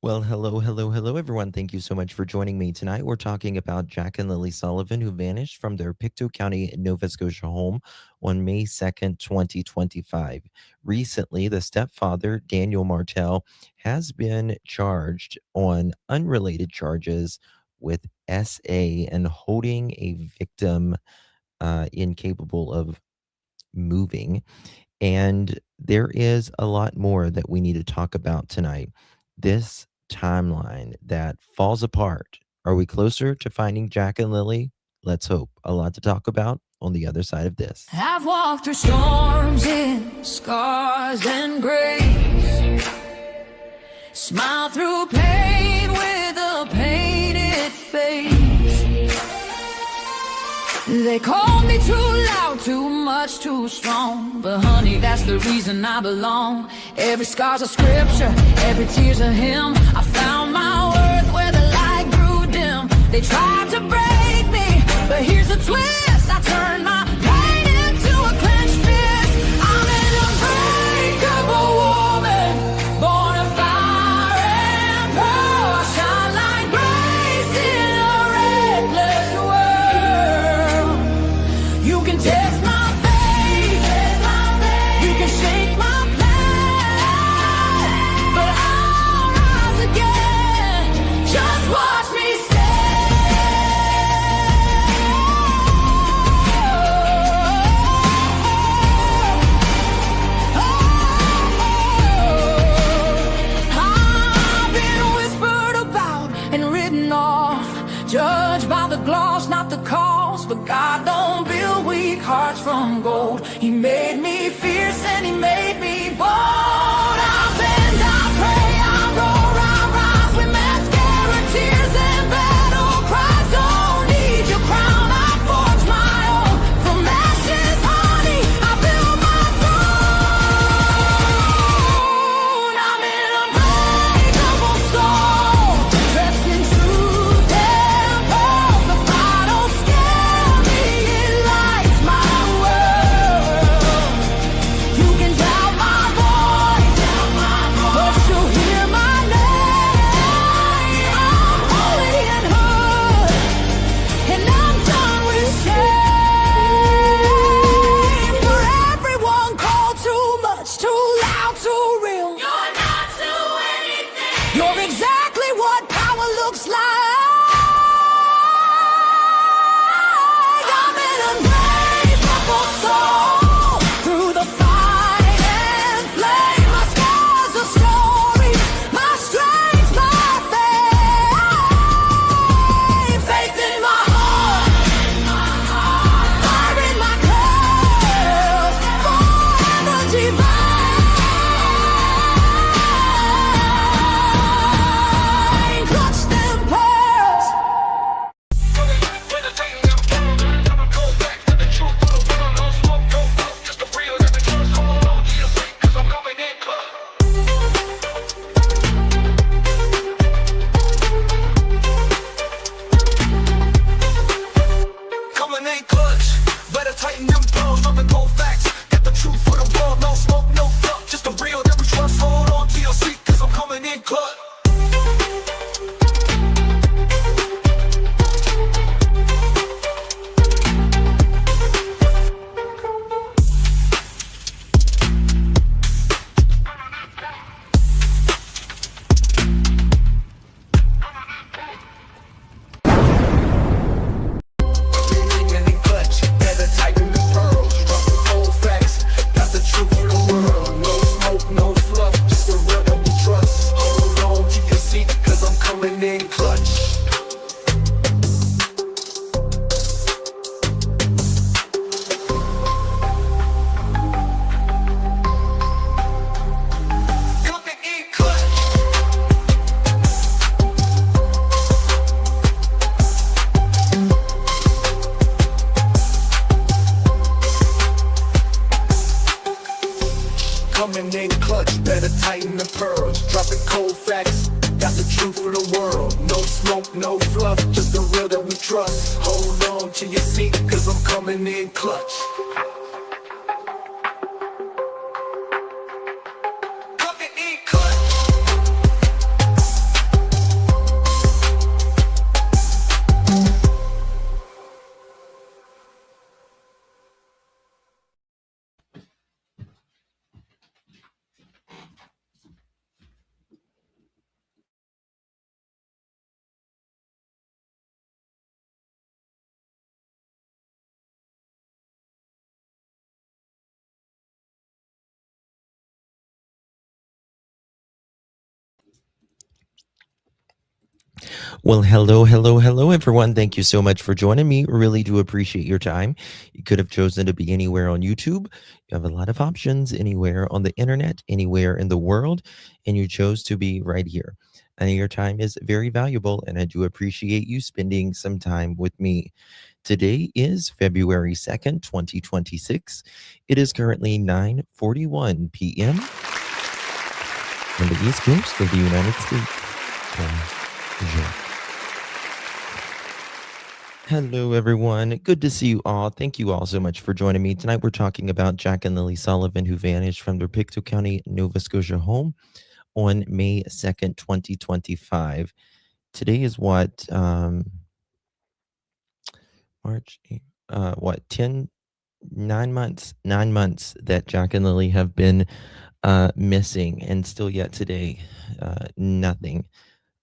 Well, hello, everyone. Thank you so much for joining me tonight. We're talking about Jack and Lilly Sullivan, who vanished from their Pictou County, Nova Scotia home on May 2nd, 2025. Recently, the stepfather, Daniel Martel, has been charged on unrelated charges with SA and holding a victim incapable of moving. And there is a lot more that we need to talk about tonight. This timeline that falls apart. Are we closer to finding Jack and Lily? Let's hope. A lot to talk about on the other side of this. I've walked through storms in scars and grace, smile through pain with a painted face. They called me too loud, too much, too strong, but honey, that's the reason I belong. Every scar's a scripture, every tear's a hymn. I found my worth where the light grew dim. They tried to break me, but here's a twist. I turned my pain into a clenched fist. I'm an unbreakable woman, born of fire and pearl. I shine like grace in a reckless world. You can test my faith, you can shake my plan, but I'll rise again. Just watch me I've been whispered about and written off, judged by the gloss, not the cost. But God don't build weak hearts from gold. He made me fierce and he made me bold. I bend, I pray, I roar, I rise with mascara, tears and battle cries. Don't need your crown, I forge my own. From ashes, honey, I build my throne. I'm an unbreakable soul, dressed in truth and pearls. The fire don't scare me, it lights my world. You can doubt my voice, but you'll hear my name. I'm holy and hood, and I'm done with shame. For everyone called too much, too loud, too real. You're not to anything. You're exactly what power looks like. I'm an unbreakable soul, through the fight and flame. My scars are stories, my strength, my faith. Faith in my heart, fire in my curls, forever divine. Clutch them pearls. Coming in clutch, better tighten them pearls, dropping cold facts. Got the truth for the world, no smoke, no fluff, just the real that we trust. Hold on to your seat, cause I'm coming in clutch. Coming in clutch, better tighten the pearls, dropping cold facts. Got the truth for the world, no smoke, no fluff, just the real that we trust. Hold on to your seat, cause I'm coming in clutch. Coming in clutch. Coming in clutch, better tighten the pearls, dropping cold facts. Got the truth for the world, no smoke, no fluff, just the real that we trust. Hold on to your seat, cause I'm coming in clutch. Coming in clutch. Well, hello, everyone. Thank you so much for joining me. Really do appreciate your time. You could have chosen to be anywhere on YouTube. You have a lot of options anywhere on the internet, anywhere in the world, and you chose to be right here. And your time is very valuable, and I do appreciate you spending some time with me. Today is February 2nd, 2026. It is currently 9:41 p.m. on the East Coast of the United States. Bonjour. Hello, everyone. Good to see you all. Thank you all so much for joining me. Tonight, we're talking about Jack and Lilly Sullivan, who vanished from their Pictou County, Nova Scotia home on May 2nd, 2025. Today is March, 10, 9 months, 9 months that Jack and Lilly have been missing, and still yet today, nothing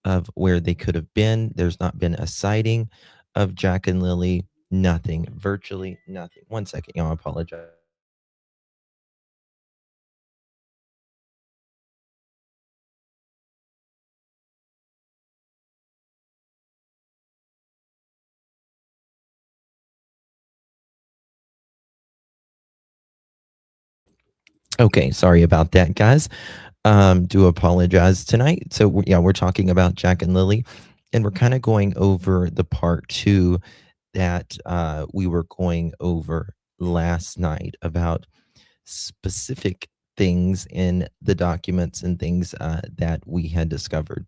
of where they could have been. There's not been a sighting of Jack and Lily. Nothing, virtually nothing. One second, y'all. I apologize. Okay, sorry about that, guys. Do apologize tonight. So yeah, we're talking about Jack and Lily, and we're kind of going over the part two that we were going over last night about specific things in the documents and things that we had discovered.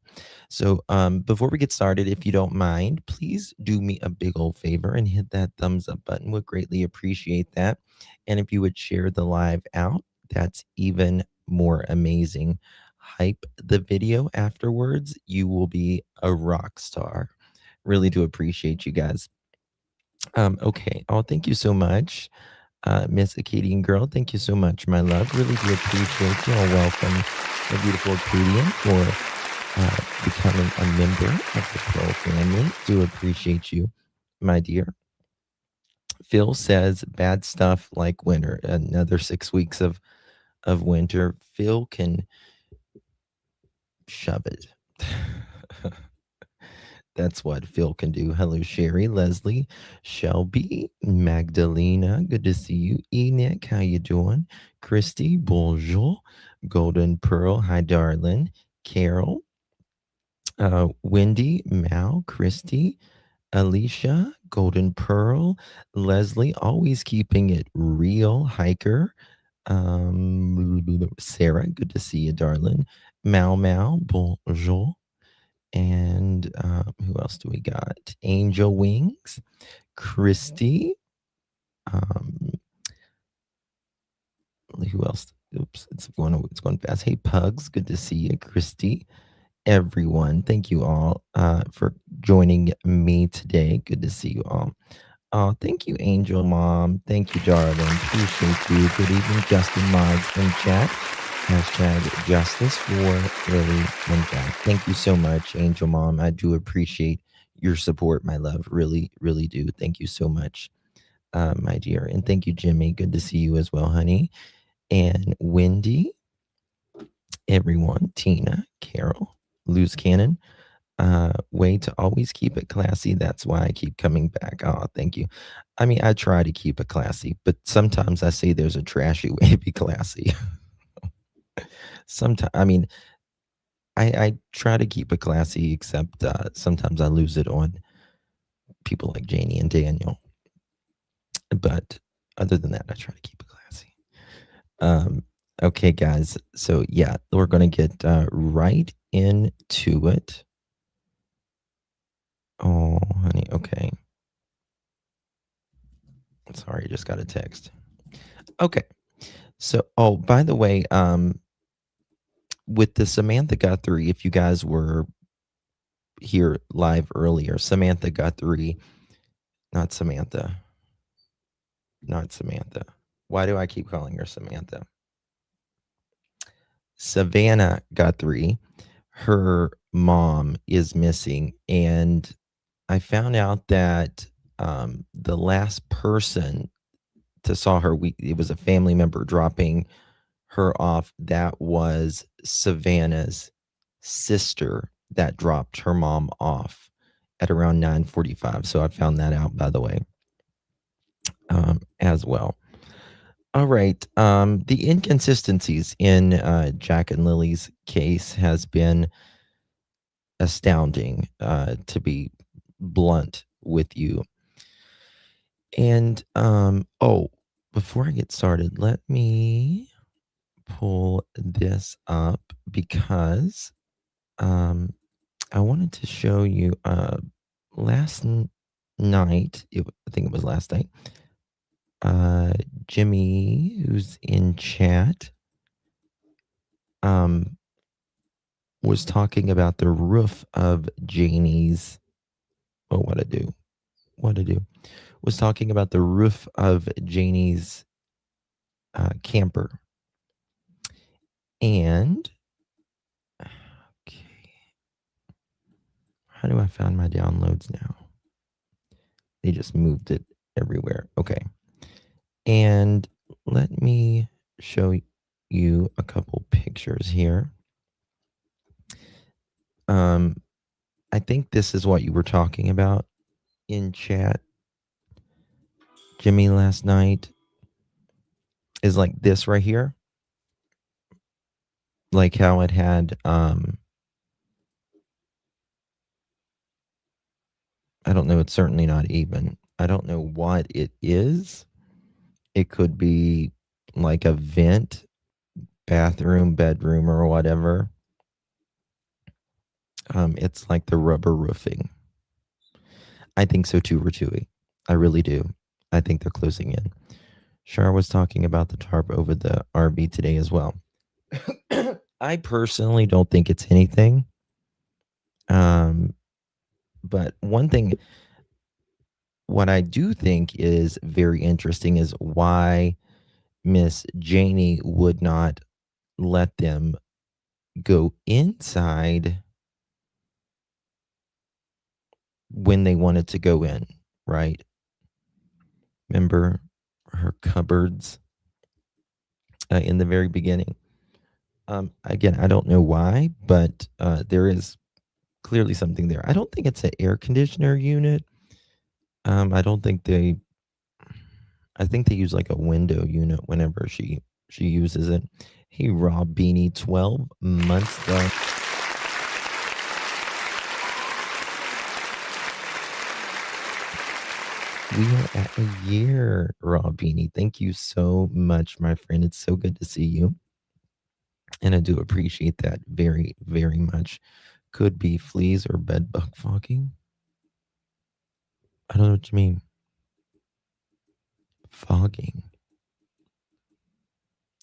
So, before we get started, if you don't mind, please do me a big old favor and hit that thumbs up button. Would greatly appreciate that. And if you would share the live out, that's even more amazing. Hype the video afterwards. You will be a rock star. Really do appreciate you guys. Okay. Oh, thank you so much. Miss Acadian girl, thank you so much, my love. Really do appreciate you. Oh, welcome, a beautiful Acadian, for becoming a member of the Pearl family. Do appreciate you, my dear. Phil says bad stuff like winter. Another 6 weeks of winter. Phil can shove it. That's what Phil can do. Hello, Sherry, Leslie, Shelby, Magdalena. Good to see you. Enoch, how you doing? Christy, bonjour. Golden Pearl, hi, darling. Carol, Wendy, Mal, Christy, Alicia, Golden Pearl, Leslie, always keeping it real. Hiker, Sarah, good to see you, darling. Mal, bonjour. And who else do we got? Angel Wings, Christy. Who else? Oops, it's going fast. Hey, Pugs, good to see you, Christy. Everyone, thank you all for joining me today. Good to see you all. Thank you, Angel Mom. Thank you, darling. Appreciate you. Good evening, Justin Moggs in chat. Hashtag justice for Lily and Jack. Thank you so much, Angel Mom. I do appreciate your support, my love. Really, really do. Thank you so much, my dear. And thank you, Jimmy. Good to see you as well, honey. And Wendy, everyone, Tina, Carol, Luz Cannon. Way to always keep it classy. That's why I keep coming back. Oh, thank you. I mean, I try to keep it classy, but sometimes I say there's a trashy way to be classy. Sometimes, I mean, I try to keep it classy, except sometimes I lose it on people like Janie and Daniel. But other than that, I try to keep it classy. Okay, guys. So yeah, we're gonna get right into it. Oh, honey. Okay. Sorry, I just got a text. Okay. So, oh, by the way, with the Samantha Guthrie, if you guys were here live earlier, Samantha Guthrie, not Samantha, not Samantha. Why do I keep calling her Samantha? Savannah Guthrie, her mom is missing, and I found out that the last person to saw her, it was a family member dropping her off. That was Savannah's sister that dropped her mom off. at around 9:45. So I found that out, by the way, as well. All right. The inconsistencies in Jack and Lily's case has been astounding, to be blunt with you. And oh, before I get started, let me pull this up because I wanted to show you last night. I think it was last night. Jimmy, who's in chat, was talking about the roof of Janie's. Oh, what I do? What I do? Was talking about the roof of Janie's camper, and okay, how do I find my downloads now? They just moved it everywhere. Okay, and let me show you a couple pictures here. I think this is what you were talking about in chat, Jimmy, last night, is like this right here. Like how it had, I don't know, it's certainly not even. I don't know what it is. It could be like a vent, bathroom, bedroom, or whatever. It's like the rubber roofing. I think so too, Ratui. I really do. I think they're closing in. Shar was talking about the tarp over the RV today as well. I personally don't think it's anything. But one thing, what I do think is very interesting is why Miss Janie would not let them go inside when they wanted to go in, right? Remember her cupboards in the very beginning. Again, I don't know why, but there is clearly something there. I don't think it's an air conditioner unit. I don't think they. I think they use like a window unit whenever she uses it. Hey, Rob Beanie, 12 months though. We are at a year, Rob Beanie. Thank you so much, my friend. It's so good to see you. And I do appreciate that very, very much. Could be fleas or bed bug fogging. I don't know what you mean. Fogging.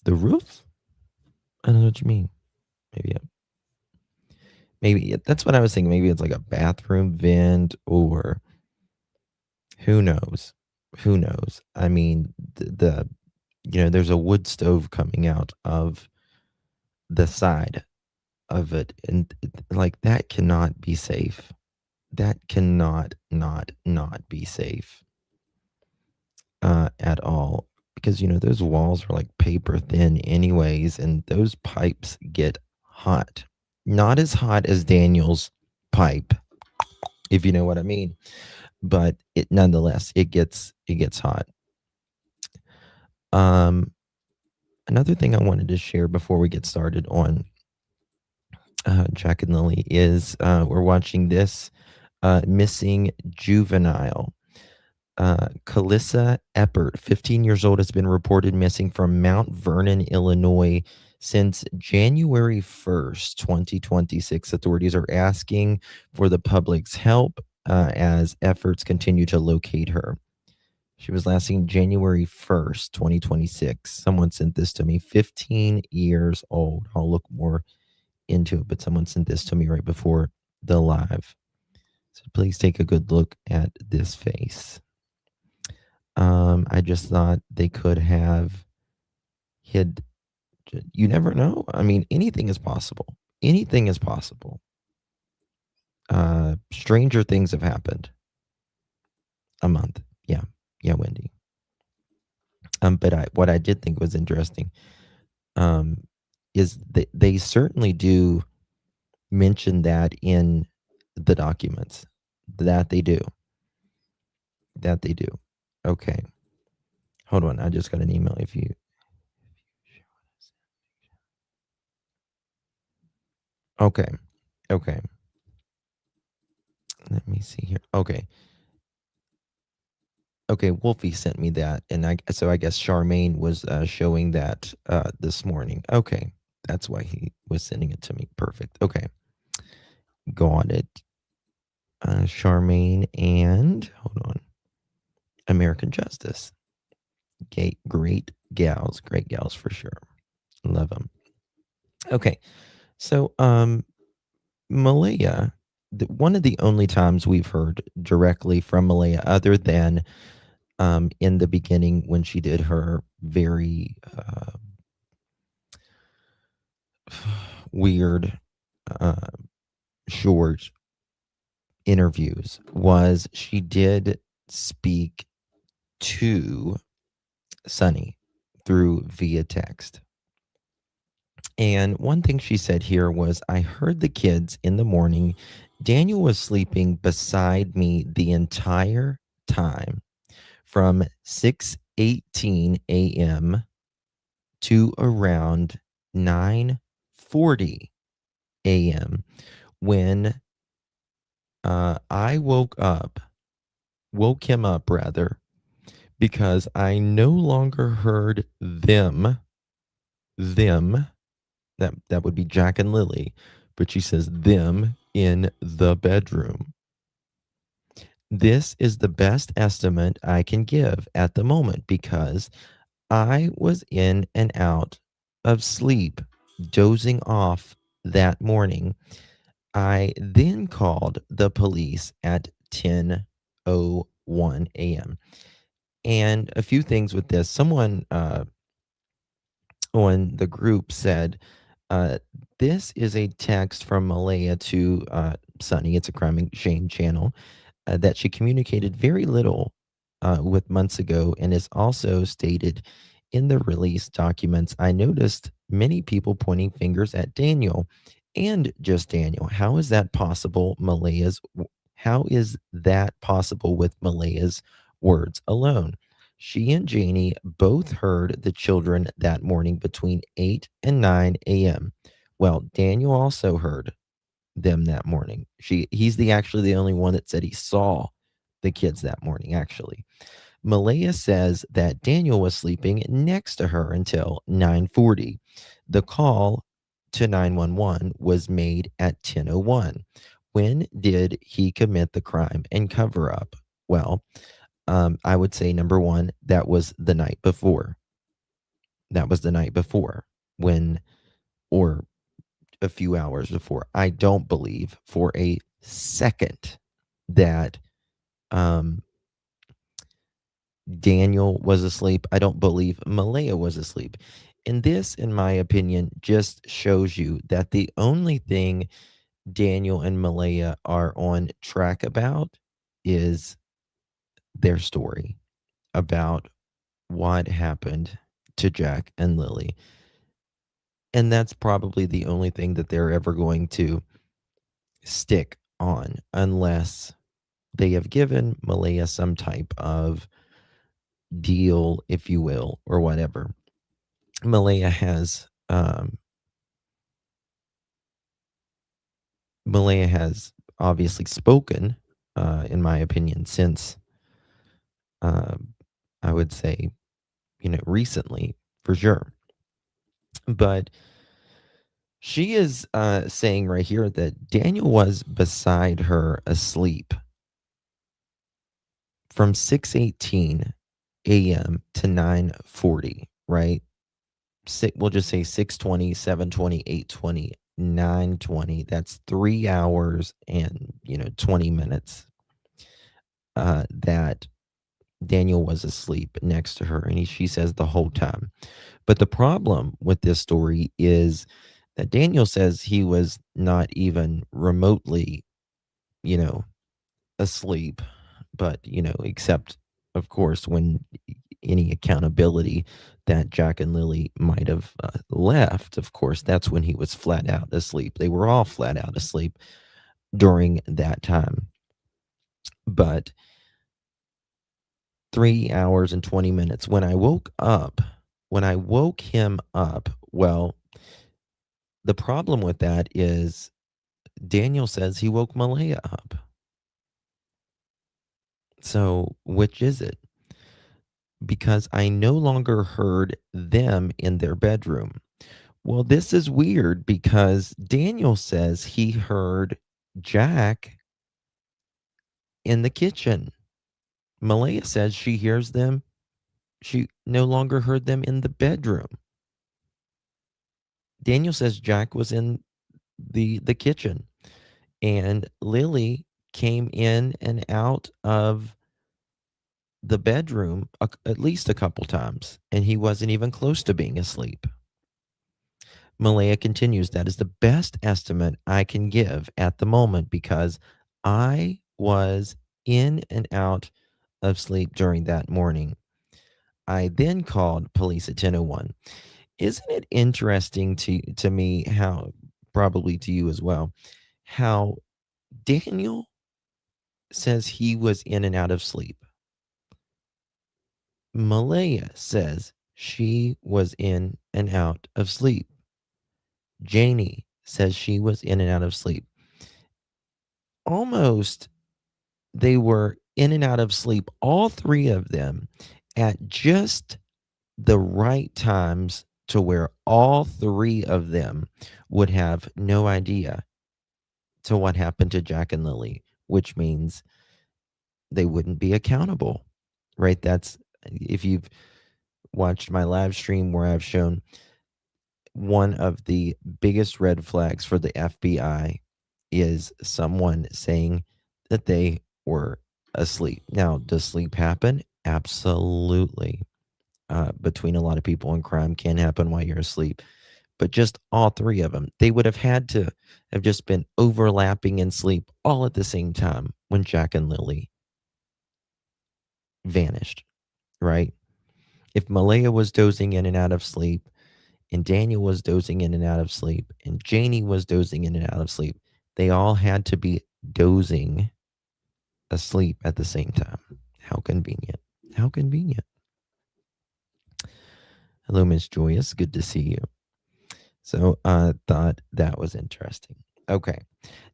The roof? I don't know what you mean. Maybe that's what I was thinking. Maybe it's like a bathroom vent, or who knows? Who knows? I mean, there's a wood stove coming out of the side of it, and like that cannot be safe. That cannot not be safe at all, because those walls are like paper thin anyways, and those pipes get hot. Not as hot as Daniel's pipe, if you know what I mean, but it nonetheless it gets hot. Another thing I wanted to share before we get started on Jack and Lily is we're watching this missing juvenile. Calissa Eppert, 15 years old, has been reported missing from Mount Vernon, Illinois since January 1st, 2026. Authorities are asking for the public's help as efforts continue to locate her. She was last seen January 1st, 2026. Someone sent this to me, 15 years old. I'll look more into it, but someone sent this to me right before the live. So please take a good look at this face. I just thought they could have hid. You never know. I mean, anything is possible. Anything is possible. Stranger things have happened. A month. Yeah, Wendy. But what I did think was interesting is that they certainly do mention that in the documents. That they do. That they do. Okay. Hold on. I just got an email. If you. Okay. Okay. Let me see here. Okay. Okay. Wolfie sent me that. And I guess Charmaine was showing that this morning. Okay. That's why he was sending it to me. Perfect. Okay. Got it. Charmaine and hold on. American Justice. Great gals for sure. Love them. Okay, so Malaya, one of the only times we've heard directly from Malaya, other than in the beginning when she did her very weird, uh, short interviews, was she did speak to Sunny through via text. And one thing she said here was, I heard the kids in the morning. Daniel was sleeping beside me the entire time from 6:18 a.m. to around 9:40 a.m. when I woke him up rather, because I no longer heard them that would be Jack and Lily, but she says them in the bedroom. This is the best estimate I can give at the moment because I was in and out of sleep, dozing off that morning. I then called the police at 10:01 a.m. And a few things with this. Someone on the group said, uh, this is a text from Malaya to Sunny. It's a crime and shame channel that she communicated very little with months ago, and is also stated in the release documents. I noticed many people pointing fingers at Daniel and just Daniel. How is that possible? How is that possible with Malaya's words alone? She and Janie both heard the children that morning between 8 and 9 a.m. Well, Daniel also heard them that morning. He's actually the only one that said he saw the kids that morning, actually. Malaya says that Daniel was sleeping next to her until 9:40. The call to 911 was made at 10:01. When did he commit the crime and cover up? Well, I would say number one, that was the night before. That was the night before when, or a few hours before. I don't believe for a second that Daniel was asleep. I don't believe Malaya was asleep. And this, in my opinion, just shows you that the only thing Daniel and Malaya are on track about is their story about what happened to Jack and Lily. And that's probably the only thing that they're ever going to stick on, unless they have given Malaya some type of deal, if you will, or whatever. Malaya has obviously spoken, in my opinion, since I would say, recently for sure. But she is saying right here that Daniel was beside her asleep from 6:18 a.m. to 9:40, right? We'll just say 6:20, 7:20, 8:20, 9:20. That's 3 hours and 20 minutes that Daniel was asleep next to her, and she says the whole time. But the problem with this story is that Daniel says he was not even remotely, you know, asleep, but except of course when any accountability that Jack and Lily might have left, of course, that's when he was flat out asleep. They were all flat out asleep during that time. But 3 hours and 20 minutes. When I woke him up, well, the problem with that is Daniel says he woke Malaya up. So, which is it? Because I no longer heard them in their bedroom. Well, this is weird because Daniel says he heard Jack in the kitchen. Malaya says she hears them. She no longer heard them in the bedroom. Daniel says Jack was in the kitchen, and Lilly came in and out of the bedroom at least a couple times, and he wasn't even close to being asleep. Malaya continues, that is the best estimate I can give at the moment because I was in and out of sleep during that morning. I then called police at 10:01. Isn't it interesting to me how, probably to you as well, how Daniel says he was in and out of sleep? Malaya says she was in and out of sleep. Janie says she was in and out of sleep. Almost they were in and out of sleep, all three of them, at just the right times to where all three of them would have no idea to what happened to Jack and Lily, which means they wouldn't be accountable, right? That's, if you've watched my live stream where I've shown one of the biggest red flags for the FBI is someone saying that they were asleep. Now, does sleep happen? Absolutely. Between a lot of people in crime can happen while you're asleep. But just all three of them, they would have had to have just been overlapping in sleep all at the same time when Jack and Lily vanished, right? If Malaya was dozing in and out of sleep, and Daniel was dozing in and out of sleep, and Janie was dozing in and out of sleep, they all had to be dozing asleep at the same time. How convenient. How convenient. Hello, Miss Joyous. Good to see you. So I thought that was interesting. Okay.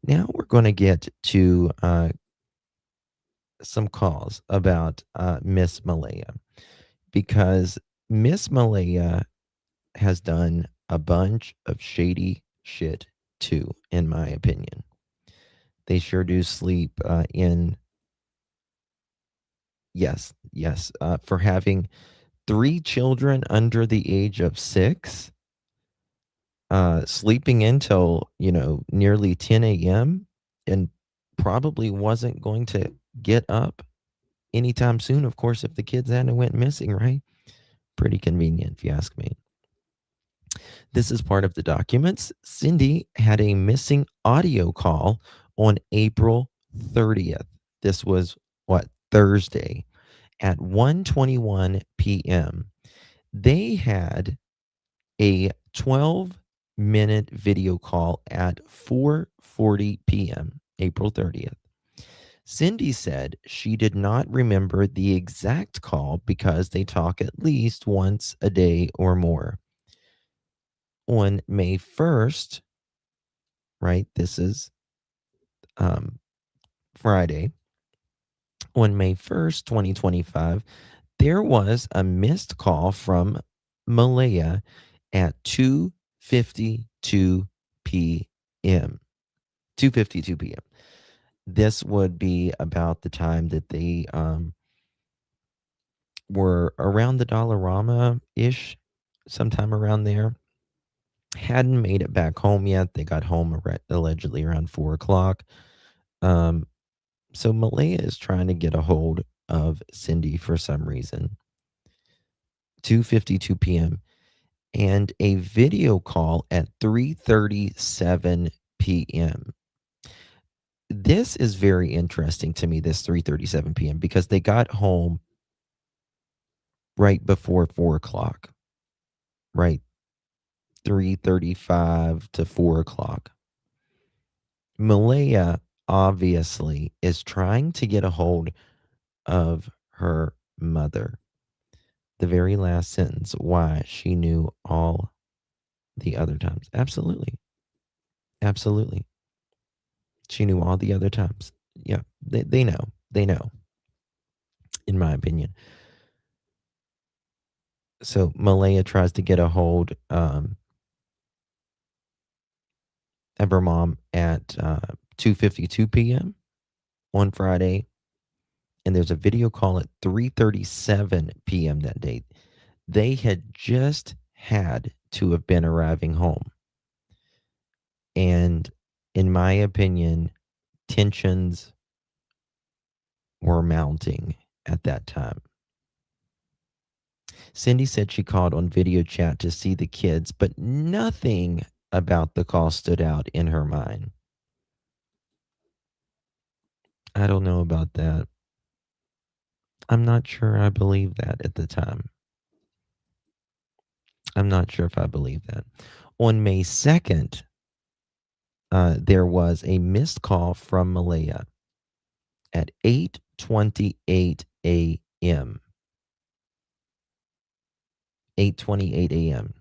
Now we're going to get to some calls about Miss Malaya, because Miss Malaya has done a bunch of shady shit too, in my opinion. They sure do sleep in, yes, for having 3 children under the age of 6, sleeping until, nearly 10 a.m. and probably wasn't going to get up anytime soon, of course, if the kids hadn't went missing, right? Pretty convenient, if you ask me. This is part of the documents. Cindy had a missing audio call on April 30th. This was Thursday at 1:21 p.m. They had a 12-minute video call at 4:40 p.m. April 30th. Cindy said she did not remember the exact call because they talk at least once a day or more. On May 1st, right? This is Friday. On May 1st, 2025, there was a missed call from Malaya at 2:52 p.m. 2:52 p.m. This would be about the time that they were around the Dollarama-ish, sometime around there. Hadn't made it back home yet. They got home allegedly around 4 o'clock. So Malaya is trying to get a hold of Cindy for some reason. 2:52 p.m. and a video call at 3:37 p.m. This is very interesting to me, this 3:37 p.m., because they got home right before 4 o'clock, right? 3:35 to 4 o'clock. Malaya obviously is trying to get a hold of her mother. The very last sentence, why she knew all the other times. Absolutely. Absolutely. She knew all the other times. Yeah, they know. They know, in my opinion. So Malaya tries to get a hold of her mom at 2:52 p.m. on Friday, and there's a video call at 3:37 p.m. that day. They had just had to have been arriving home, and in my opinion, tensions were mounting at that time. Cindy said she called on video chat to see the kids, but nothing about the call stood out in her mind. I don't know about that. I'm not sure I believe that at the time. I'm not sure if I believe that. On May 2nd, there was a missed call from Malaya at 8:28 a.m. 8:28 a.m.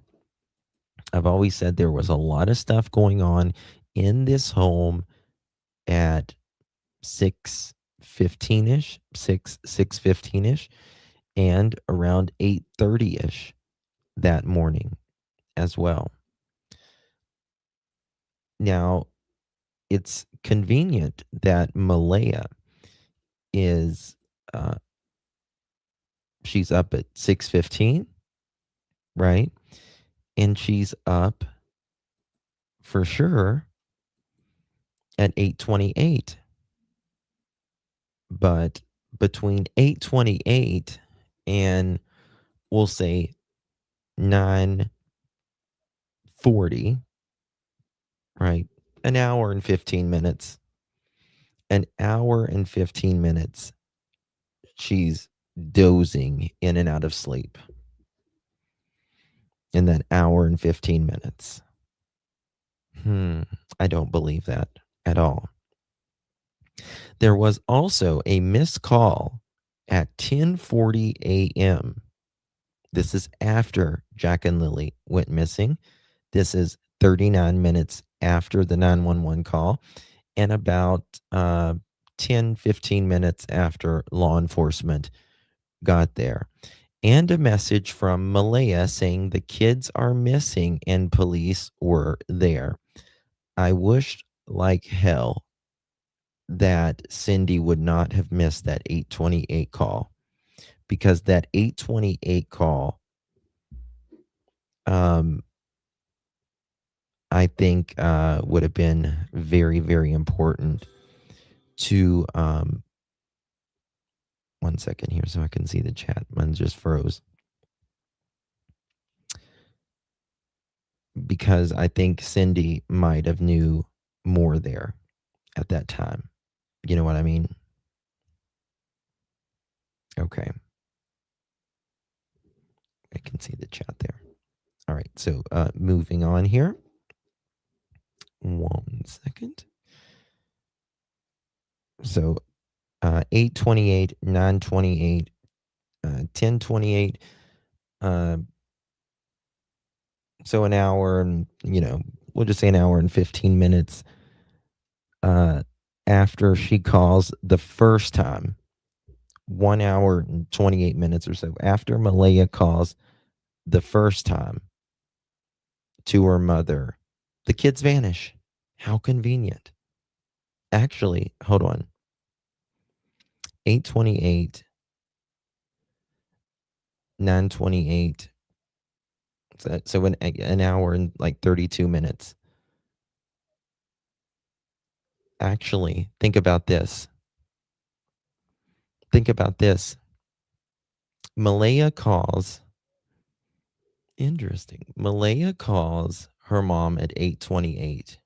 I've always said there was a lot of stuff going on in this home at 6:15ish, 6:15ish, and around 8:30ish that morning as well. Now, it's convenient that Malaya is she's up at 6:15, right? And she's up for sure at 8:28. But between 8:28 and we'll say 9:40, right? An hour and 15 minutes. An hour and 15 minutes. She's dozing in and out of sleep in that hour and 15 minutes. I don't believe that at all. There was also a missed call at 10:40 a.m. This is after Jack and Lily went missing. This is 39 minutes after the 911 call and about 10, 15 minutes after law enforcement got there. And a message from Malaya saying the kids are missing and police were there. I wished like hell that Cindy would not have missed that 8:28 call, because that 8:28 call, I think would have been very, very important to, one second here so I can see the chat. Mine just froze. Because I think Cindy might have knew more there at that time. You know what I mean? Okay. I can see the chat there. All right. So moving on here. 1 second. So 8:28, 9:28, 10:28. So an hour and, we'll just say an hour and 15 minutes after she calls the first time. 1 hour and 28 minutes or so after Malaya calls the first time to her mother, the kids vanish. How convenient. Actually, hold on. 8:28, 9:28. So an hour and like 32 minutes. Actually, think about this. Think about this. Malaya calls. Interesting. Malaya calls her mom at 8:28.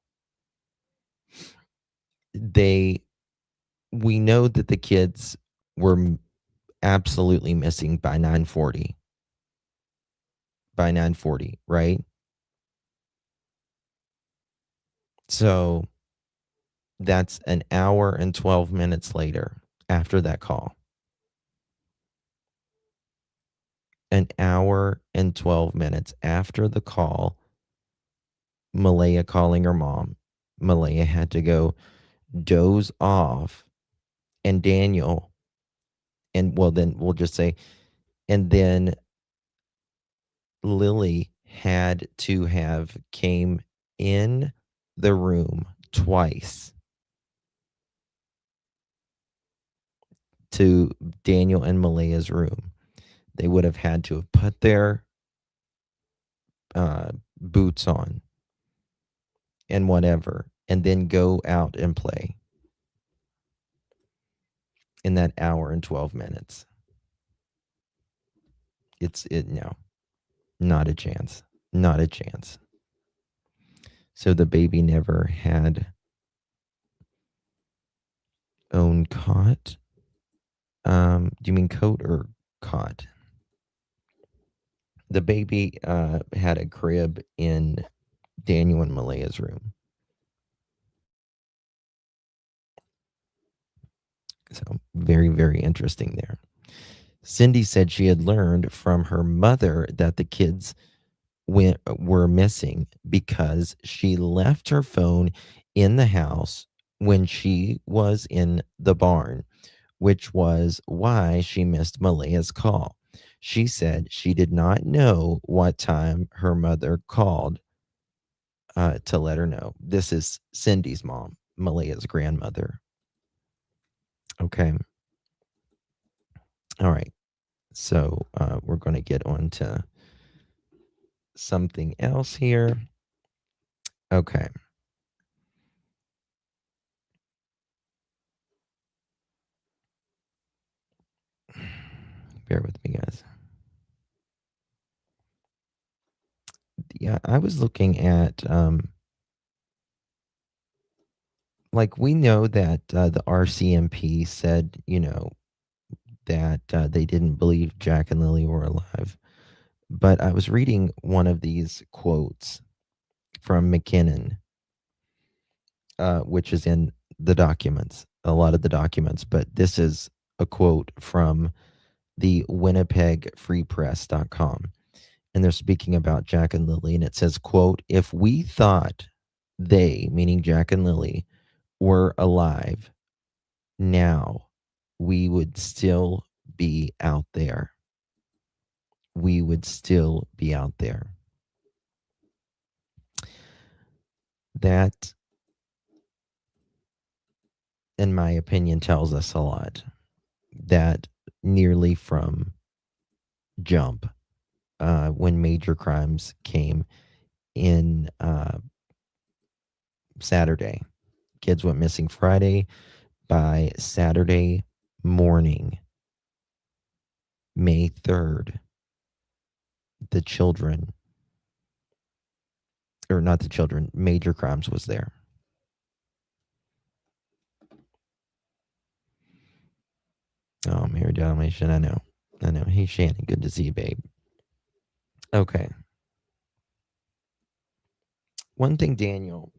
We know that the kids were absolutely missing by 9:40. By 9:40, right? So That's an hour and 12 minutes later after that call. An hour and 12 minutes after the call, Malaya calling her mom, Malaya had to go doze off, and Daniel, and well, then we'll just say, and then Lilly had to have came in the room twice to Daniel and Malaya's room. They would have had to have put their boots on and whatever, and then go out and play in that hour and 12 minutes. No, not a chance. Not a chance. So the baby never had own cot. Do you mean coat or cot? The baby had a crib in Daniel and Malaya's room. So very, very interesting there. Cindy said she had learned from her mother that the kids were missing because she left her phone in the house when she was in the barn, which was why she missed Malaya's call. She said she did not know what time her mother called to let her know. This is Cindy's mom, Malaya's grandmother. Okay. All right. So we're going to get on to something else here. Okay. Bear with me, guys. Yeah, I was looking at, like, we know that the RCMP said, that they didn't believe Jack and Lily were alive. But I was reading one of these quotes from McKinnon, which is in the documents, a lot of the documents, but this is a quote from the winnipegfreepress.com. And they're speaking about Jack and Lily, and it says, quote, "If we thought they, meaning Jack and Lily, were alive now, we would still be out there. We would still be out there." That, in my opinion, tells us a lot. That nearly from jump, when major crimes came in Saturday, kids went missing Friday. By Saturday morning, May 3rd, the children, or not the children, major crimes was there. Oh, Mary Dalmatian, I know. Hey, Shannon, good to see you, babe. Okay. One thing, Daniel.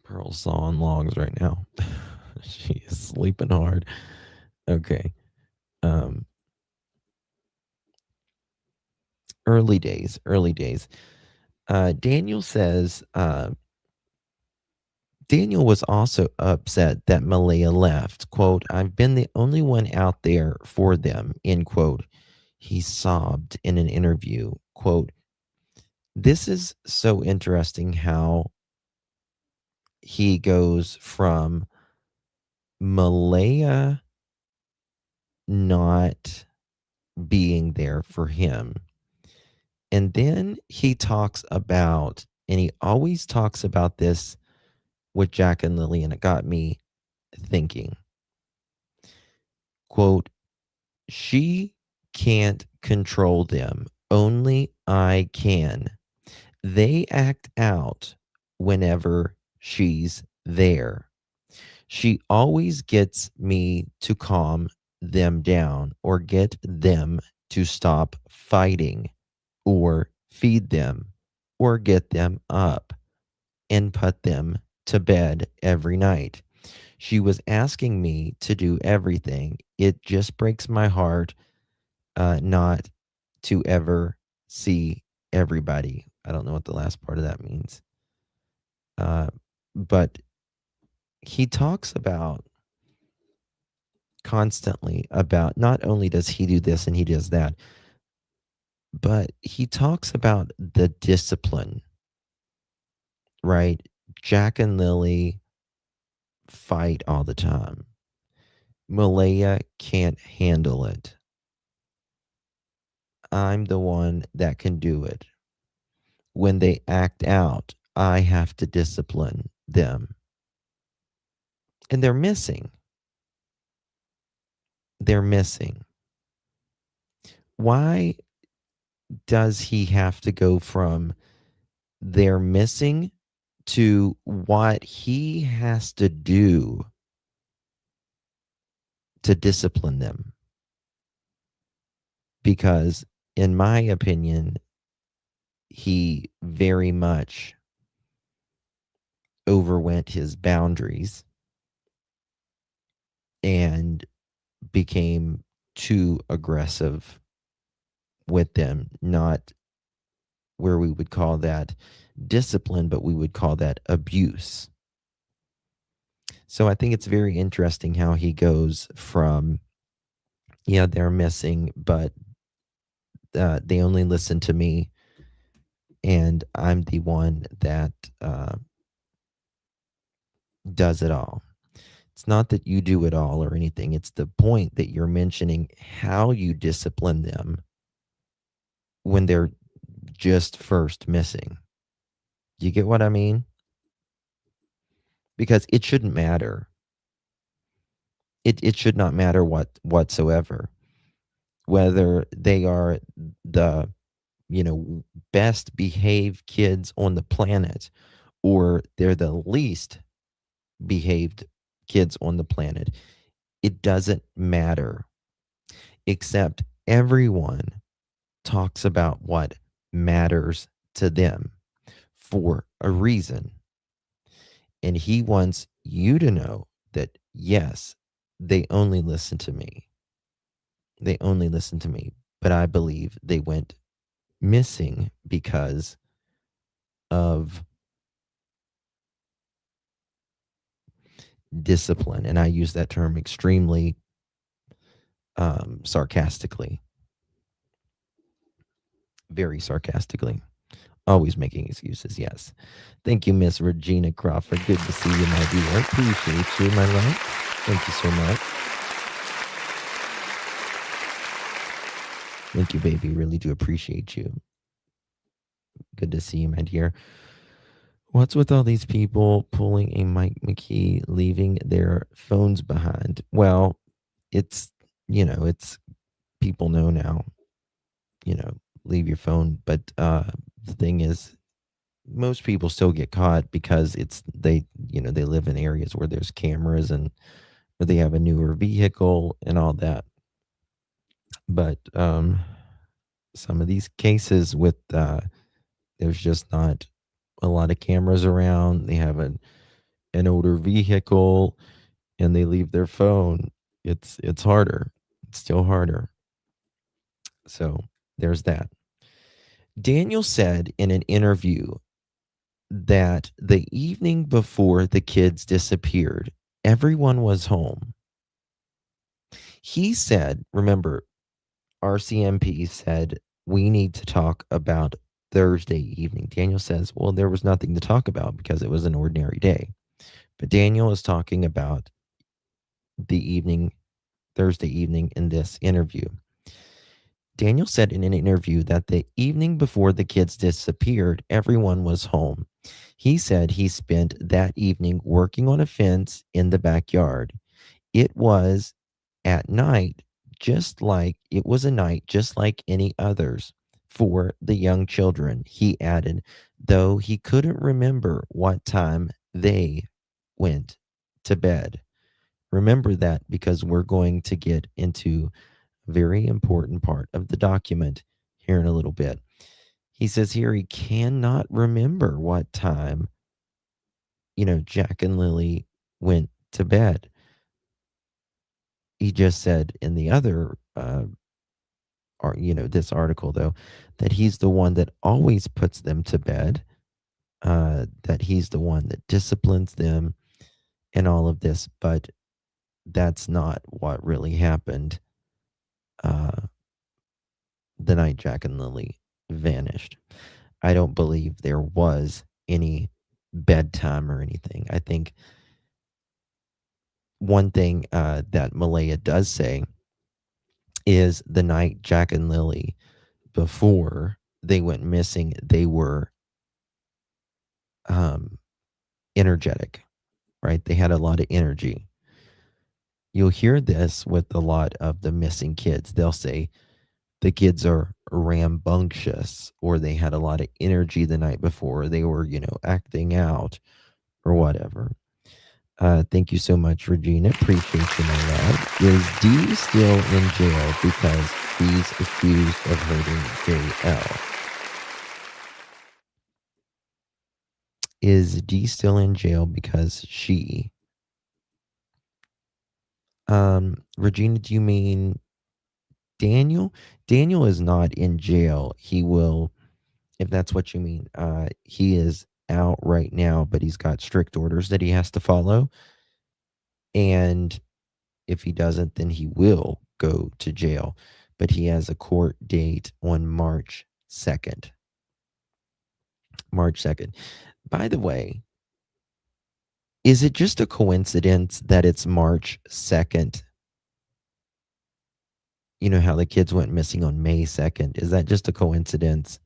Pearl's sawing logs right now. She is sleeping hard. Okay. Early days. Daniel says, Daniel was also upset that Malaya left. Quote, "I've been the only one out there for them," end quote. He sobbed in an interview. Quote, "This is so interesting how he goes from Malaya not being there for him. And then he talks about, and he always talks about this with Jack and Lily, and it got me thinking. Quote, "She can't control them. Only I can. They act out whenever she's there. She always gets me to calm them down or get them to stop fighting or feed them or get them up. and put them to bed every night. She was asking me to do everything. It just breaks my heart not to ever see everybody. I don't know what the last part of that means. Uh, but he talks about constantly about not only does he do this and he does that, but he talks about the discipline, right? Jack and Lily fight all the time. Malaya can't handle it. I'm the one that can do it. When they act out, I have to discipline them. And they're missing. They're missing. Why does he have to go from they're missing to what he has to do to discipline them? Because, in my opinion, he very much overwent his boundaries and became too aggressive with them, not where we would call that discipline, but we would call that abuse. So I think it's very interesting how he goes from, yeah, they're missing, but they only listen to me, and I'm the one that does it all. It's not that you do it all or anything. It's the point that you're mentioning how you discipline them when they're just first missing. Do you get what I mean? Because it shouldn't matter. It should not matter whatsoever. Whether they are the, best behaved kids on the planet or they're the least behaved kids on the planet. It doesn't matter, except everyone talks about what matters to them for a reason. And he wants you to know that, yes, they only listen to me. They only listen to me. But I believe they went missing because of discipline. And I use that term extremely sarcastically, very sarcastically. Always making excuses, yes. Thank you, Miss Regina Crawford. Good to see you, my dear. Appreciate you, my love. Thank you so much. Thank you, baby. Really do appreciate you. Good to see you, my dear. What's with all these people pulling a Mike McKee, leaving their phones behind? Well, it's, it's people know now, leave your phone. But the thing is, most people still get caught because they live in areas where there's cameras and where they have a newer vehicle and all that. But some of these cases with there's just not a lot of cameras around. They have an older vehicle and they leave their phone. It's harder. It's still harder. So there's that. Daniel said in an interview that the evening before the kids disappeared, everyone was home. He said, remember, RCMP said, we need to talk about Thursday evening. Daniel says, well, there was nothing to talk about because it was an ordinary day. But Daniel is talking about the evening, Thursday evening, in this interview. Daniel said in an interview that the evening before the kids disappeared, everyone was home. He said he spent that evening working on a fence in the backyard. It was at night, just like it was a night just like any others for the young children, he added, though he couldn't remember what time they went to bed. Remember that because we're going to get into a very important part of the document here in a little bit. He says here he cannot remember what time Jack and Lily went to bed. He just said in the other, this article, though, that he's the one that always puts them to bed, that he's the one that disciplines them and all of this. But that's not what really happened the night Jack and Lily vanished. I don't believe there was any bedtime or anything. I think one thing that Malaya does say is the night Jack and Lily, before they went missing, they were energetic, right? They had a lot of energy. You'll hear this with a lot of the missing kids. They'll say the kids are rambunctious, or they had a lot of energy the night before. They were, acting out or whatever. Thank you so much, Regina. Appreciate you, my love. Is Dee still in jail because he's accused of hurting JL? Is Dee still in jail because she... Regina, do you mean Daniel? Daniel is not in jail. He will, if that's what you mean. He is out right now, but he's got strict orders that he has to follow. And if he doesn't, then he will go to jail. But he has a court date on March 2nd. March 2nd. By the way, is it just a coincidence that it's March 2nd? You know how the kids went missing on May 2nd? Is that just a coincidence?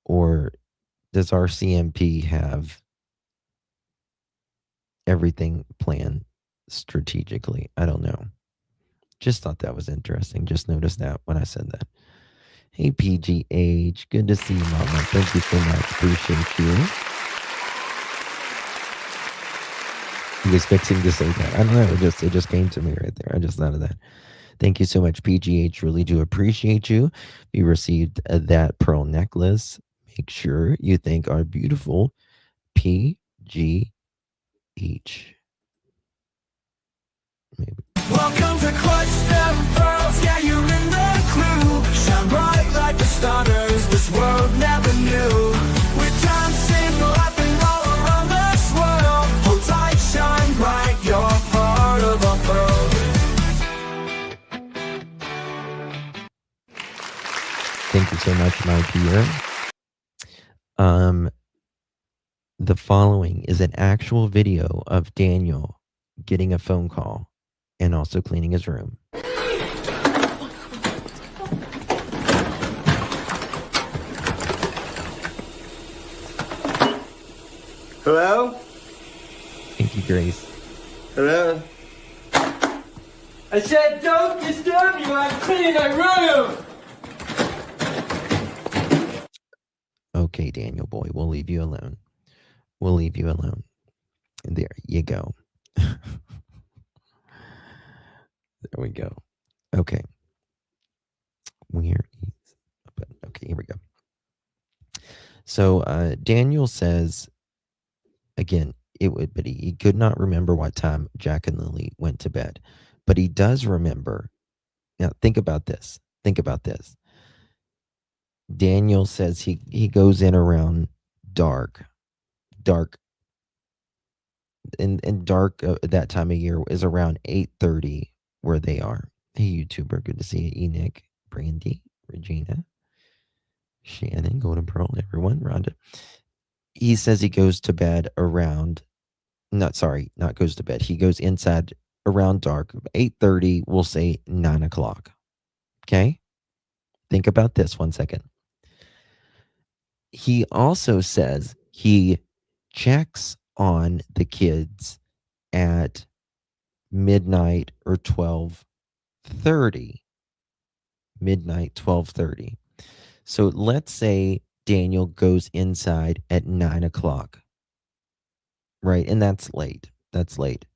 Or does RCMP have everything planned strategically? I don't know. Just thought that was interesting. Just noticed that when I said that. Hey, PGH. Good to see you, Mama. Thank you so much. Appreciate you. He was fixing to say that. I don't know. It just came to me right there. I just thought of that. Thank you so much, PGH. Really do appreciate you. You received that pearl necklace. Make sure you thank our beautiful PGH. Maybe. Welcome to Clutch Them Pearls, yeah, you're in the crew. Shine bright like the stars, this world never knew. We're dancing, laughing all around this world. Hold tight, shine bright, you're part of a pearl. Thank you so much, my dear. The following is an actual video of Daniel getting a phone call and also cleaning his room. Hello? Thank you, Grace. Hello? I said don't disturb you, I'm cleaning my room! Okay, Daniel boy, we'll leave you alone. We'll leave you alone. There you go. There we go. Okay. Where is... Okay, here we go. So Daniel says, again, but he could not remember what time Jack and Lily went to bed. But he does remember. Now, think about this. Think about this. Daniel says he goes in around dark. And dark that time of year is around 8:30 where they are. Hey, YouTuber, good to see you. Enoch, Brandy, Regina, Shannon, Golden Pearl, everyone, Rhonda. He says he goes to bed around, not goes to bed. He goes inside around dark, 8:30, we'll say 9 o'clock. Okay? Think about this 1 second. He also says he checks on the kids at midnight or 12:30. Midnight, 12:30. So let's say Daniel goes inside at 9 o'clock. Right? And that's late. That's late.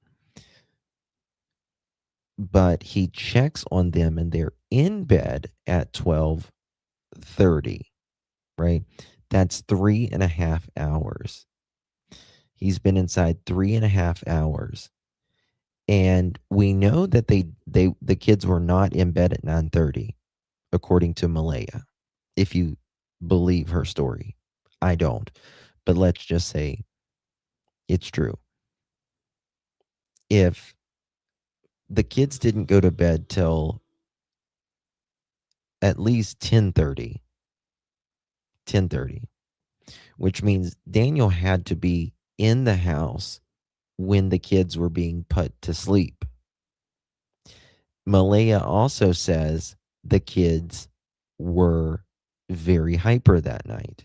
But he checks on them and they're in bed at 12:30. Right? That's 3.5 hours. He's been inside 3.5 hours. And we know that the kids were not in bed at 9:30, according to Malaya, if you believe her story. I don't. But let's just say it's true. If the kids didn't go to bed till at least 10:30, which means Daniel had to be in the house when the kids were being put to sleep. Malaya also says the kids were very hyper that night.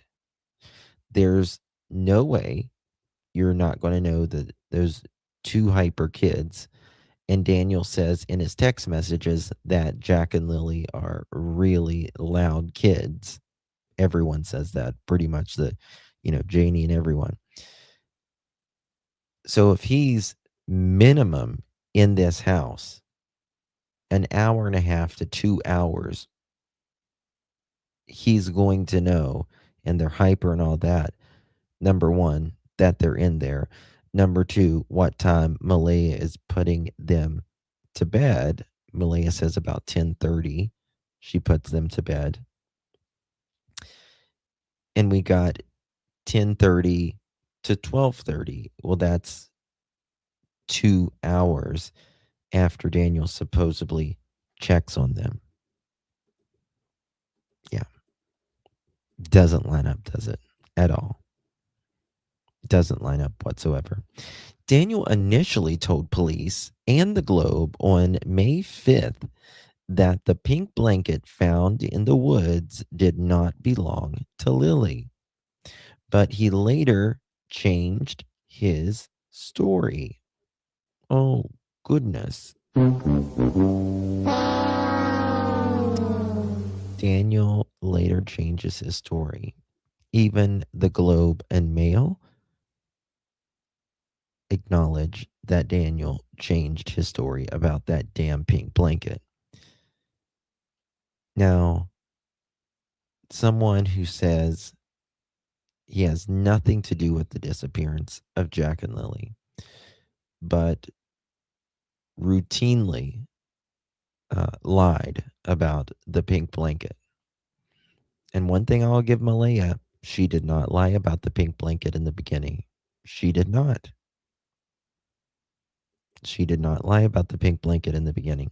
There's no way you're not going to know that those two hyper kids. And Daniel says in his text messages that Jack and Lily are really loud kids. Everyone says that, pretty much, Janie and everyone. So if he's minimum in this house an hour and a half to 2 hours, he's going to know, and they're hyper and all that. Number one, that they're in there. Number two, what time Malaya is putting them to bed. Malaya says about 10:30 she puts them to bed. And we got 10:30 to 12:30. Well, that's 2 hours after Daniel supposedly checks on them. Yeah. Doesn't line up, does it? At all. Doesn't line up whatsoever. Daniel initially told police and the Globe on May 5th that the pink blanket found in the woods did not belong to Lily. But he later changed his story. Oh, goodness. Daniel later changes his story. Even the Globe and Mail acknowledge that Daniel changed his story about that damn pink blanket. Now, someone who says he has nothing to do with the disappearance of Jack and Lily, but routinely lied about the pink blanket. And one thing I'll give Malaya, she did not lie about the pink blanket in the beginning. She did not. She did not lie about the pink blanket in the beginning.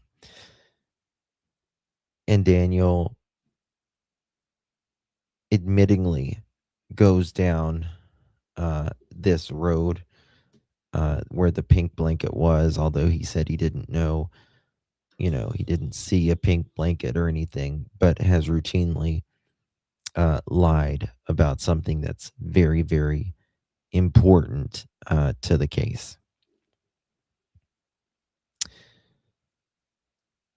And Daniel admittingly goes down this road where the pink blanket was, although he said he didn't know, he didn't see a pink blanket or anything, but has routinely lied about something that's very, very important to the case.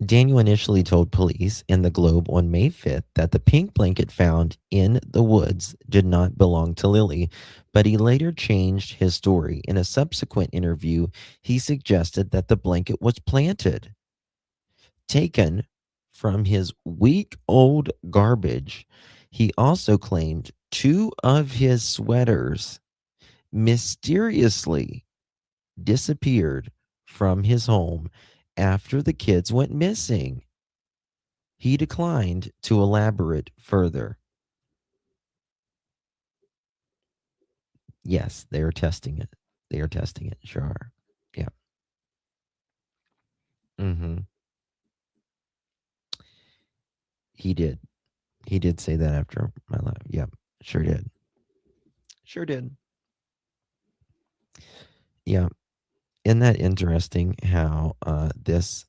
Daniel initially told police and the Globe on May 5th that the pink blanket found in the woods did not belong to Lily, but he later changed his story. In a subsequent interview, he suggested that the blanket was planted, taken from his week-old garbage. He also claimed 2 of his sweaters mysteriously disappeared from his home after the kids went missing. He declined to elaborate further. Yes, they are testing it. They are testing it. Sure are. Yeah. Mm-hmm. He did. He did say that after my life. Yep. Sure did. Sure did. Yeah. Isn't that interesting how this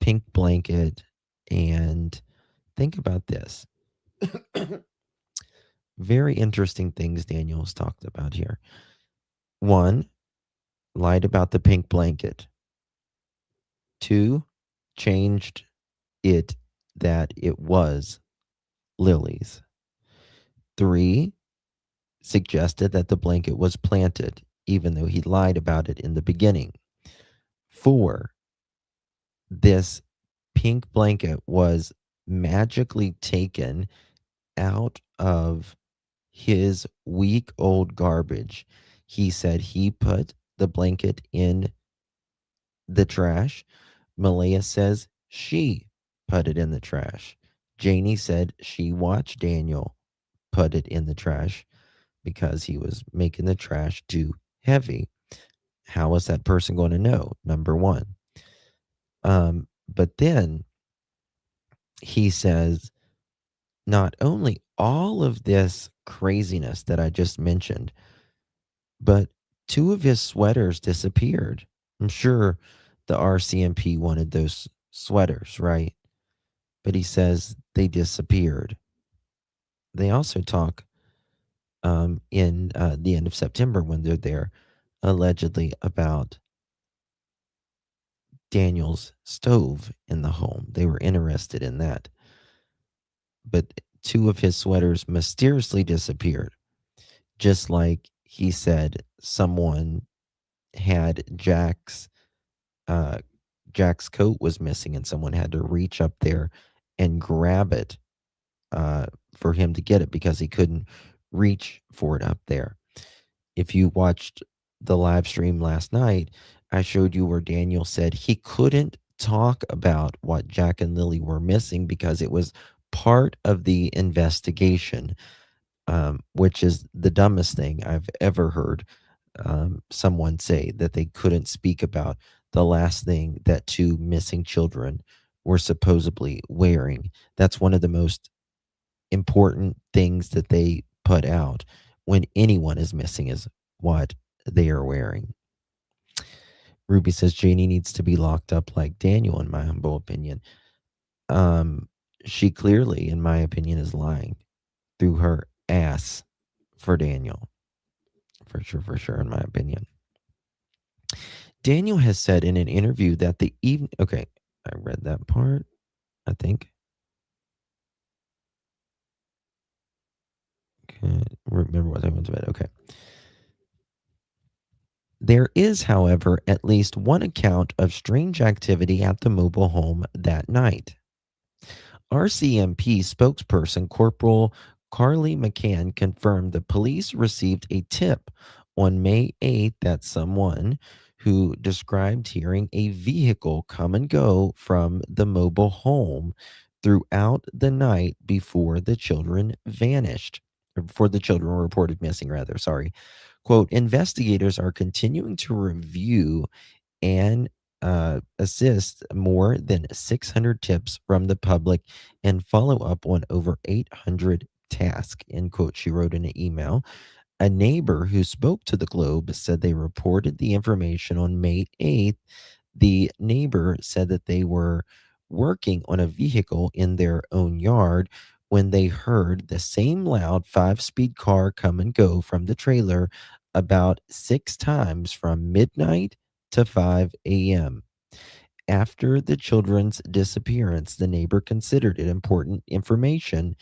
pink blanket, and think about this. Very interesting things Daniel's talked about here. One, lied about the pink blanket. 2, changed it that it was Lily's. 3, suggested that the blanket was planted, even though he lied about it in the beginning. 4, this pink blanket was magically taken out of his week-old garbage. He said he put the blanket in the trash. Malaya says she put it in the trash. Janie said she watched Daniel put it in the trash because he was making the trash too heavy. How was that person going to know? Number one. But then he says, not only all of this craziness that I just mentioned, but two of his sweaters disappeared. I'm sure the RCMP wanted those sweaters, right? But he says they disappeared. They also talk in the end of September when they're there, allegedly about Daniel's stove in the home. They were interested in that. But two of his sweaters mysteriously disappeared, just like he said someone had uh, Jack's coat was missing, and someone had to reach up there and grab it for him to get it because he couldn't reach for it up there. If you watched the live stream last night, I showed you where Daniel said he couldn't talk about what Jack and Lily were missing because it was part of the investigation, which is the dumbest thing I've ever heard someone say, that they couldn't speak about the last thing that two missing children were supposedly wearing. That's one of the most important things that they put out when anyone is missing, is what they are wearing. Ruby says Janie needs to be locked up like Daniel, in my humble opinion. She clearly, in my opinion, is lying through her ass for Daniel. For sure, in my opinion. Daniel has said in an interview that the evening. Okay, I read that part, I think. Okay, remember what I went to bed. Okay. There is, however, at least one account of strange activity at the mobile home that night. RCMP spokesperson Corporal Carly McCann confirmed the police received a tip on May 8th that someone who described hearing a vehicle come and go from the mobile home throughout the night before the children vanished, or before the children were reported missing, rather. Sorry. Quote, investigators are continuing to review and assist more than 600 tips from the public and follow up on over 800 tasks, end quote, she wrote in an email. A neighbor who spoke to the Globe said they reported the information on May 8th. The neighbor said that they were working on a vehicle in their own yard when they heard the same loud 5-speed car come and go from the trailer about 6 times from midnight to 5 a.m. After the children's disappearance, the neighbor considered it important information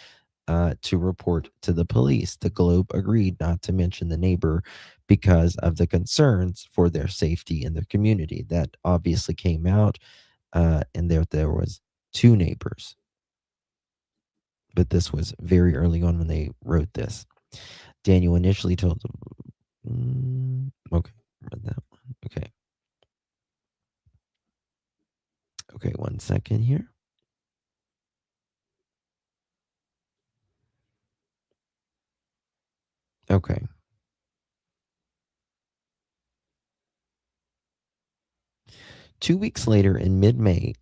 to report to the police. The Globe agreed not to mention the neighbor because of the concerns for their safety in their community. That obviously came out, and there was 2 neighbors. But this was very early on when they wrote this. Daniel initially told them, okay, read that one. Okay. Okay, 1 second here. Okay. Two weeks later, in mid-May,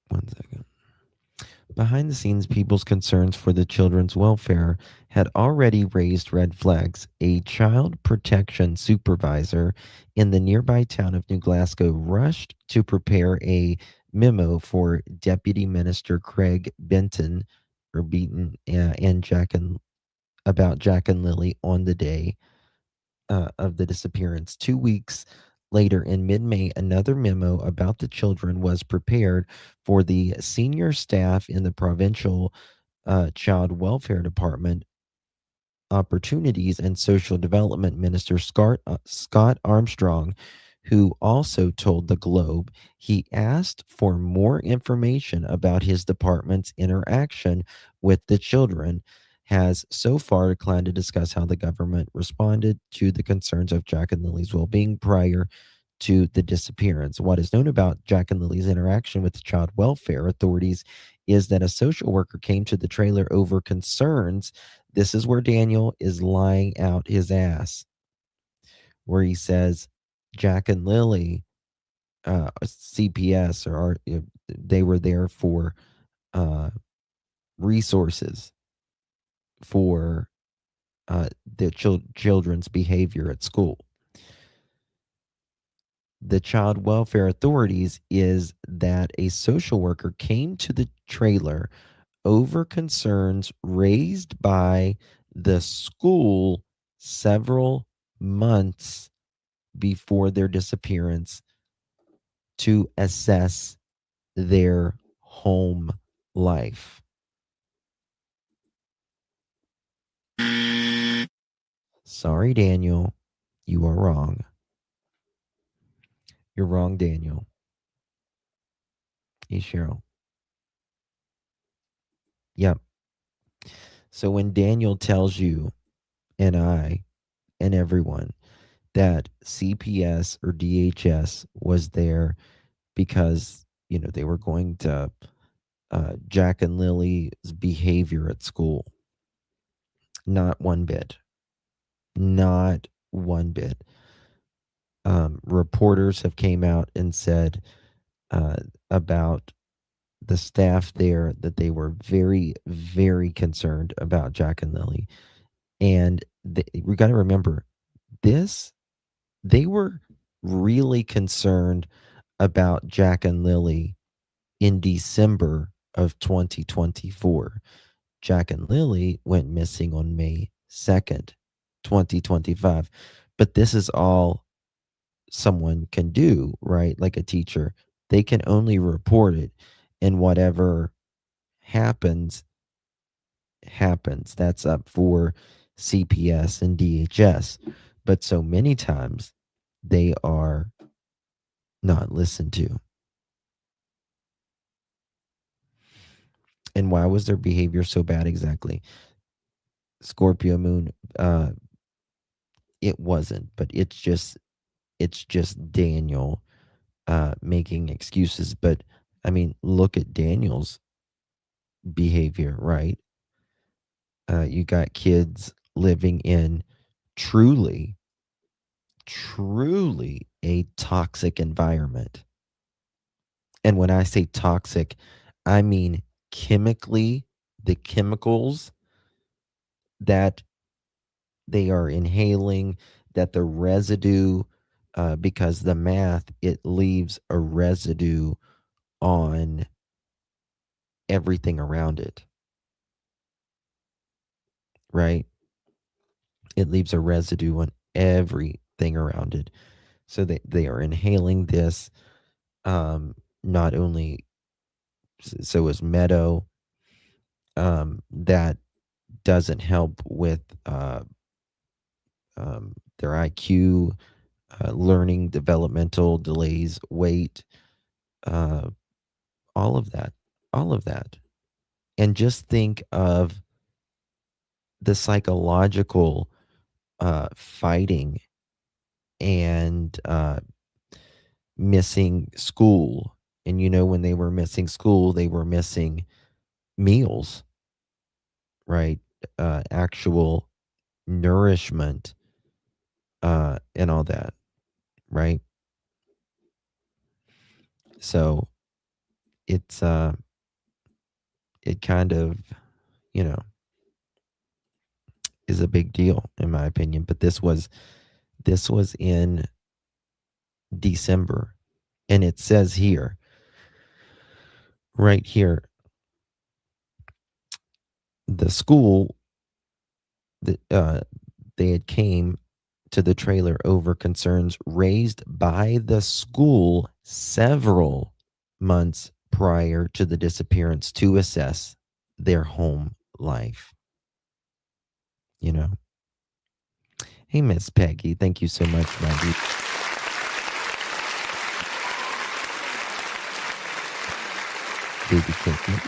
1 second. Behind the scenes, people's concerns for the children's welfare had already raised red flags. A child protection supervisor in the nearby town of New Glasgow rushed to prepare a memo for Deputy Minister Craig Benton or Beaton and about Jack and Lily on the day of the disappearance. 2 weeks later, in mid May, another memo about the children was prepared for the senior staff in the provincial child welfare department. Opportunities and Social Development Minister Scott Armstrong, who also told the Globe he asked for more information about his department's interaction with the children. has so far declined to discuss how the government responded to the concerns of Jack and Lily's well-being prior to the disappearance. What is known about Jack and Lily's interaction with the child welfare authorities is that a social worker came to the trailer over concerns. This is where Daniel is lying out his ass, where he says Jack and Lily, CPS, they were there for resources for the children's behavior at school. The child welfare authorities is that a social worker came to the trailer over concerns raised by the school several months before their disappearance to assess their home life. Sorry, Daniel. You are wrong. You're wrong, Daniel. Hey, Cheryl. Yep. So when Daniel tells you and I and everyone that CPS or DHS was there because, they were going to Jack and Lily's behavior at school, not one bit. Not one bit. Reporters have came out and said about the staff there that they were very, very concerned about Jack and Lily. And we got to remember they were really concerned about Jack and Lily in December of 2024. Jack and Lily went missing on May 2nd, 2025. But this is all someone can do, right? Like a teacher, they can only report it, and whatever happens. That's up for CPS and DHS. But so many times they are not listened to. And why was their behavior so bad exactly? Scorpio moon, it wasn't, but it's just Daniel making excuses. But I mean, look at Daniel's behavior, right? You got kids living in truly a toxic environment. And when I say toxic, I mean chemically, the chemicals that they are inhaling, that the residue, because the meth, it leaves a residue on everything around it, right? It leaves a residue on everything around it. So they are inhaling this, not only, so is meadow, that doesn't help with their IQ, learning developmental delays, weight, all of that. And just think of the psychological fighting and missing school. And when they were missing school, they were missing meals, right? Actual nourishment, and all that, right? So it's it kind of, is a big deal in my opinion. But this was in December, and it says here, right here, the school that they had came to the trailer over concerns raised by the school several months prior to the disappearance to assess their home life. Hey, Miss Peggy, thank you so much, Maggie. Baby cookie.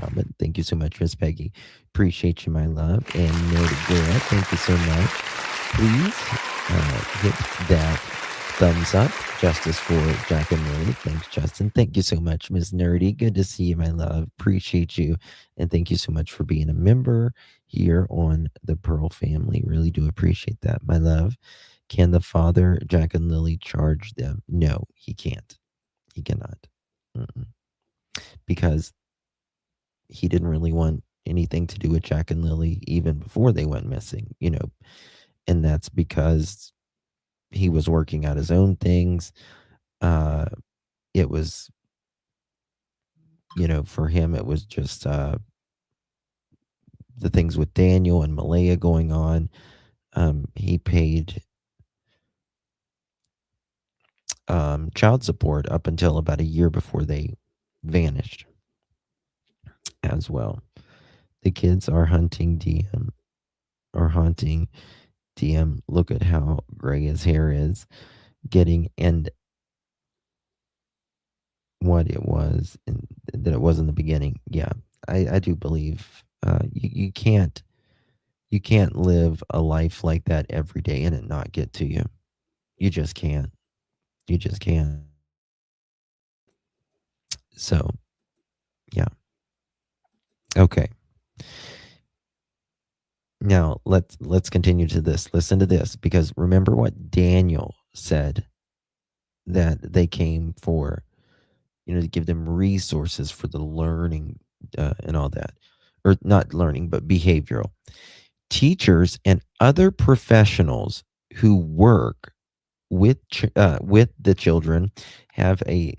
Robin, thank you so much, Miss Peggy. Appreciate you, my love. And Noted Gara, thank you so much. Please hit that thumbs up. Justice for Jack and Lily. Thanks, Justin. Thank you so much, Miss Nerdy. Good to see you, my love. Appreciate you. And thank you so much for being a member here on the Pearl family. Really do appreciate that, my love. Can the father, Jack and Lily, charge them? No, he can't. He cannot. Mm-mm. Because he didn't really want anything to do with Jack and Lily even before they went missing, and that's because he was working out his own things. It was, for him, it was just the things with Daniel and Malaya going on. He paid child support up until about a year before they vanished as well. The kids are hunting DM or haunting DM. Look at how gray his hair is getting, and what it was, and that it was in the beginning. Yeah, I do believe you can't live a life like that every day and it not get to you. You just can't. You just can't. So, yeah. Okay. Now let's continue to this. Listen to this, because remember what Daniel said, that they came for, to give them resources for the learning and all that, or not learning, but behavioral. Teachers and other professionals who work with the children have a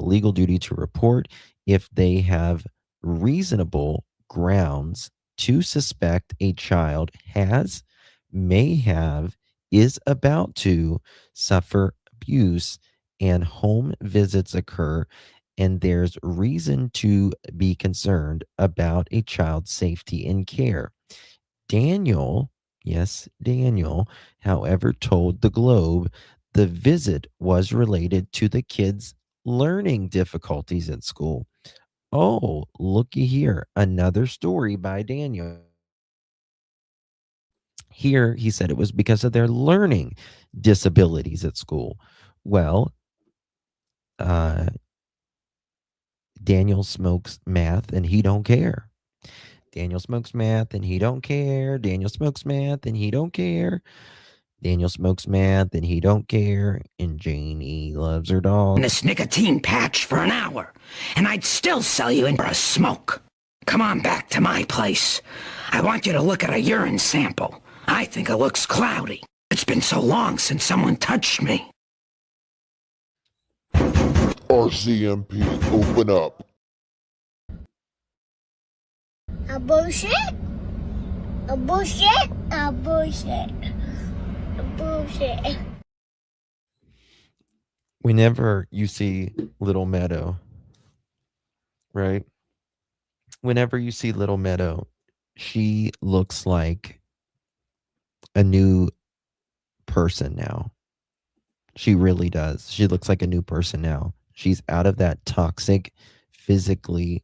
legal duty to report if they have reasonable grounds to suspect a child may have, is about to suffer abuse, and home visits occur, and there's reason to be concerned about a child's safety and care. Daniel, yes, Daniel, however, told the Globe the visit was related to the kids' learning difficulties at school. Oh, looky here. Another story by Daniel. Here, he said it was because of their learning disabilities at school. Well, Daniel smokes meth and he don't care. Daniel smokes meth and he don't care. Daniel smokes meth and he don't care. Daniel smokes meth and he don't care. And Janie loves her dog. This nicotine patch for an hour, and I'd still sell you in for a smoke. Come on back to my place. I want you to look at a urine sample. I think it looks cloudy. It's been so long since someone touched me. RCMP, open up. A bullshit? A bullshit? A bullshit? A bullshit? Whenever you see Little Meadow, right? Whenever you see Little Meadow, she looks like a new person now. She really does. She looks like a new person now. She's out of that toxic, physical,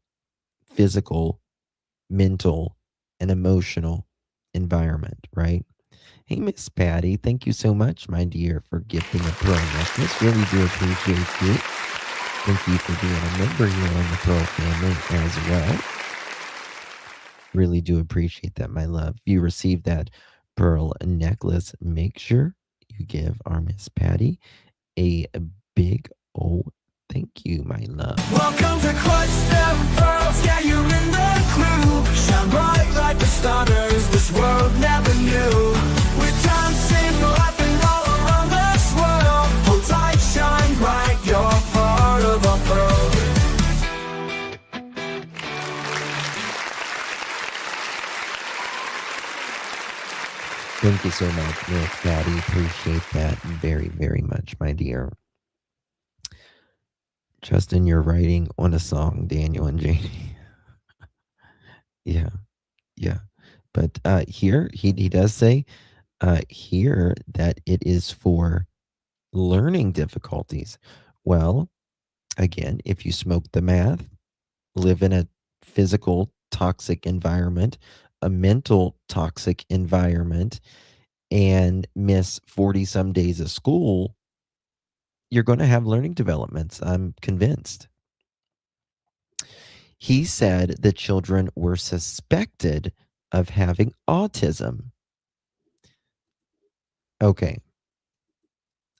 mental, and emotional environment, right? Hey, Miss Patty, thank you so much, my dear, for gifting a Pearl necklace. Really do appreciate you. Thank you for being a member here on the Pearl family as well. Really do appreciate that, my love. If you received that Pearl necklace, make sure you give our Miss Patty a big old thank you, my love. Welcome to Clutch Step Pearls, yeah, you're in the crew. Shine bright like the stars this world never knew. We're dancing, laughing all around this world. Hold tight, shine bright, you're part of our pearl. Thank you so much, Miss Patty. Appreciate that very, very much, my dear. Justin, you're writing on a song, Daniel and Janie. Yeah. But here he does say here that it is for learning difficulties. Well, again, if you smoke the meth, live in a physical toxic environment, a mental toxic environment, and miss 40 some days of school, you're going to have learning developments. I'm convinced. He said the children were suspected of having autism. Okay.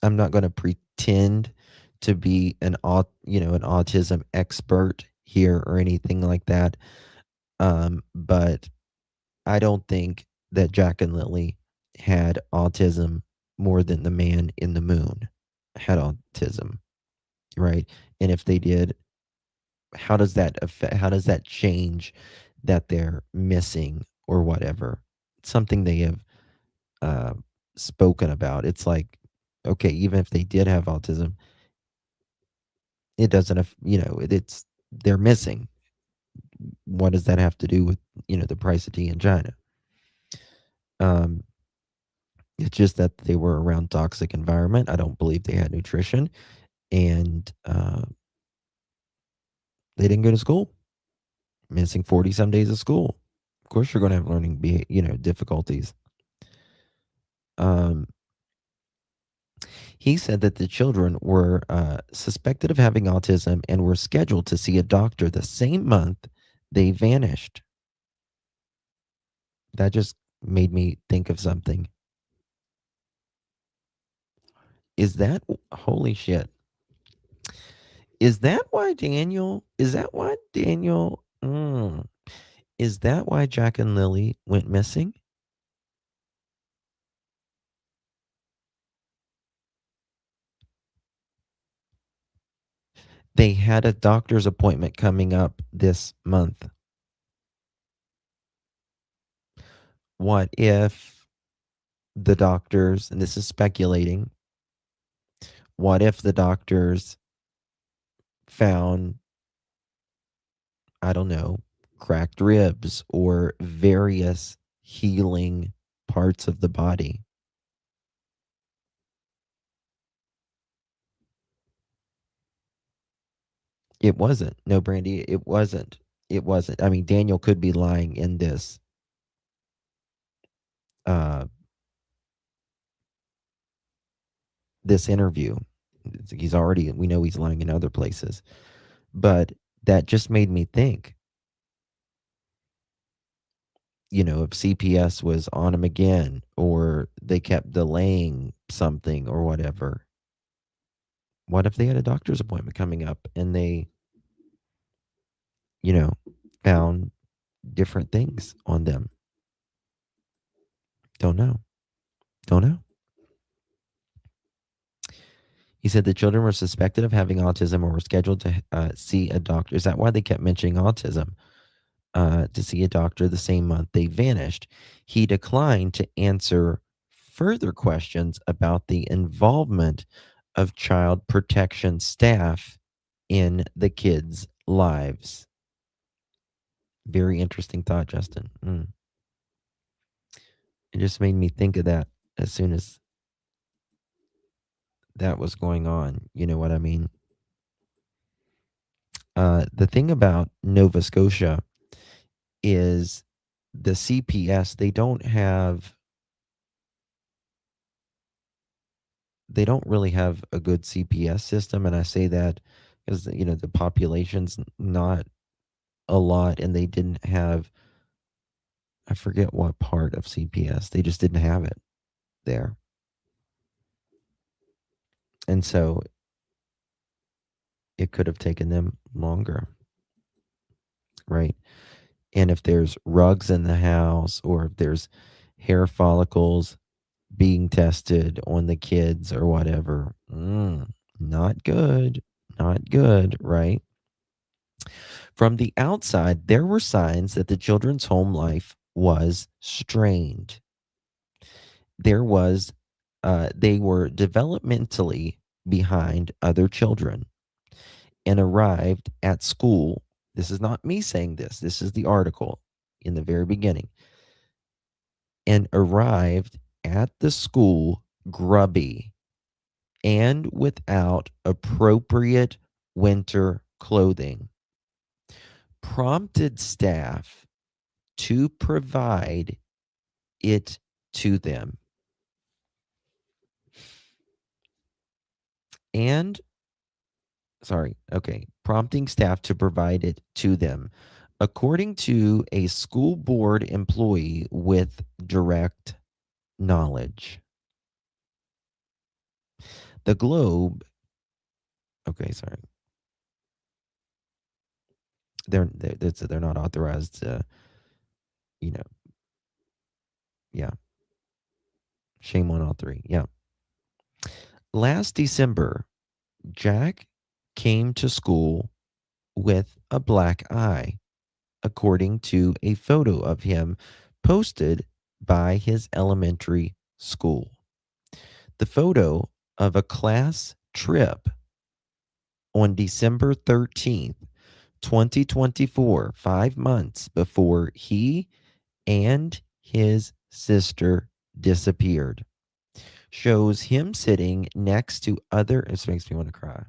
I'm not going to pretend to be an autism expert here or anything like that. But I don't think that Jack and Lily had autism more than the man in the moon had autism, right? And if they did, how does that affect, how does that change that they're missing or whatever? It's something they have uh, spoken about. It's like, okay, even if they did have autism, it doesn't, it's they're missing. What does that have to do with the price of tea in China? Um, it's just that they were around toxic environment. I don't believe they had nutrition, and they didn't go to school. Missing 40 some days of school. Of course, you're going to have learning, difficulties. Um, he said that the children were suspected of having autism and were scheduled to see a doctor the same month they vanished. That just made me think of something. Is that holy shit? Is that why Daniel? Is that why Daniel? Is that why Jack and Lily went missing? They had a doctor's appointment coming up this month. What if the doctors, and this is speculating, what if the doctors found, I don't know, cracked ribs or various healing parts of the body? It wasn't. No, Brandy, it wasn't. It wasn't. I mean, Daniel could be lying in this uh this interview. We know he's lying in other places. But that just made me think, if CPS was on him again or they kept delaying something or whatever. What if they had a doctor's appointment coming up and they, found different things on them? Don't know. Don't know. He said the children were suspected of having autism or were scheduled to see a doctor. Is that why they kept mentioning autism? To see a doctor the same month they vanished. He declined to answer further questions about the involvement of child protection staff in the kids' lives. Very interesting thought, Justin. It just made me think of that as soon as that was going on. You know what I mean? The thing about Nova Scotia is the CPS, they don't really have a good CPS system. And I say that because, the population's not a lot and they didn't have, I forget what part of CPS, they just didn't have it there. And so it could have taken them longer, right? And if there's rugs in the house or if there's hair follicles being tested on the kids or whatever, not good, not good, right? From the outside, there were signs that the children's home life was strained. They were developmentally behind other children and arrived at school. This is not me saying this. This is the article in the very beginning. And arrived at the school grubby and without appropriate winter clothing. prompted staff to provide it to them. Prompting staff to provide it to them, according to a school board employee with direct knowledge. The Globe, they're not authorized to, yeah. Shame on all three. Yeah. Last December, Jack came to school with a black eye, according to a photo of him posted by his elementary school. The photo of a class trip on December 13th, 2024, 5 months before he and his sister disappeared, shows him sitting next to other. This makes me want to cry.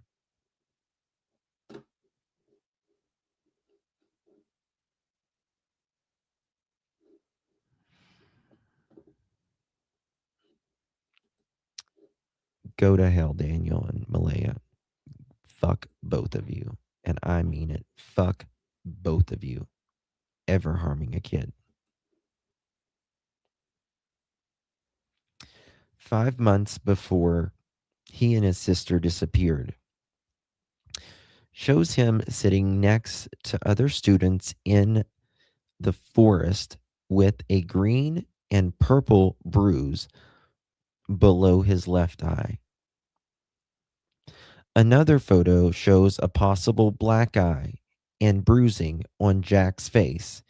Go to hell, Daniel and Malaya. Fuck both of you. And I mean it. Fuck both of you ever harming a kid. 5 months before he and his sister disappeared, shows him sitting next to other students in the forest with a green and purple bruise below his left eye. Another photo shows a possible black eye and bruising on Jack's face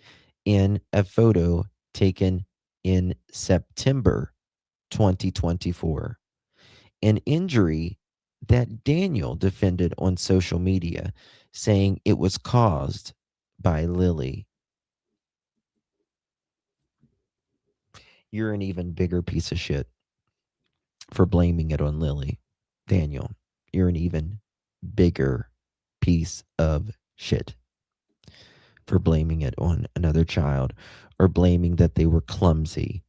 in a photo taken in September 2024. An injury that Daniel defended on social media, saying it was caused by Lilly. You're an even bigger piece of shit for blaming it on Lilly, Daniel. You're an even bigger piece of shit for blaming it on another child or blaming that they were clumsy.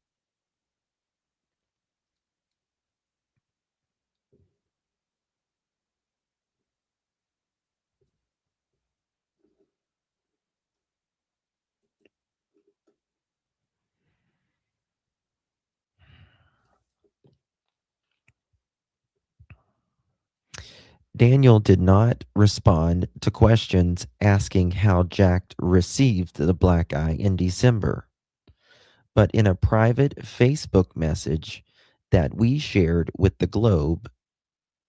Daniel did not respond to questions asking how Jack received the black eye in December. But in a private Facebook message that we shared with the Globe,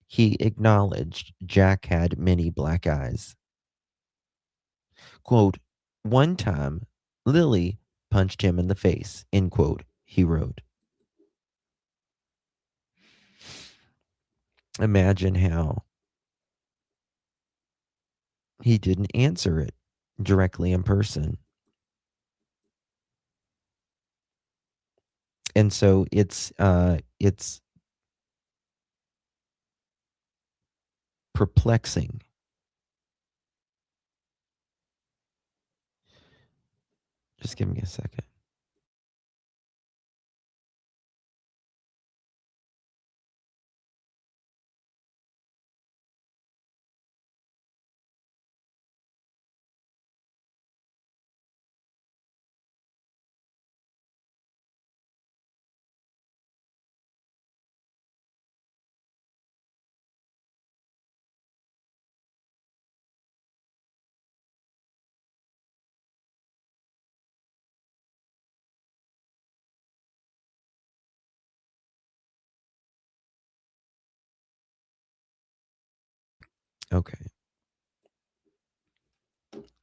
he acknowledged Jack had many black eyes. Quote, one time, Lilly punched him in the face, end quote, he wrote. Imagine how he didn't answer it directly in person. And so it's perplexing. Just give me a second. Okay.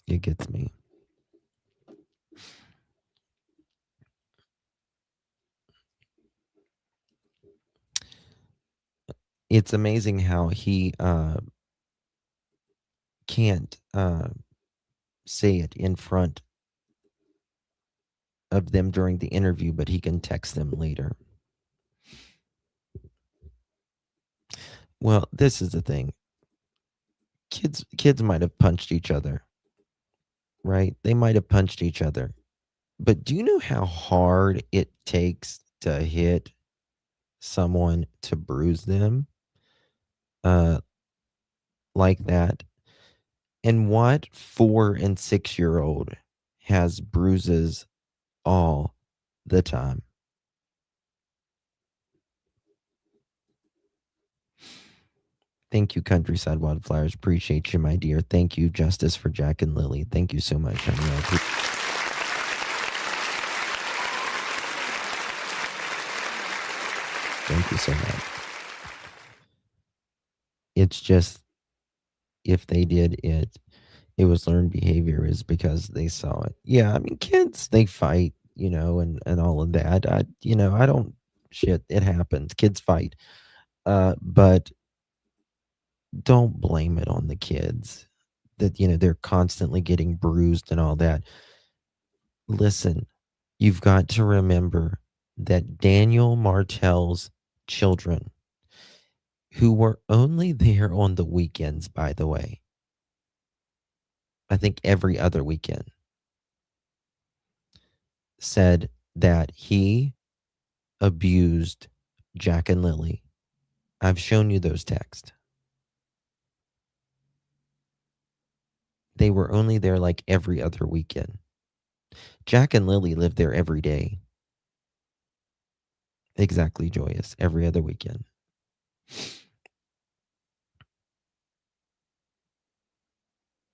It gets me. It's amazing how he can't say it in front of them during the interview, but he can text them later. Well, this is the thing. Kids might have punched each other. right? They might have punched each other. But do you know how hard it takes to hit someone to bruise them uh, like that? And what 4 and 6-year-old has bruises all the time? Thank you, Countryside Wildflowers. Appreciate you, my dear. Thank you, Justice for Jack and Lily. Thank you so much, honey. Thank you so much. It's just, if they did it, it was learned behavior is because they saw it. Yeah, I mean, kids, they fight, and all of that. I don't, shit, it happens. Kids fight. But don't blame it on the kids that, they're constantly getting bruised and all that. Listen, you've got to remember that Daniel Martell's children, who were only there on the weekends, by the way, I think every other weekend, said that he abused Jack and Lily. I've shown you those texts. They were only there like every other weekend. Jack and Lily lived there every day. Exactly, Joyous. Every other weekend.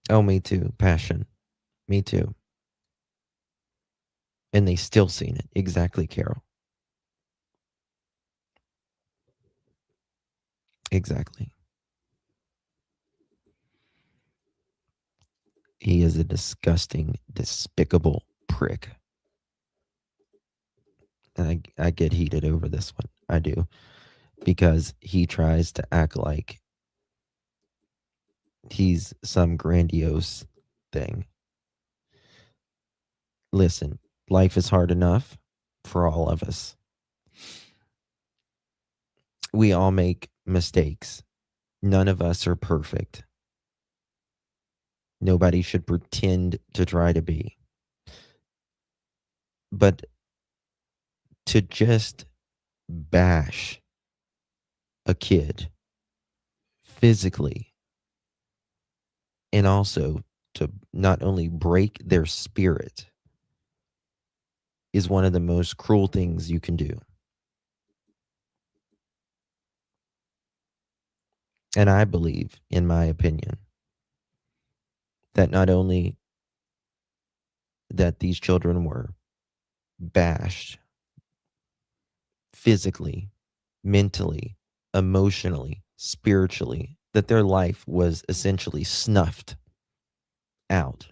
Oh, me too. Passion. Me too. And they still seen it. Exactly, Carol. Exactly. He is a disgusting, despicable prick. And I get heated over this one. I do. Because he tries to act like he's some grandiose thing. Listen, life is hard enough for all of us. We all make mistakes. None of us are perfect. Nobody should pretend to try to be. But to just bash a kid physically and also to not only break their spirit is one of the most cruel things you can do. And I believe, in my opinion, that not only that these children were bashed physically, mentally, emotionally, spiritually, that their life was essentially snuffed out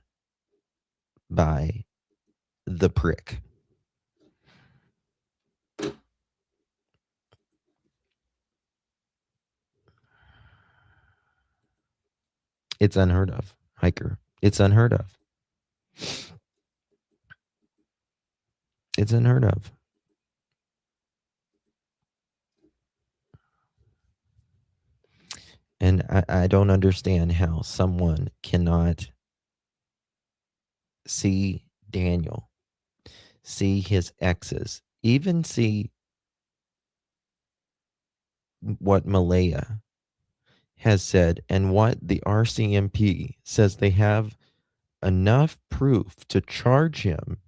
by the prick. It's unheard of, Hiker. It's unheard of. It's unheard of. And I don't understand how someone cannot see Daniel, see his exes, even see what Malaya has said and what the RCMP says they have enough proof to charge him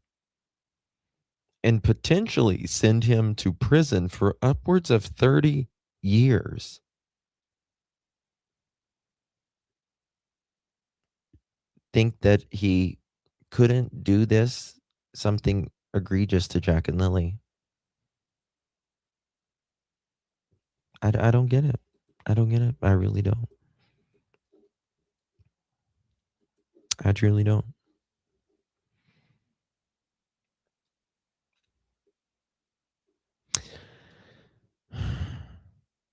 and potentially send him to prison for upwards of 30 years. Think that he couldn't do this, something egregious to Jack and Lily. I don't get it. I don't get it. I really don't. I truly don't.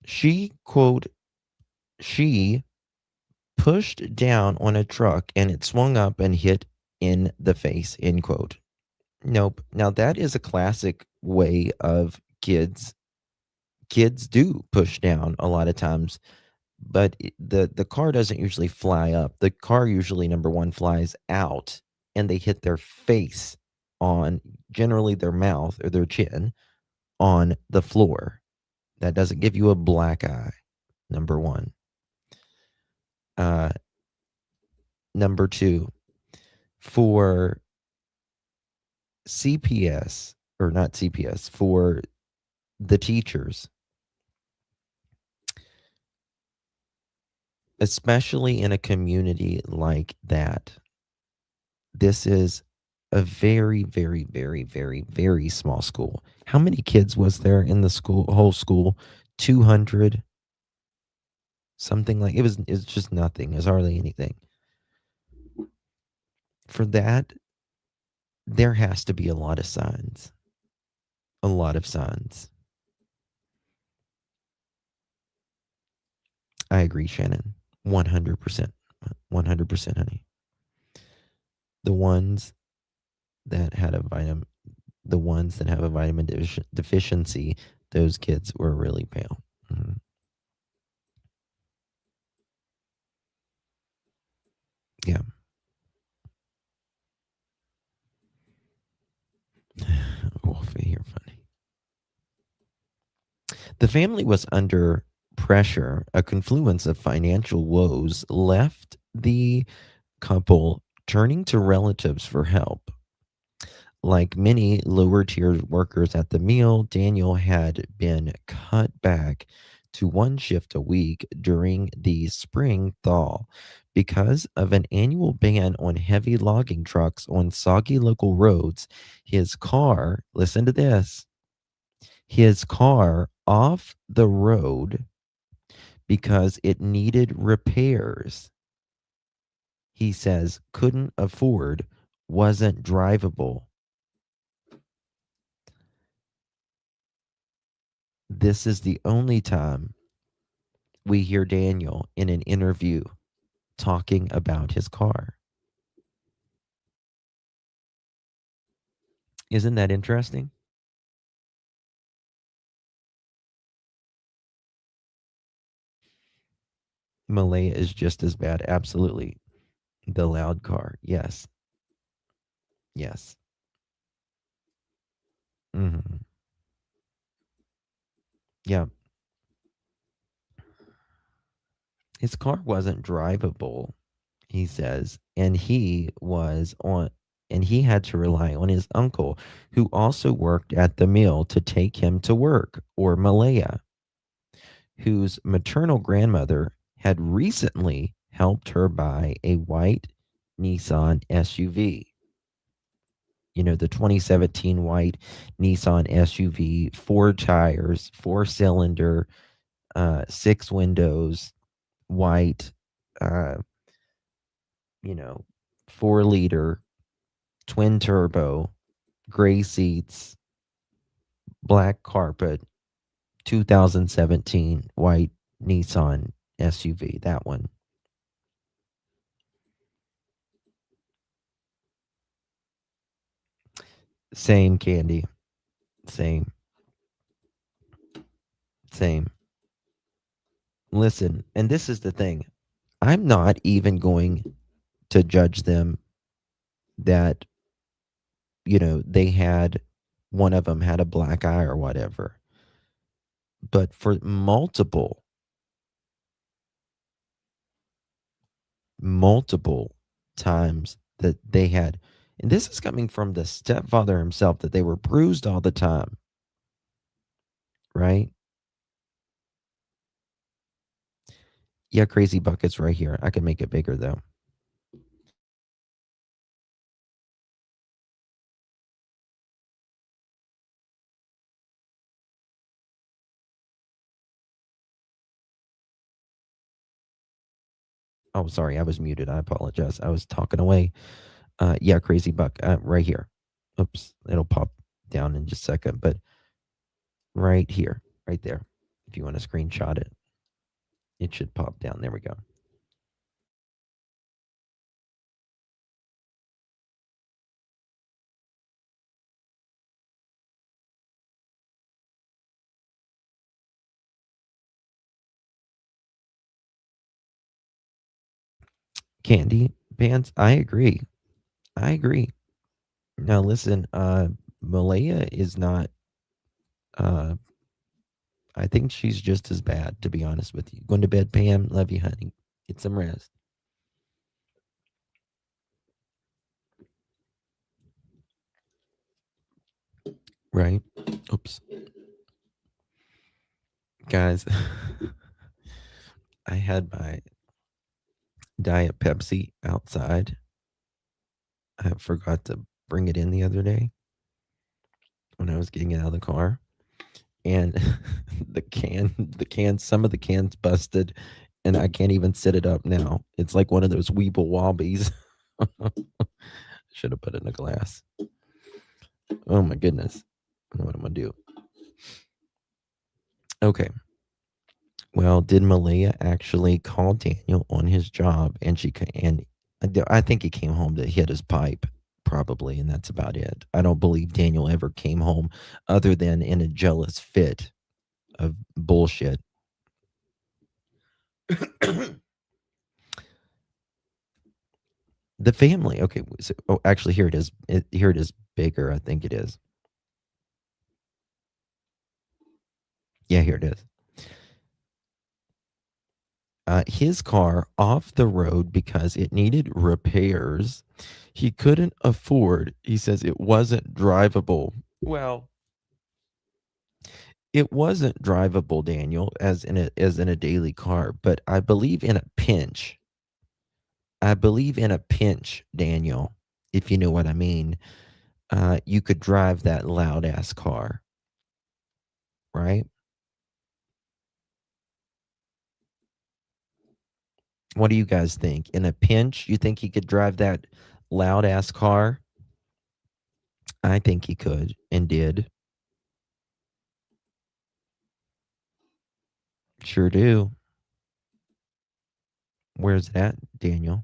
She, quote, she pushed down on a truck and it swung up and hit in the face, end quote. Nope. Now that is a classic way of kids. Kids do push down a lot of times, but the car doesn't usually fly up. The car usually, number one, flies out and they hit their face on, generally their mouth or their chin, on the floor. That doesn't give you a black eye, number one. Number two, for CPS, or not CPS, for the teachers, especially in a community like that, this is a very, very, very, very, very small school. How many kids was there in the school, whole school? 200, something like it's just nothing. It's hardly anything. For that, there has to be a lot of signs. A lot of signs. I agree, Shannon. 100%. 100%, honey. The ones that had a vitamin, the ones that have a vitamin deficiency, those kids were really pale. Mhm. Yeah. Wolfie, you're funny. The family was under pressure. A confluence of financial woes left the couple turning to relatives for help. Like many lower tier workers at the mill, Daniel had been cut back to one shift a week during the spring thaw because of an annual ban on heavy logging trucks on soggy local roads. His car, listen to this, his car off the road because it needed repairs. He says couldn't afford, wasn't drivable. This is the only time we hear Daniel in an interview talking about his car. Isn't that interesting? Malaya is just as bad. Absolutely. The loud car. Yes. Yes. Hmm. Yeah. His car wasn't drivable, he says, and he had to rely on his uncle, who also worked at the mill, to take him to work, or Malaya, whose maternal grandmother had recently helped her buy a white Nissan SUV. You know, the 2017 white Nissan SUV, four tires, four-cylinder, six windows, white, uh, 4 liter, twin turbo, gray seats, black carpet, 2017 white Nissan SUV. That one. Same, Candy. Same. Same. Listen, and this is the thing. I'm not even going to judge them that, they had, one of them had a black eye or whatever. But for multiple times that they had, and this is coming from the stepfather himself, that they were bruised all the time, right? Yeah, Crazy Bucket's right here. I can make it bigger though. Oh, sorry, I was muted. I apologize. I was talking away. Yeah, Crazy Buck, right here. Oops, it'll pop down in just a second, but right here, right there. If you want to screenshot it, it should pop down. There we go. Candy pants, I agree. I agree. Now listen, Malaya is not. I think she's just as bad, to be honest with you. Going to bed, Pam. Love you, honey. Get some rest. Right? Oops, guys. I had my Diet Pepsi outside. I forgot to bring it in the other day when I was getting it out of the car, and some of the cans busted, and I can't even sit it up now. It's like one of those Weeble Wobbies. Should have put it in a glass. Oh my goodness. I don't know what I'm gonna do. Okay. Well, did Malia actually call Daniel on his job? And I think he came home to hit his pipe, probably, and that's about it. I don't believe Daniel ever came home other than in a jealous fit of bullshit. The family. Okay. So, actually, here it is. Here it is bigger. I think it is. Yeah, here it is. His car off the road because it needed repairs. He couldn't afford. He says it wasn't drivable. Well, it wasn't drivable, Daniel, as in a daily car. But I believe in a pinch. I believe in a pinch, Daniel. If you know what I mean, you could drive that loud ass car, right? What do you guys think? In a pinch, you think he could drive that loud ass car? I think he could and did. Sure do. Where's that, Daniel?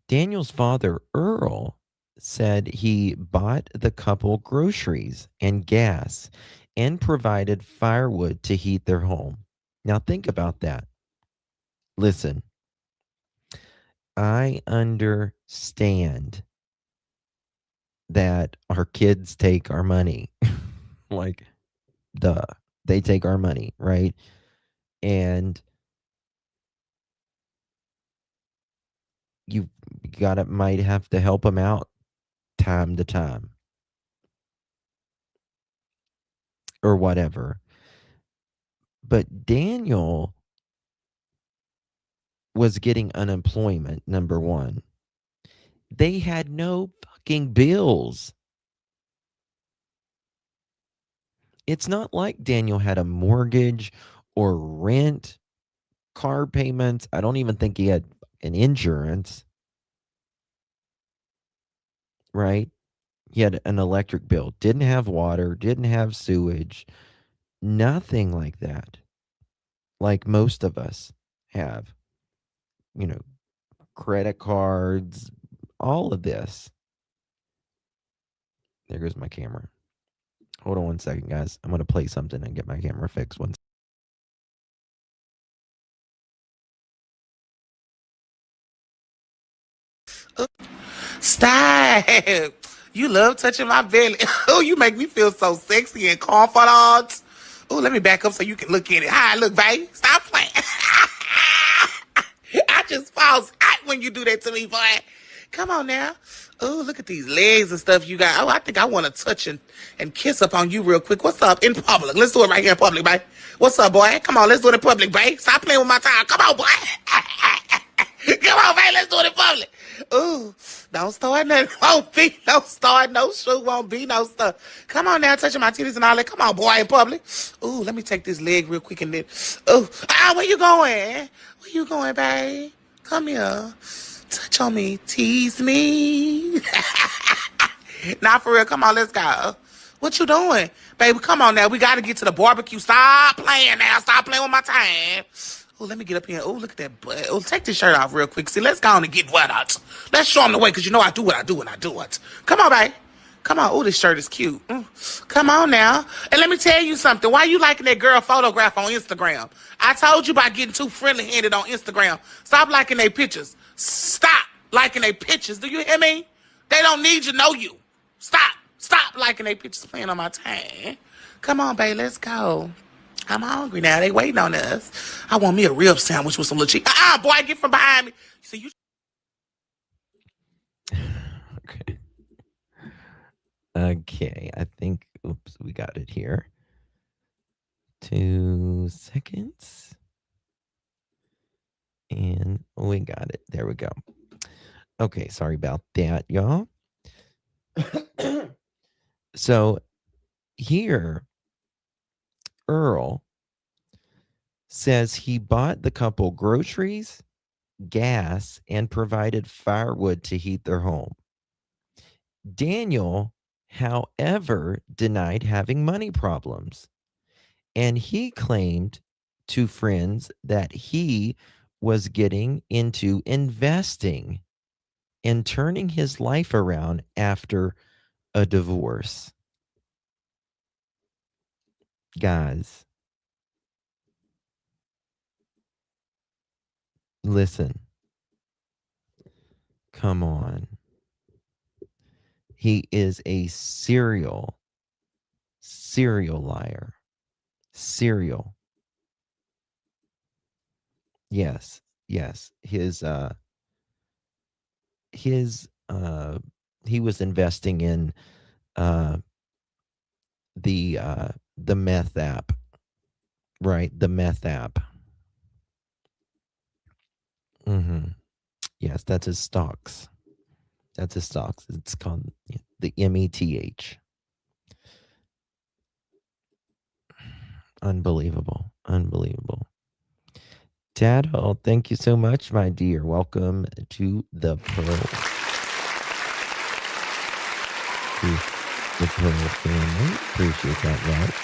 Daniel's father, Earl, said he bought the couple groceries and gas and provided firewood to heat their home. Now, think about that. Listen, I understand that our kids take our money. Like, duh. They take our money, right? And you might have to help them out time to time or whatever. But Daniel was getting unemployment, number one. They had no fucking bills. It's not like Daniel had a mortgage or rent, car payments. I don't even think he had an insurance, right? He had an electric bill, didn't have water, didn't have sewage, nothing like that. Like most of us have, credit cards, all of this. There goes my camera. Hold on one second, guys. I'm going to play something and get my camera fixed. Stop. You love touching my belly. Oh, you make me feel so sexy and confident. Oh, let me back up so you can look at it. Hi, look, babe. Stop playing. I just falls out when you do that to me, boy. Come on now. Oh, look at these legs and stuff you got. Oh, I think I want to touch and kiss up on you real quick. What's up? In public. Let's do it right here in public, babe. What's up, boy? Come on, let's do it in public, babe. Stop playing with my time. Come on, boy. Come on, babe. Let's do it in public. Ooh, don't start nothing. Won't be no start, no shoe, won't be no stuff. Come on now, touching my titties and all that. Come on, boy, in public. Ooh, let me take this leg real quick and then. Ooh, where you going? Where you going, babe? Come here. Touch on me. Tease me. Nah, for real. Come on, let's go. What you doing? Baby, come on now. We got to get to the barbecue. Stop playing now. Stop playing with my time. Oh, let me get up here. Oh, look at that butt. Oh, take this shirt off real quick. See, let's go on and get wet out. Let's show them the way, because you know I do what I do when I do it. Come on, babe. Come on. Oh, this shirt is cute. Come on now. And let me tell you something. Why you liking that girl photograph on Instagram? I told you about getting too friendly-handed on Instagram. Stop liking their pictures. Stop. liking their pictures. Do you hear me? They don't need you, know you. Stop liking their pictures playing on my time. Come on, babe, let's go. I'm hungry now. They waiting on us. I want me a rib sandwich with some little cheese. Boy, get from behind me. See you. Okay. Okay, I think, oops, we got it here. 2 seconds. And we got it. There we go. Okay, sorry about that, y'all. So here, Earl says he bought the couple groceries, gas, and provided firewood to heat their home. Daniel, however, denied having money problems, and he claimed to friends that he was getting into investing and turning his life around after a divorce. Guys, listen. Come on. He is a serial liar. Serial. Yes. His he was investing in the meth app. Right? The meth app. Mhm. Yes, that's his stocks. That's his stocks. It's called the METH. Unbelievable. Dad, thank you so much, my dear. Welcome to the Pearl. To the Pearl family. Appreciate that, love.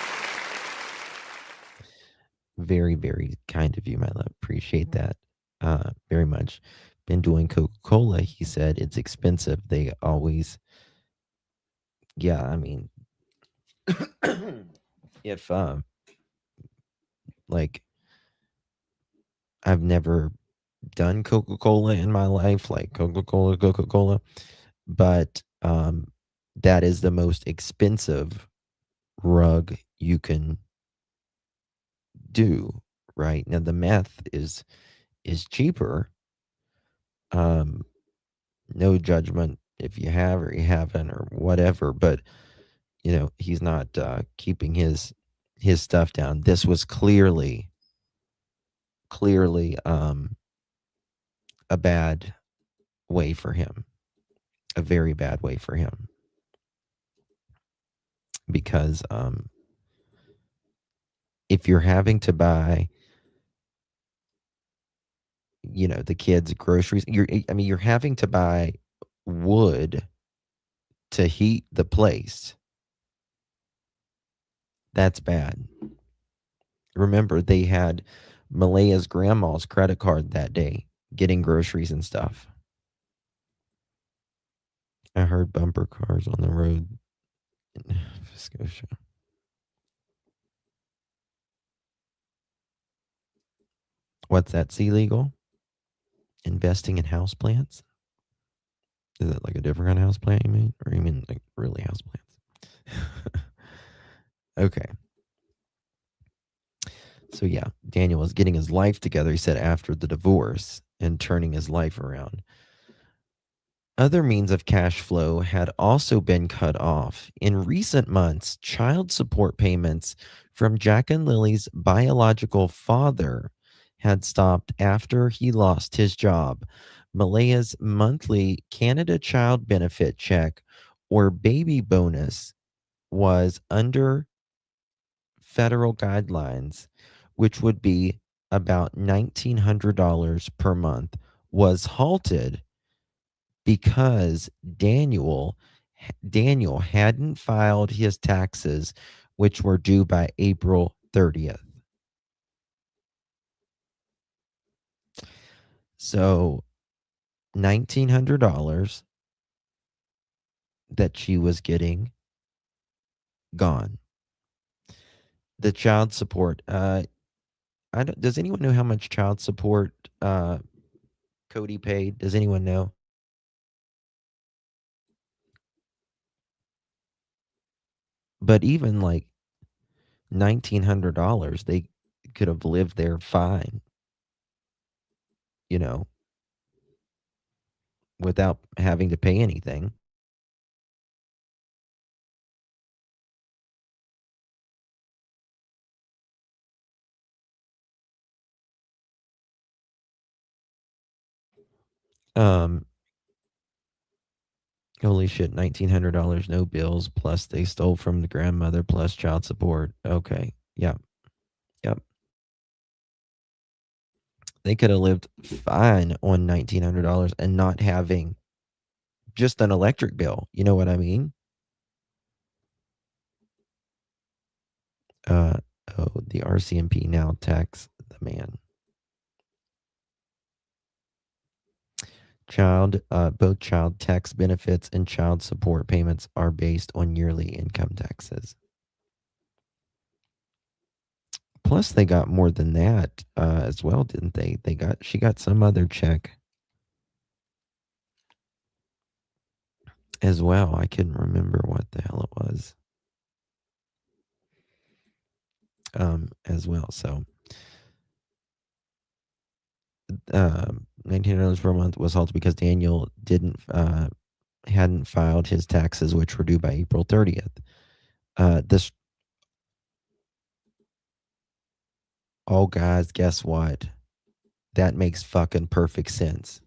Very, very kind of you, my love. Appreciate that very much. Been doing Coca-Cola. He said it's expensive. They always, yeah, I mean, if like I've never done Coca-Cola in my life, like Coca-Cola, but that is the most expensive rug you can do. Right now, the meth is cheaper. No judgment if you have or you haven't or whatever, but he's not keeping his stuff down. This was clearly a bad way for him, a very bad way for him, because if you're having to buy the kids groceries, you're having to buy wood to heat the place. That's bad. Remember, they had Malaya's grandma's credit card that day getting groceries and stuff. I heard bumper cars on the road in Scotia. What's that? Sea legal? Investing in house plants? Is it like a different kind of house plant you mean? Or you mean like really house plants? Okay. So yeah, Daniel was getting his life together, he said, after the divorce and turning his life around. Other means of cash flow had also been cut off. In recent months, child support payments from Jack and Lily's biological father had stopped after he lost his job. Malaya's monthly Canada Child Benefit check or baby bonus was under federal guidelines, which would be about $1,900 per month, was halted because Daniel hadn't filed his taxes, which were due by April 30th. So $1,900 that she was getting gone. The child support, does anyone know how much child support Cody paid? Does anyone know? But even like $1,900, they could have lived there fine, you know, without having to pay anything. Um, Holy shit, $1,900, no bills, plus they stole from the grandmother, plus child support. Okay. Yep. Yep. They could have lived fine on $1,900 and not having just an electric bill. You know what I mean? Uh, oh, the RCMP now tax the man. Both child tax benefits and child support payments are based on yearly income taxes. Plus, they got more than that as well, didn't they? She got some other check as well. I couldn't remember what the hell it was. As well. So, $1,900 per month was halted because Daniel hadn't filed his taxes, which were due by April 30th. Oh, guys, guess what? That makes fucking perfect sense.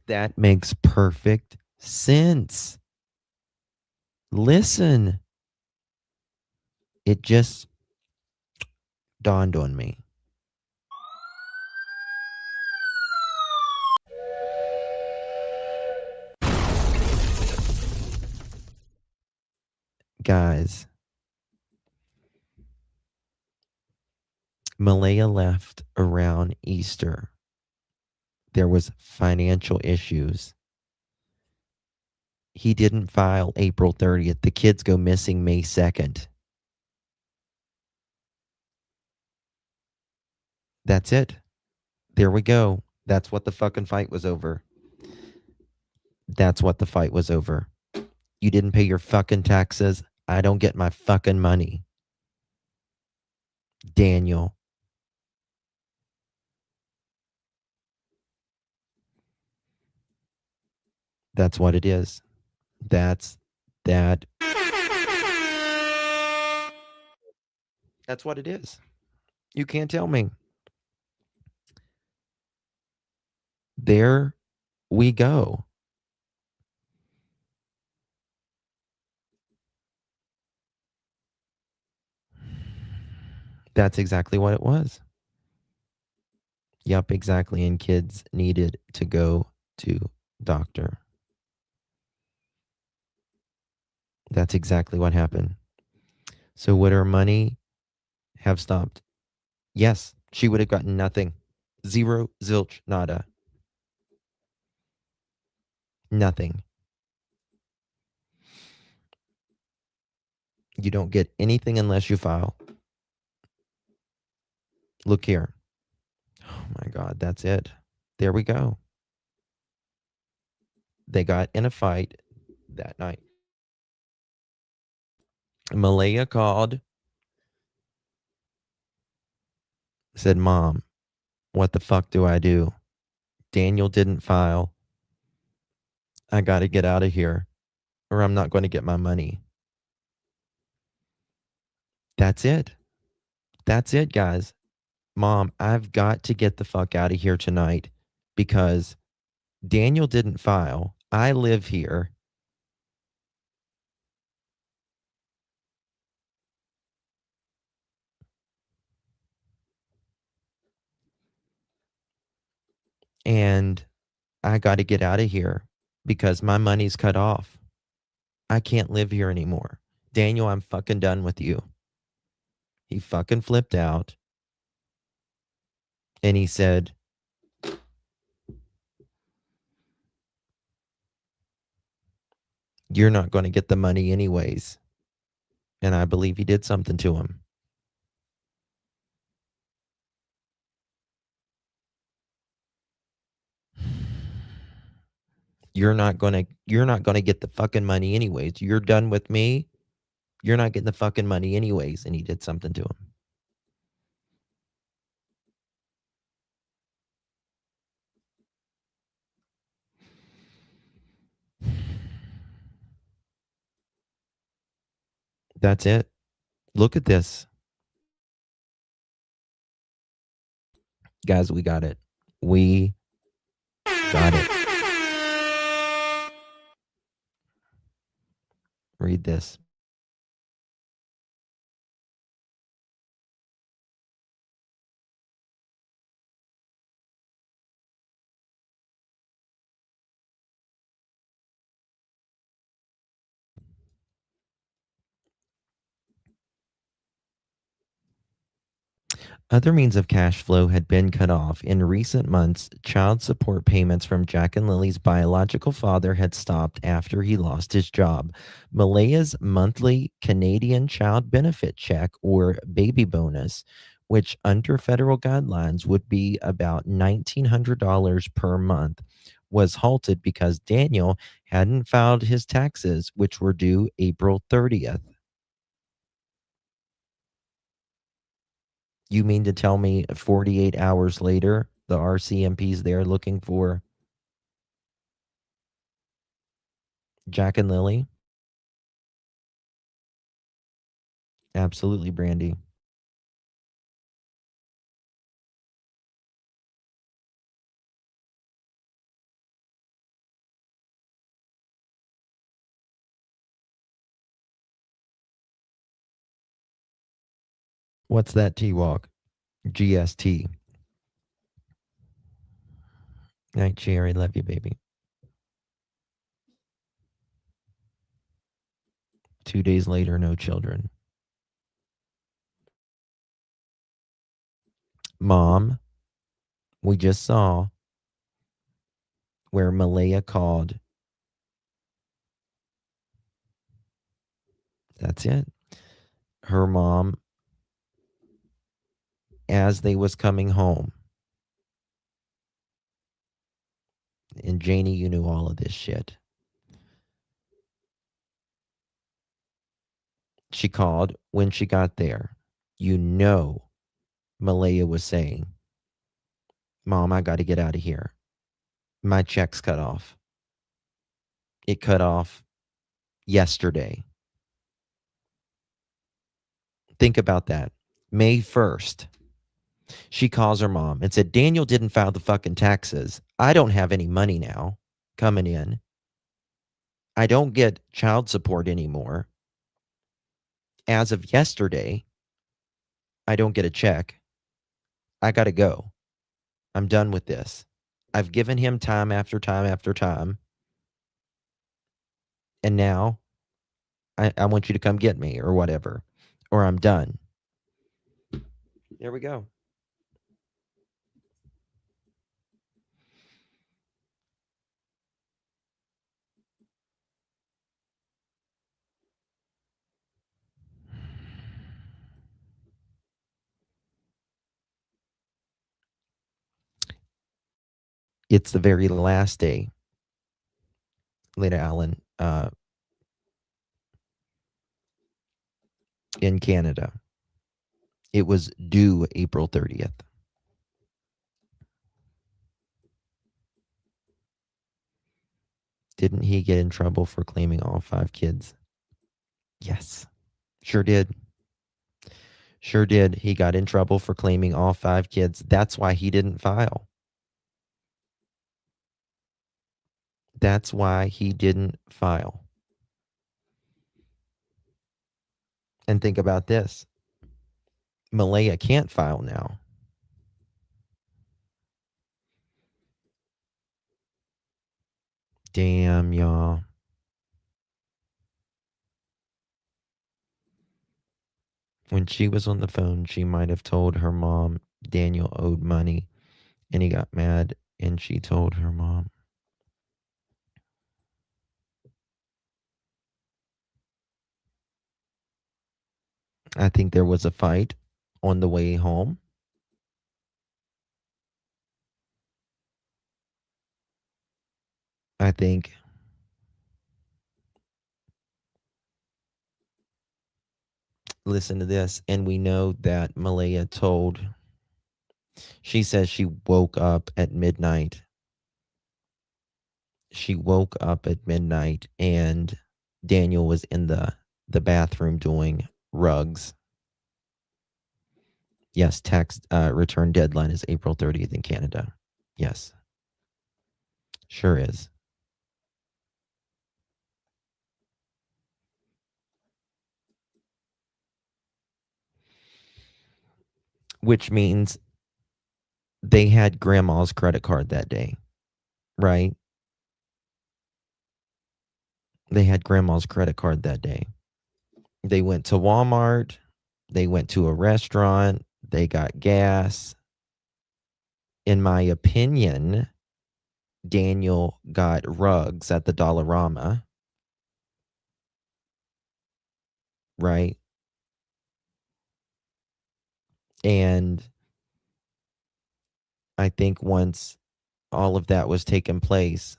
That makes perfect sense. Listen, it just dawned on me. Guys, Malaya left around Easter. There was financial issues. He didn't file April 30th. The kids go missing May 2nd. That's it. There we go. That's what the fucking fight was over. That's what the fight was over. You didn't pay your fucking taxes. I don't get my fucking money. Daniel. That's what it is. That's that. That's what it is. You can't tell me. There we go. That's exactly what it was. Yep, exactly. And kids needed to go to doctor. That's exactly what happened. So would her money have stopped? Yes, she would have gotten nothing. Zero, zilch, nada. Nothing. You don't get anything unless you file. Look here. Oh my God, that's it. There we go. They got in a fight that night. Malaya called, said, Mom, what the fuck do I do? Daniel didn't file. I got to get out of here or I'm not going to get my money. That's it. That's it, guys. Mom, I've got to get the fuck out of here tonight because Daniel didn't file. I live here. And I got to get out of here because my money's cut off. I can't live here anymore. Daniel, I'm fucking done with you. He fucking flipped out and he said, you're not going to get the money anyways. And I believe he did something to him. You're not gonna get the fucking money anyways. You're done with me. You're not getting the fucking money anyways. And he did something to him. That's it. Look at this. Guys, we got it. We got it. Read this. Other means of cash flow had been cut off. In recent months, child support payments from Jack and Lily's biological father had stopped after he lost his job. Malaya's monthly Canadian child benefit check, or baby bonus, which under federal guidelines would be about $1,900 per month, was halted because Daniel hadn't filed his taxes, which were due April 30th. You mean to tell me 48 hours later, the RCMP's there looking for Jack and Lily? Absolutely, Brandy. What's that T-Walk? GST. Night, Cherry. Love you, baby. 2 days later, no children. Mom, we just saw where Malaya called. That's it. Her mom, as they was coming home. And Janie, you knew all of this shit. She called when she got there. You know, Malaya was saying, Mom, I got to get out of here. My check's cut off. It cut off yesterday. Think about that. May 1st, she calls her mom and said, Daniel didn't file the fucking taxes. I don't have any money now coming in. I don't get child support anymore. As of yesterday, I don't get a check. I got to go. I'm done with this. I've given him time after time after time. And now I want you to come get me or whatever, or I'm done. There we go. It's the very last day, Leda Allen, in Canada. It was due April 30th. Didn't he get in trouble for claiming all 5 kids? Yes, sure did. Sure did. He got in trouble for claiming all 5 kids. That's why he didn't file. That's why he didn't file. And think about this. Malaya can't file now. Damn, y'all. When she was on the phone, she might have told her mom Daniel owed money, and he got mad, and she told her mom. I think there was a fight on the way home. I think listen to this, and we know that Malaya she says she woke up at midnight. She woke up at midnight and Daniel was in the bathroom doing rugs. Yes, tax return deadline is April 30th in Canada. Yes, sure is. Which means they had grandma's credit card that day, right? They had grandma's credit card that day. They went to Walmart, they went to a restaurant, they got gas. In my opinion, Daniel got rugs at the Dollarama, right? And I think once all of that was taking place,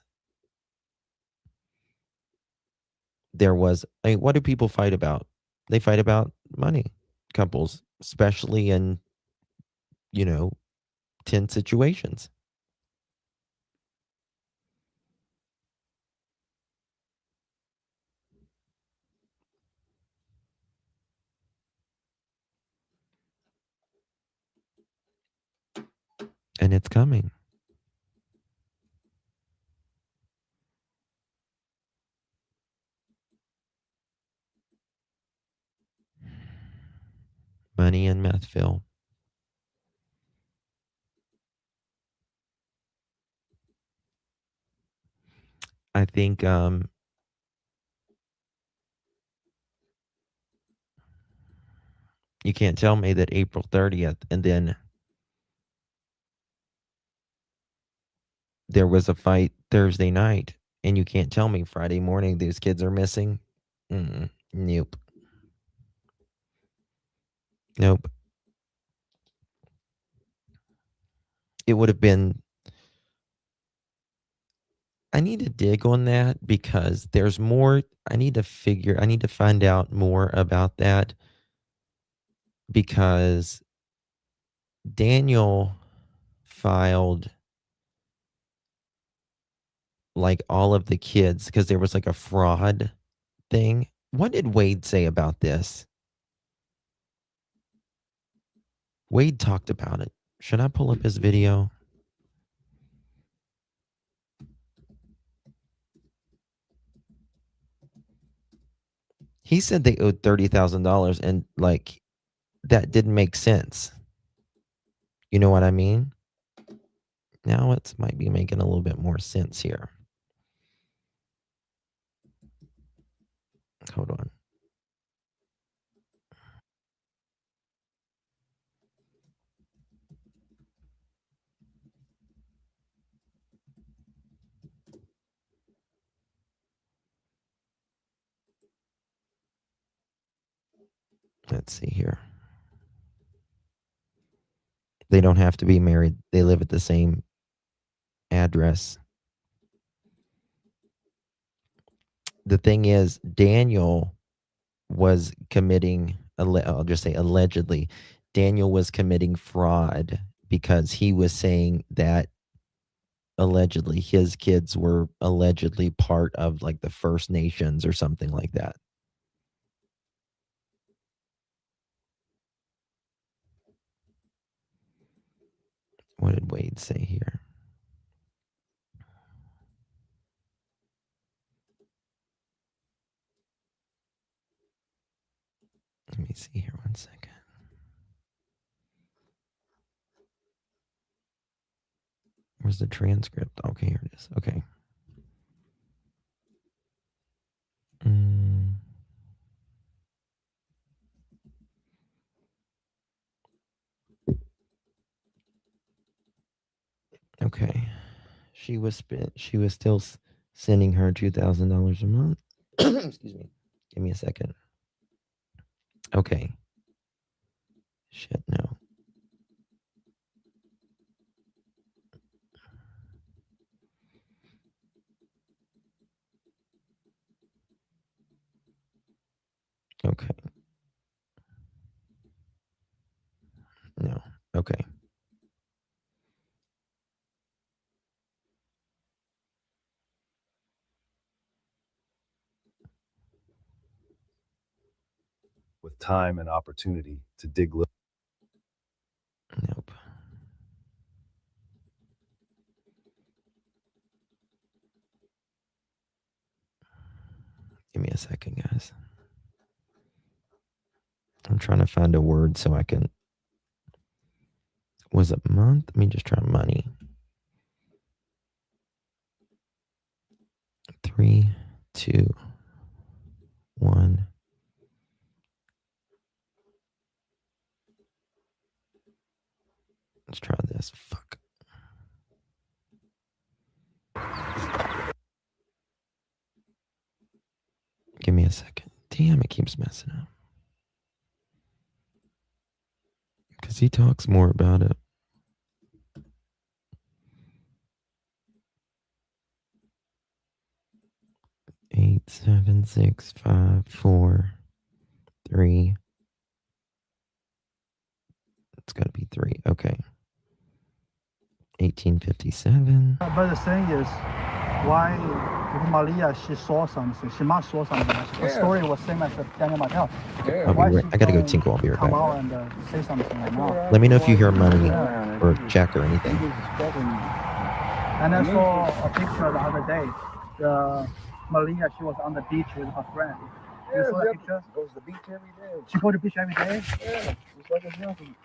there was, I mean, what do people fight about? They fight about money, couples, especially in, you know, tense situations. And it's coming. Money and Methville. I think you can't tell me that April 30th and then there was a fight Thursday night and you can't tell me Friday morning these kids are missing. Nope. Nope. It would have been, I need to dig on that because there's more. I need to find out more about that because Daniel filed like all of the kids because there was like a fraud thing. What did Wade say about this? Wade talked about it. Should I pull up his video? He said they owed $30,000 and like that didn't make sense. You know what I mean? Now it might be making a little bit more sense here. Hold on. Let's see here. They don't have to be married. They live at the same address. The thing is, Daniel was committing, I'll just say allegedly, Daniel was committing fraud because he was saying that allegedly his kids were allegedly part of like the First Nations or something like that. What did Wade say here? Let me see here 1 second. Where's the transcript? Okay, here it is. Okay. Okay. She was still sending her $2,000 a month. Excuse me. Give me a second. Okay. Shit, no. Okay. No. Okay. with time and opportunity to dig. Nope. Give me a second, guys. I'm trying to find a word so I can. Was it month? Let me just try money. 3, 2, 1. Let's try this. Fuck. Give me a second. Damn, it keeps messing up. Because he talks more about it. 8, 7, 6, 5, 4, 3. It's got to be 3. Okay. 1857. But the thing is, why Malia, she saw something. She must saw something. The story was same as Daniel Martel. I gotta go tinkle. I'll be right Come back. out and say something right now. Let me know if you hear money or Jack or anything. And I saw a picture the other day. Malia, she was on the beach with her friend. You saw the picture? Goes to the beach every day. She go to the beach every day? Yeah, just like a junkie.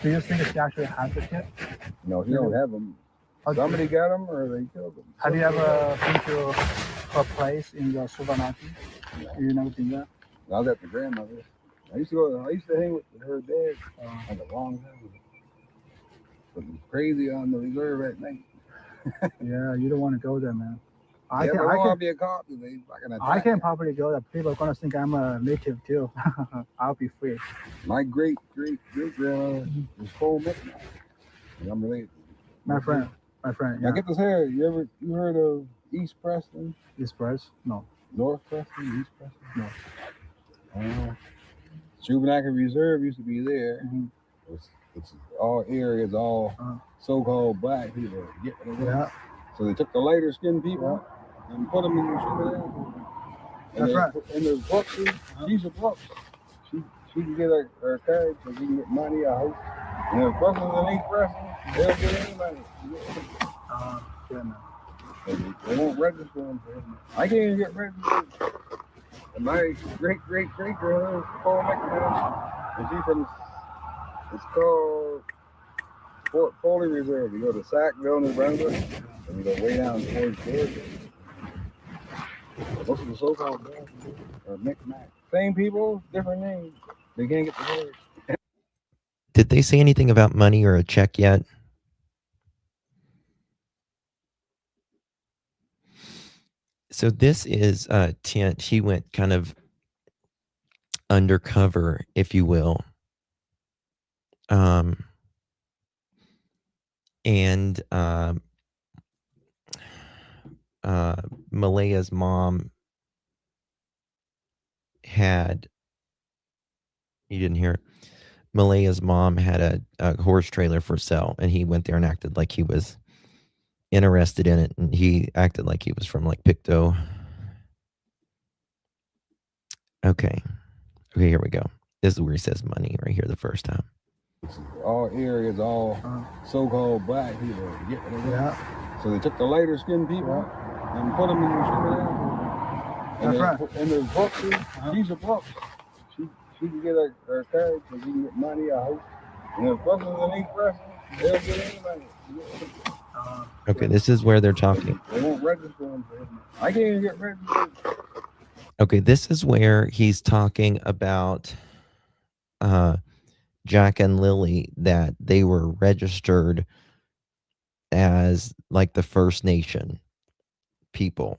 Do you think she actually has the kid? No, he don't have them. Somebody got them or they killed them. Have you ever been to her place in the supermarket? You never been there? I was at the grandmother's. I used to hang with her dad like a long time. But it's crazy on the reserve at night. Yeah, you don't want to go there, man. I can be a cop. I can probably go there. People are gonna think I'm a native too. I'll be free. My great grandmother was full Micmac. And I'm related. My friend. Yeah. Now get this here. You heard of East Preston? East Preston? No. North Preston? East Preston? No. Shubenacadie Reserve used to be there. Mm-hmm. It's all areas, all so-called black people. Yeah. So they took the lighter skinned people and put them in the Shubenacadie. That's right. And there's Brooksy. She's a Brooks. She can get her card so she can get money, a house. And if Brooklyn's an East Preston, they'll get any money. Yeah, man. They won't register them for him. I can't even get registered. And my great grandmother, Paul McNair, and she's from, it's called Fort Foley Reserve. You go to Sackville, New Brunswick, and you go way down towards Georgia. Most of the so-called black are Micmac. Same people, different names. They can't get the word. Did they say anything about money or a check yet? So this is Tint. He went kind of undercover, if you will. And Malaya's mom had, you didn't hear it, Malaya's mom had a horse trailer for sale, and he went there and acted like he was interested in it, and he acted like he was from like Pictou. Okay, here we go. This is where he says money right here the first time. All areas, all so-called black people. Yeah. So they took the lighter skinned people and put them in the Shubenacadie. And there's Brooksy. She's a Brooks. She can get her card so she can get money, a house. And if Brooklyn's an East Preston, they'll get any money. Okay, this is where they're talking. They won't register them for him. I can't even get registered. Okay, this is where he's talking about Jack and Lilly, that they were registered as like the First Nation people.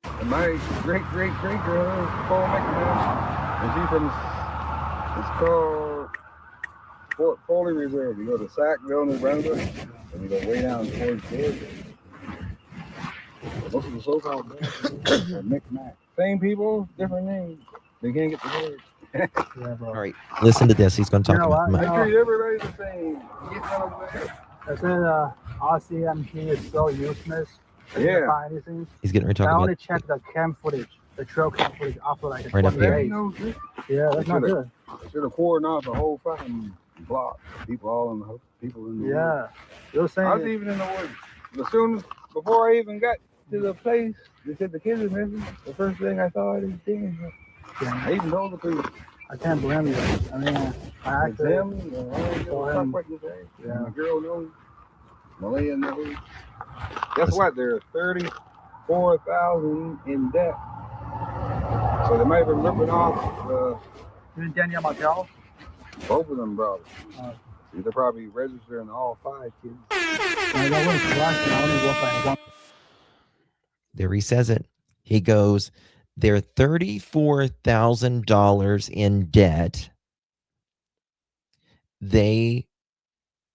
And my great grandmother, Paul McNair, and she's from, it's called fully reserved. You go to Sackville, New Brunswick, and you go way down towards Georgia. Most of the so-called bad are mixed-match. Same people, different names. They can't get the word. Yeah, bro. All right, listen to this. He's going to You talk know about what? money. They treat everybody the same. You get what I'm saying? I said RCMP is so useless. They Yeah. can't find anything. He's getting ready to I talk only about check the cam footage, the trail cam footage after like Right up 20 here. That days. ain't no good. Yeah, that's not good. Should have poured off the whole fucking block. People all in the people in the woods. Yeah. You're saying I was even in the woods. As soon as before I even got to the place, they said the kids are missing. The first thing I thought is damn. I even told the police. I can't blame you. I mean, I It's actually, him. Stuff what you say. Yeah. The girl knows. Malaya knows. Guess what? They're 34,000 in debt. So they might have been ripping off you and Daniel Martel? both of them brothers. Uh, See, they're probably registering all 5 kids. that wouldn't surprise me. I only work like one. There he says it. He goes, they're $34,000 in debt. They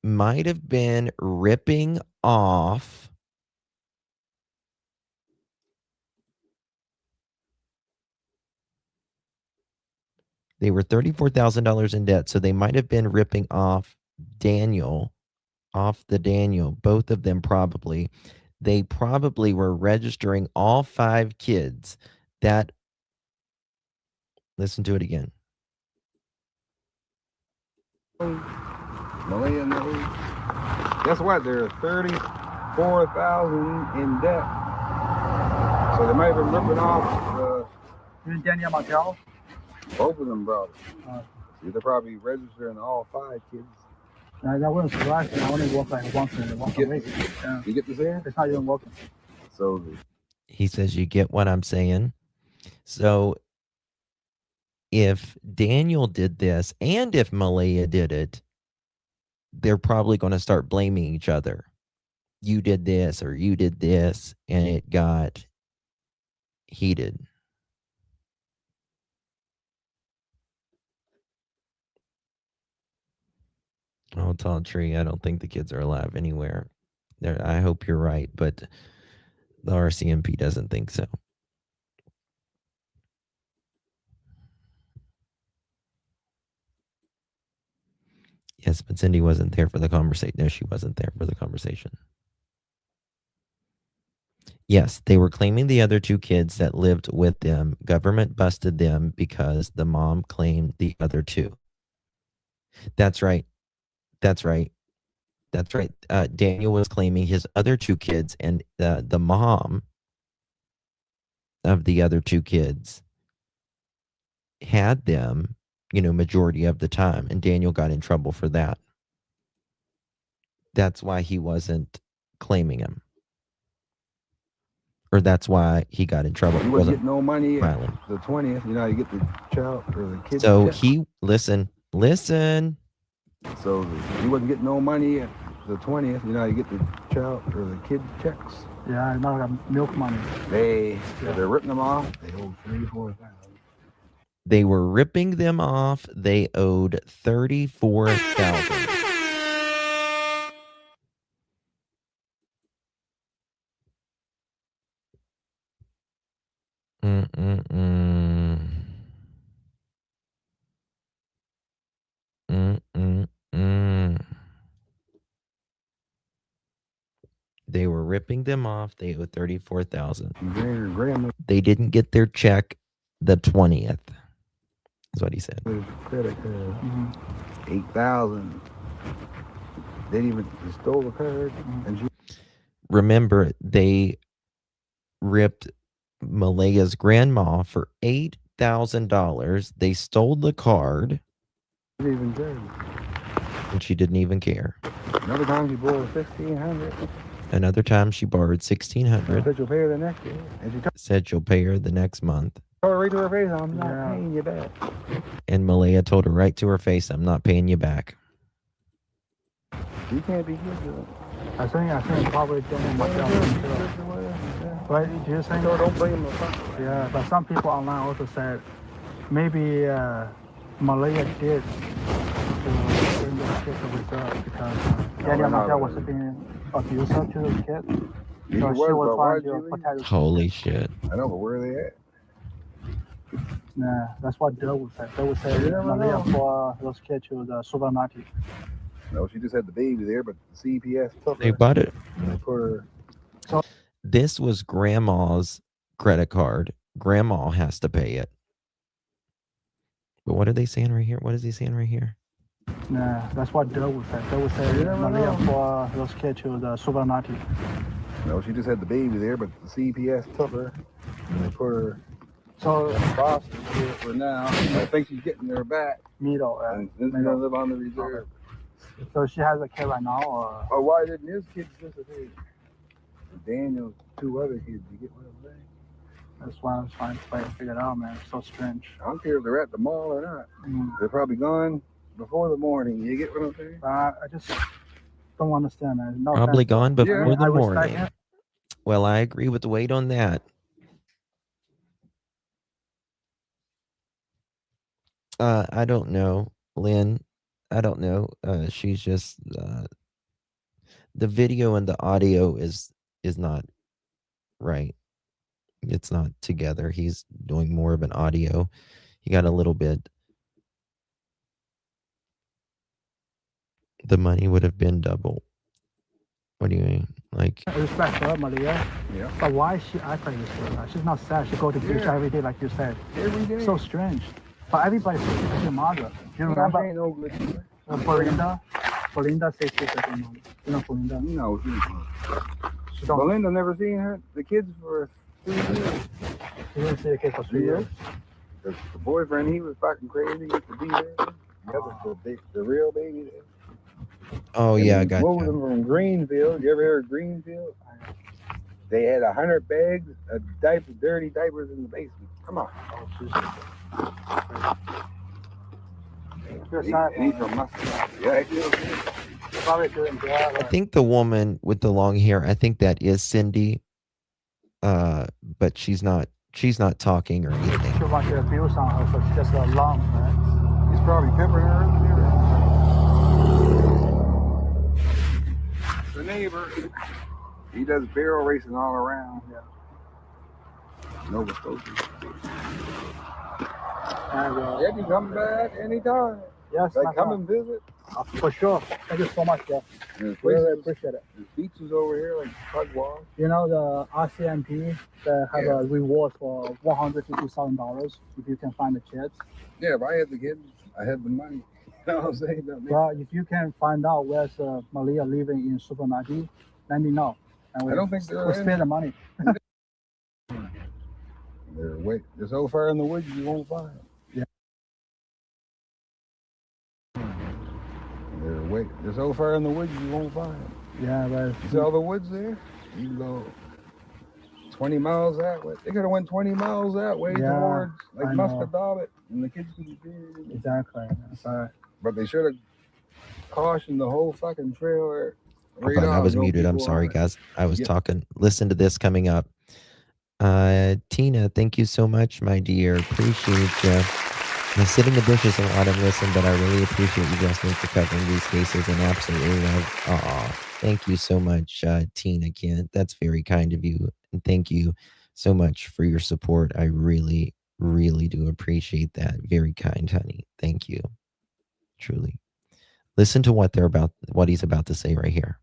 might have been ripping off they were $34,000 in debt, so they might have been ripping off Daniel, both of them probably. They probably were registering all 5 kids that, listen to it again. Malaya knows. Guess what? They're 34,000 in debt. So they might have been ripping off you and Daniel Martel? both of them brothers. Uh, See, they're probably registering all 5 kids. that wouldn't surprise me. I only work like once a week. Yeah. You get this here? It's not even working. So He says, you get what I'm saying? So if Daniel did this and if Malaya did it, they're probably going to start blaming each other. You did this or you did this, and it got heated. Oh, tall tree. I don't think the kids are alive anywhere. I hope you're right, but the RCMP doesn't think so. Yes, but Cindy wasn't there for the conversation. No, she wasn't there for the conversation. Yes, they were claiming the other 2 kids that lived with them. Government busted them because the mom claimed the other 2. That's right. That's right. That's right. Daniel was claiming his other 2 kids, and the mom of the other 2 kids had them, majority of the time, and Daniel got in trouble for that. That's why he wasn't claiming him. Or that's why he got in trouble. you He wouldn't wasn't get no money filing. the 20th. You know, you get the child or the kid. So check. listen. So you wouldn't get no money the 20th. You know, you get the child or the kid checks. Yeah, I know like milk money. They're ripping them off. They owe 34,000. They were ripping them off. They owed $34,000. They were ripping them off. They owed $34,000. They didn't get their check the 20th. That's what he said. Credit card, 8,000. They even stole the card. And Remember, they ripped Malaya's grandma for $8,000. They stole the card. didn't even care. And she didn't even care. Another time she borrowed $1,600. Another time she borrowed $1,600. Said you'll pay her the next year. And she Said she'll pay her the next month. told her right to her face, I'm not paying you back. And Malaya told her right to her face, I'm not paying you back. You can't be good. I think probably don't myself too. But you're saying Don't blame them. yeah, but some people online also said maybe Malaya did to bring the kids are reserved because Daniel Montel was being abusive to those kids. He So was, she was but why'd trying you to leave? protect those Holy kids. shit. I know, but where are they at? Nah, that's what Doe would say. Doe would say You never Malia know. for those kids to the supermarket. No, she just had the baby there, but the CPS took They her bought it. and they put her. This was grandma's credit card. Grandma has to pay it. But what are they saying right here? What is he saying right here? Nah, that's what Doe would say. Doe would say Malia for those kids to the supermarket. No, she just had the baby there, but the CPS took her and they put her So in Boston here for now. I think she's getting her back, middle. and then she's gonna live on the reserve. So she has a kid right now, or Oh, why didn't his kids disappear? Daniel's two other kids. You get what I'm saying? that's why I was trying to figure it out, man. It's so strange. I don't care if they're at the mall or not. They're probably gone before the morning. You get what I'm saying? I just don't understand, man. No Probably offense. gone before I mean, the I respect morning. him. Well, I agree with Wade on that. I don't know, Lynn. I don't know. She's just the video and the audio is not right. It's not together. He's doing more of an audio. He got a little bit. The money would have been double. What do you mean? Like, I respect her, Malia. Yeah. But why is she act like this? She's not sad. She go to beach every day, like you said. Every day. So strange. But everybody says she's your mother. You remember Ain't no glitch. Belinda? Belinda says she's your mother. You know Belinda? No, She don't. Belinda never seen her. The kids for 3 years. She didn't see the kid for 3 years. The boyfriend, he was fucking crazy. He used to be there. The real baby there. oh And yeah, I we got moved you. them from Greenfield. You ever heard of Greenfield? They had 100 bags of dirty diapers in the basement. Come on. And he's from Mustang. Yeah, he feels good. Probably doing I think the woman with the long hair, I think that is Cindy. But she's not talking or anything. She wants to abuse on her, so she just got lump, right? He's probably pimping her. The neighbor, he does barrel racing all around. Yeah. Nova Scotia. And, They can come back anytime. yes, They my come friend. and visit. For sure. Thank you so much, Jeff. There's Really places, appreciate it. there's beaches over here like Tug Wash. You know the RCMP, they have a reward for $150,000 if you can find the kids. Yeah, if I had the kids, I had the money. You know what I'm saying? Well, if you can find out where's Malia living in Supermarket, let me know. And I don't think they're we'll in. spend the money. They're so far in the woods you won't find them. They're so far in the woods you won't find them. Yeah, but You see all the woods there? You can go 20 miles that way. They could have went 20 miles that way Yeah, towards like I know. Muscatawbit, and the kids could be there. exactly. But they should have cautioned the whole fucking trailer. Hold on, I was muted. I'm sorry, guys. I was talking. Listen to this coming up. Tina, thank you so much, my dear. Appreciate you. I sit in the bushes a lot and listen, but I really appreciate you guys for covering these cases and absolutely love. Thank you so much, Tina Kent. That's very kind of you. And thank you so much for your support. I really, really do appreciate that. Very kind, honey. Thank you. Truly. Listen to what he's about to say right here.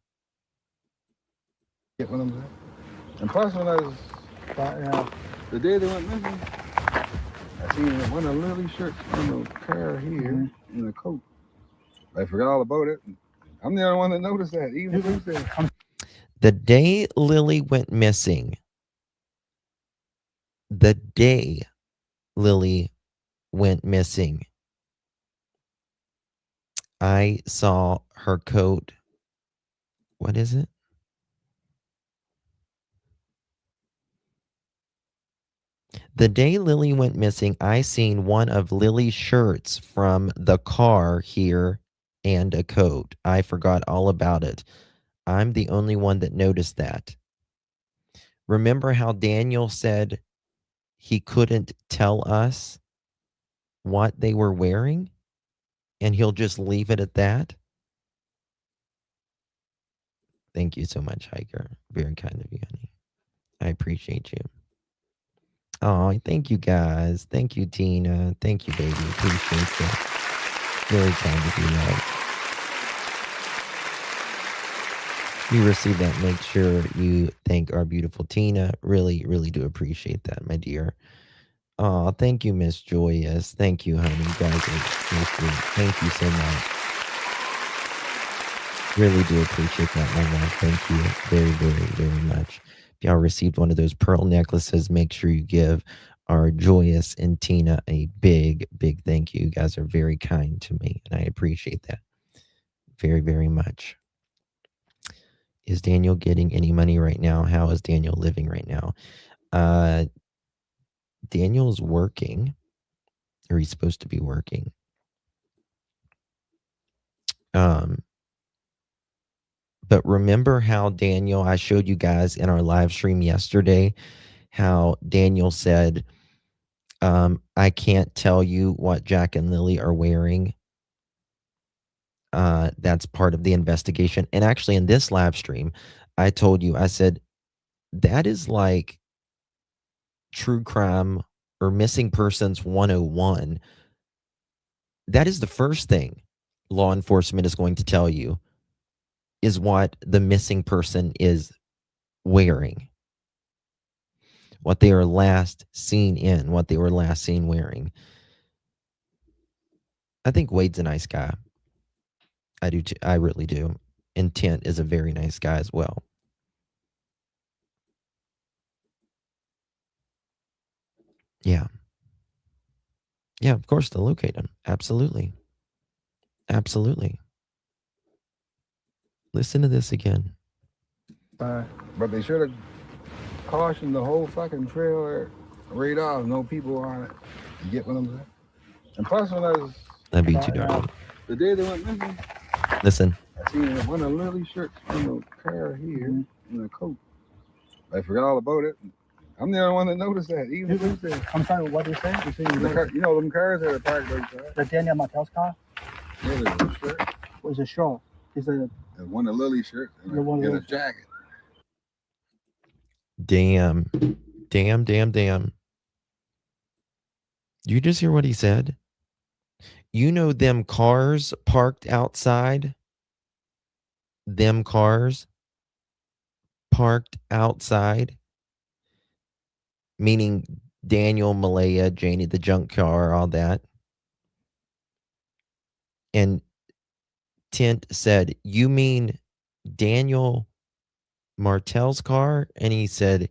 Get what I'm saying? And plus, when I was the day they went missing, I seen one of Lilly's shirts on the car here in the coat. I forgot all about it. I'm the only one that noticed that. Even who said, the day Lilly went missing, I saw her coat. What is it? The day Lilly went missing, I seen one of Lily's shirts from the car here and a coat. I forgot all about it. I'm the only one that noticed that. Remember how Daniel said he couldn't tell us what they were wearing? And he'll just leave it at that? Thank you so much, Hiker. Very kind of you, honey. I appreciate you. Oh, thank you guys. Thank you, Tina. Thank you, baby. Appreciate you. Very kind of you, love. You receive that. Make sure you thank our beautiful Tina. Really, really do appreciate that, my dear. Oh, thank you, Miss Joyous. Thank you, honey. You guys are so sweet. Thank you so much. Really do appreciate that, my love. Thank you very, very, very much. If y'all received one of those pearl necklaces, make sure you give our Joyous and Tina a big, big thank you. You guys are very kind to me, and I appreciate that very, very much. Is Daniel getting any money right now? How is Daniel living right now? Daniel's working, or he's supposed to be working. But remember how Daniel, I showed you guys in our live stream yesterday, how Daniel said, I can't tell you what Jack and Lily are wearing. That's part of the investigation. And actually, in this live stream, I told you, I said, that is like true crime or missing persons 101. That is the first thing law enforcement is going to tell you is what the missing person is wearing, what they are last seen in, what they were last seen wearing. I think Wade's a nice guy. I do too. I really do. And Tint is a very nice guy as well. Yeah. Yeah, of course, they'll locate him. Absolutely. Absolutely. Listen to this again. But they should have cautioned the whole fucking trailer right off. No people on it. You get what I'm saying? And plus, when I was... I beat you, darling. The day they went missing, Listen. I seen one of Lily shirts on the car here in a coat. I forgot all about it. I'm the only one that noticed that. Even I'm sorry, what did you say? you know, them cars that are parked outside. The Daniel Martel's car? Yeah, there's a shirt. Was a shirt? Is it one of Lily's shirts and a jacket. Damn. Damn, damn, damn. You just hear what he said? You know them cars parked outside? Them cars parked outside? Meaning Daniel, Malaya, Janie, the junk car, all that. And Tint said, you mean Daniel Martel's car? And he said,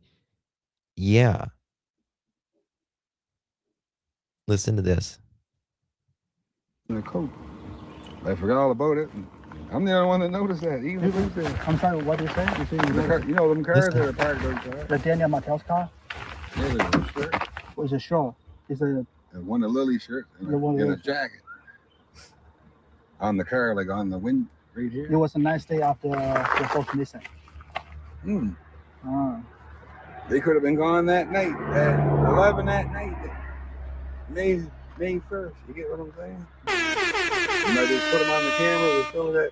yeah. Listen to this. In a coat. I forgot all about it. I'm the only one that noticed that. Even I'm sorry, what did you say? You know them cars that are parked outside. The Daniel Martel's car? Yeah, there's a shirt. Was a shirt? Is it one of Lily's shirts and a jacket. On the car, like on the wind right here. It was a nice day after the both missing. They could have been gone that night at 11 that night. May 1st. You get what I'm saying? You might just put them on the camera to show that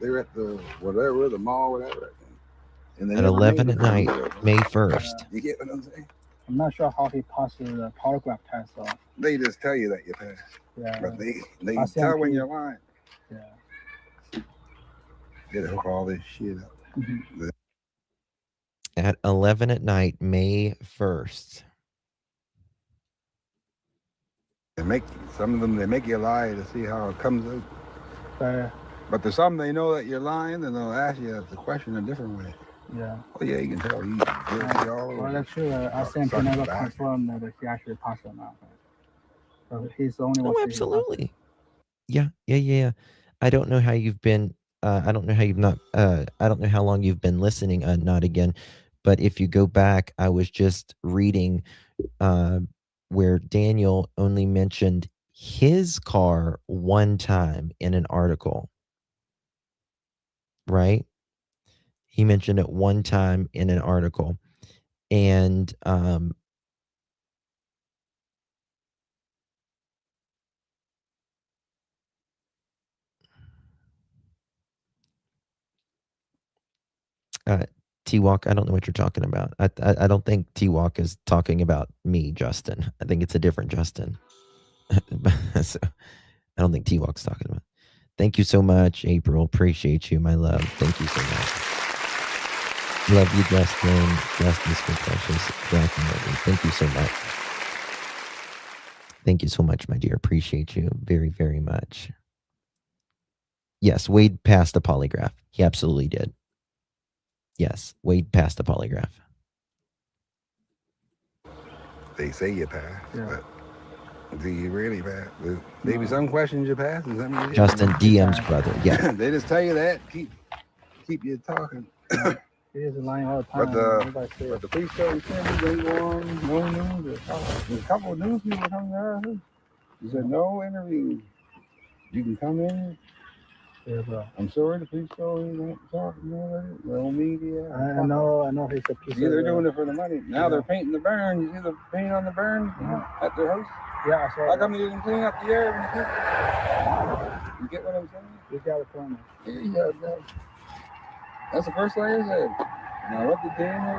they were at the whatever, the mall, whatever. And they at 11 at night, May 1st. You get what I'm saying? I'm not sure how he passed the polygraph test. They just tell you that you passed. Yeah. But they RCMP. tell when you're lying. Yeah. They hook all this shit up. At 11 at night, May 1st. They make some of them. They make you lie to see how it comes out. But there's some they know that you're lying, and they'll ask you the question a different way. Yeah. Oh yeah, you can tell he's guilty all over. Well, that's true. RCMP never confirmed that he actually passed or not. So he's the only one. Oh, absolutely. Yeah. I don't know how you've been. I don't know how you've not. I don't know how long you've been listening. Not again. But if you go back, I was just reading where Daniel only mentioned his car one time in an article. Right? He mentioned it one time in an article. And T-Walk, I don't know what you're talking about. I don't think T-Walk is talking about me, Justin. I think it's a different Justin. So, I don't think T-Walk's talking about. Thank you so much, April. Appreciate you, my love. Thank you so much. Love you, Justin. Justice for precious Jack and Lily. Thank you so much. Thank you so much, my dear. Appreciate you very, very much. Yes, Wade passed a polygraph. He absolutely did. Yes, Wade passed a polygraph. They say you pass, but do you really pass? Maybe some questions you pass, and some you didn't. Justin DM's brother. Yeah. They just tell you that. Keep you talking. He is lying all the time. But the police show said they go on no news. There's a couple of news people coming to our house. He said no interview. You can come in. Yeah, bro. I'm sorry, the police show you don't talk. No media. I know he's a piece See, they're doing it for the money. Now they're painting the barn. You see the paint on the barn at their house? Yeah, I saw How come you didn't clean up the air when you get what I'm saying? You got it for me. Yeah, you got it. That's the first thing I said. Now what did Daniel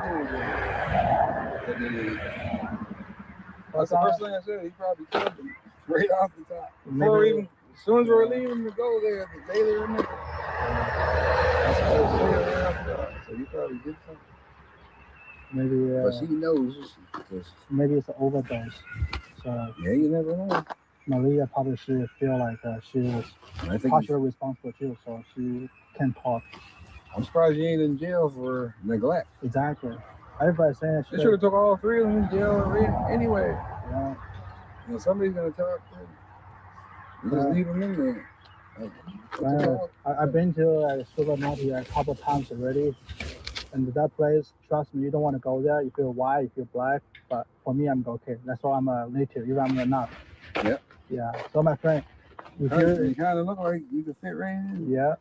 do? That's the first thing I said. He probably killed them right off the top. Before even, as soon as we were leaving to go there, the day they were in there. That's what I said right off the top. So he probably did something. Maybe. But she knows. Maybe it's an overdose. So. Yeah, you never know. Malia probably should feel like she was partially responsible too, so she can talk. I'm surprised you ain't in jail for neglect. Exactly. Everybody's saying they should have took all three of them in jail anyway. Yeah. You know, somebody's gonna talk to them. You just leave them in there. I've been to Supermarket a couple of times already, and that place, trust me, you don't want to go there. You feel white, you feel black, but for me, I'm okay. That's why I'm a native, even I'm not. Yep. Yeah. So my friend, you kind of look like you could fit right in. Yeah.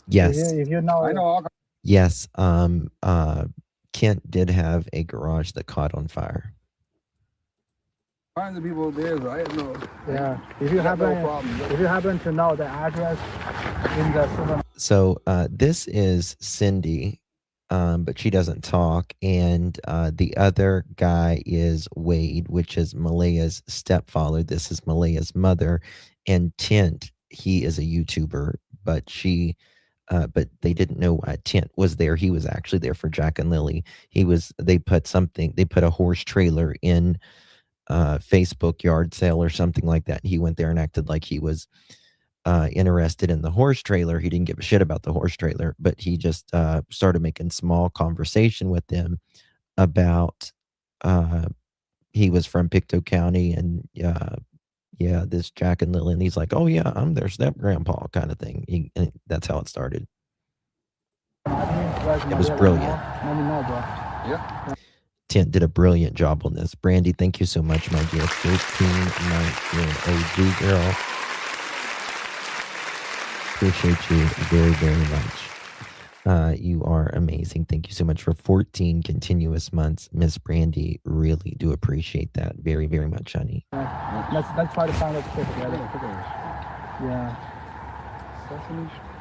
Yes. If you know. I know all. Yes. Kent did have a garage that caught on fire. Kinds of people there, but I have no. Yeah. If you happen to know the address in the supermarket. So this is Cindy, but she doesn't talk, and the other guy is Wade, which is Malea's stepfather. This is Malea's mother, and Tint. He is a YouTuber, but they didn't know why Tint was there. He was actually there for Jack and Lily. They put a horse trailer in Facebook yard sale or something like that. He went there and acted like he was interested in the horse trailer. He didn't give a shit about the horse trailer, but he just started making small conversation with them about he was from Pictou County, and this Jack and Lily, and he's like, oh yeah, I'm their step grandpa kind of thing. And that's how it started. It was brilliant. Let me know, bro. Yeah. Tint did a brilliant job on this. Brandy, thank you so much, my dear 1319 OG girl. Appreciate you very, very much. You are amazing. Thank you so much for 14 continuous months, Miss Brandy. Really do appreciate that very, very much, honey. Let's try to find out the kid together. Yeah.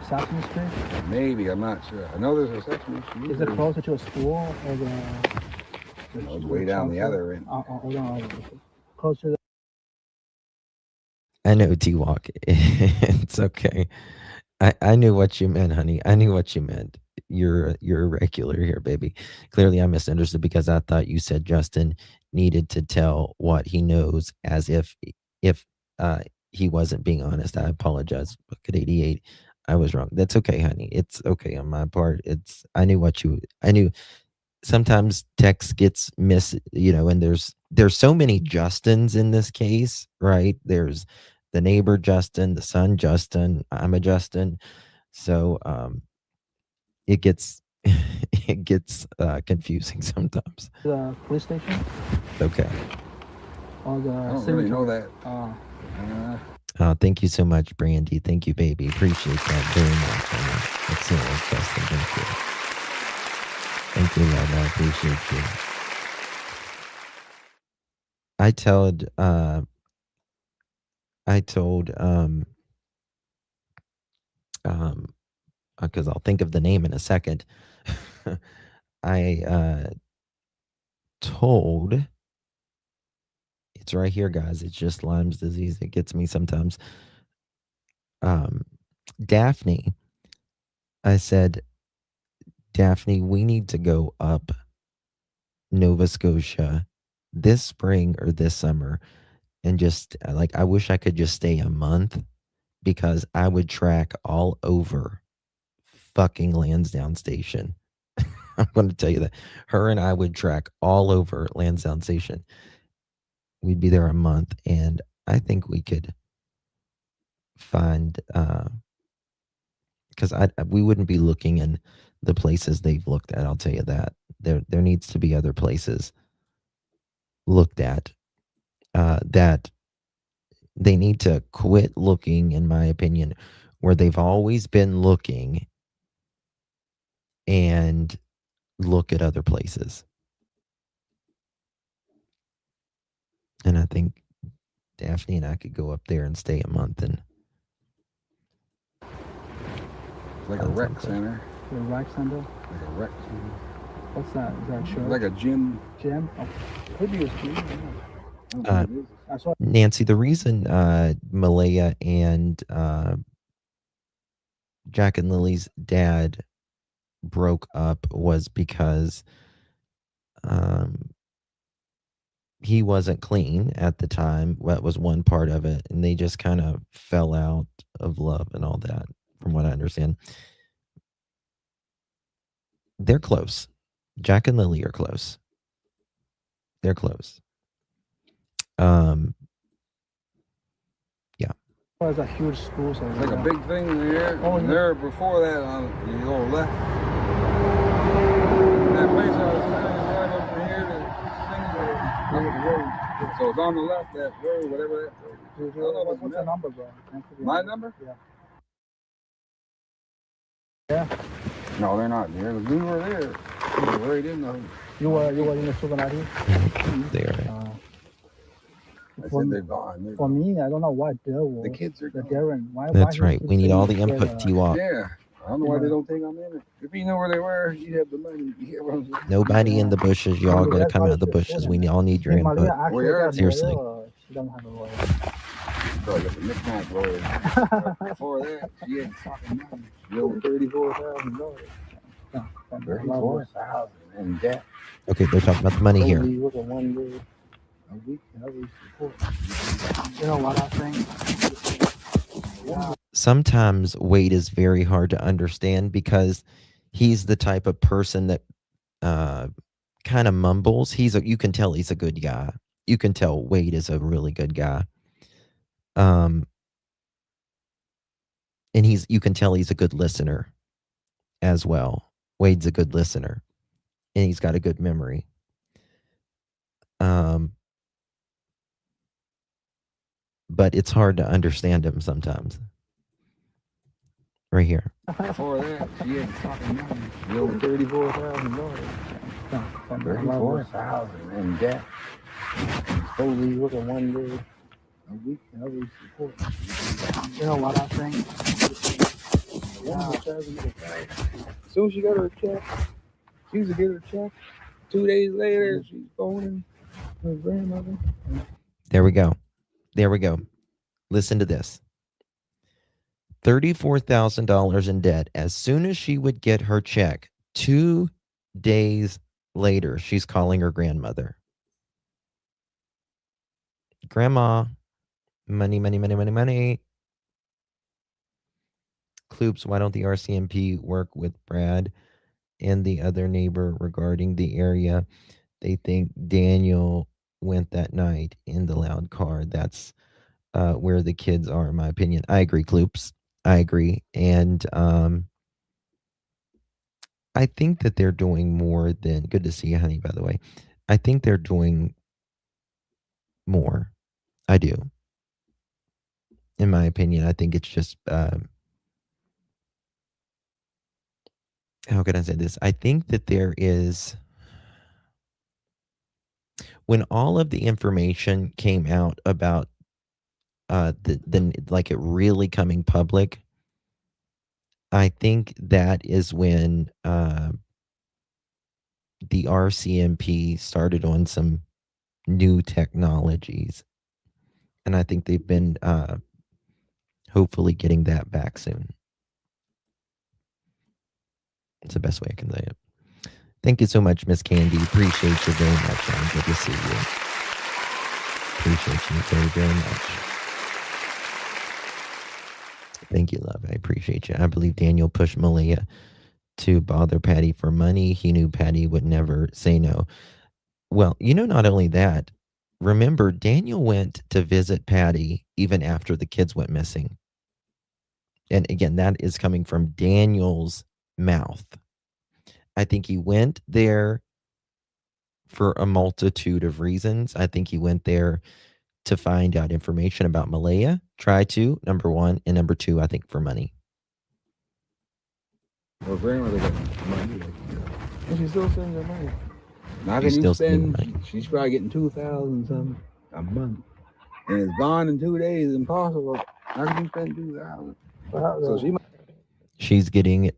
Sesame Street? Maybe, I'm not sure. I know there's a Sesame Street. Is it closer to a school or the? It's way down the other end. Closer to. I know, T-Walk. It's okay. I knew what you meant, honey. I knew what you meant. You're a regular here, baby. Clearly, I misunderstood because I thought you said Justin needed to tell what he knows, as if he wasn't being honest. I apologize. Look at 88. I was wrong. That's okay, honey. It's okay on my part. I knew sometimes text gets and there's so many Justins in this case, right? There's the neighbor Justin, the son Justin, I'm a Justin. So it gets confusing sometimes. The police station? Okay. Or the I don't really know that. Thank you so much, Brandy. Thank you, baby. Appreciate that very much. Excellent, Justin. Thank you. Thank you, love. I appreciate you. I told because I'll think of the name in a second. I told, it's right here, guys. It's just Lyme's disease. It gets me sometimes. Daphne, I said, Daphne, we need to go up Nova Scotia this spring or this summer and just like, I wish I could just stay a month because I would track all over fucking Lansdowne Station. I'm going to tell you that. Her and I would track all over Lansdowne Station. We'd be there a month, and I think we could find, because we wouldn't be looking in the places they've looked at. I'll tell you that there needs to be other places looked at. That they need to quit looking, in my opinion, where they've always been looking, and look at other places. And I think Daphne and I could go up there and stay a month and Like a rec center. The rec center? Like a rec center. What's that? Is that church? Like a gym. Gym? Oh, could be a gym. I don't know. That's what. Nancy, the reason Malaya and Jack and Lily's dad broke up was because he wasn't clean at the time. That was one part of it, and they just kind of fell out of love and all that, from what I understand. They're close. Jack and Lily are close. They're close. Yeah. It was a huge school. So It's like a big thing there. Oh, And there before that, you go left. That place I was telling you right up from here to road. So it's on the left, that road, whatever that road. I don't know What's what's the number, bro? My number? Yeah. Yeah. No, they're not there. We were there. We were right in the. You were in the supermarket? There. I said they're gone. For me, I don't know why The kids are the gone. Darren. Why? That's why right. We need all the input to you all. Yeah. I don't know why they don't think I'm in it. If you know where they were, you'd have the money. You get what I'm saying? Nobody in the bushes. Y'all got to come out of the bushes. We all need your input. Seriously. She doesn't have a lawyer. Bro, get the knick-knack lawyer. Before that, she had fucking money. She owed $34,000. $34,000 in debt. Okay, they're talking about the money here. Look at one day a week and every support. You know what I think? Sometimes Wade is very hard to understand because he's the type of person that kind of mumbles. You can tell he's a good guy. You can tell Wade is a really good guy. And you can tell he's a good listener as well. Wade's a good listener, and he's got a good memory. But it's hard to understand him sometimes. Right here. Before that, she had fucking money. She owed $34,000. $34,000 in debt. Supposedly look at one day a week and every support. You know what I think? As soon as she got her check, she used to get her check. 2 days later, she's phoning her grandmother. There we go. There we go. Listen to this. $34,000 in debt. As soon as she would get her check, 2 days later, she's calling her grandmother. Grandma, money, money, money, money, money. Kloops, why don't the RCMP work with Brad and the other neighbor regarding the area? They think Daniel went that night in the loud car. That's where the kids are, in my opinion. I agree, Kloops. I agree. And I think that they're doing more than, good to see you, honey, by the way. I think they're doing more. I do. In my opinion, I think it's just, how can I say this? I think that there is, when all of the information came out about like it really coming public, I think that is when the RCMP started on some new technologies, and I think they've been hopefully getting that back soon. It's the best way I can say it. Thank you so much, Miss Candy. Appreciate you very much. Good to see you. Appreciate you very, very much. Thank you, love. I appreciate you. I believe Daniel pushed Malia to bother Patty for money. He knew Patty would never say no. Well, not only that, remember, Daniel went to visit Patty even after the kids went missing. And again, that is coming from Daniel's mouth. I think he went there for a multitude of reasons. I think he went there to find out information about Malaya. Try to, number one. And number two, I think for money. Well, grandmother got money. And she still sends her money. Now can She's you still sending spend, she's probably getting 2,000 something a month. And it's gone in 2 days, impossible. How can you spend 2,000? So she might. She's getting,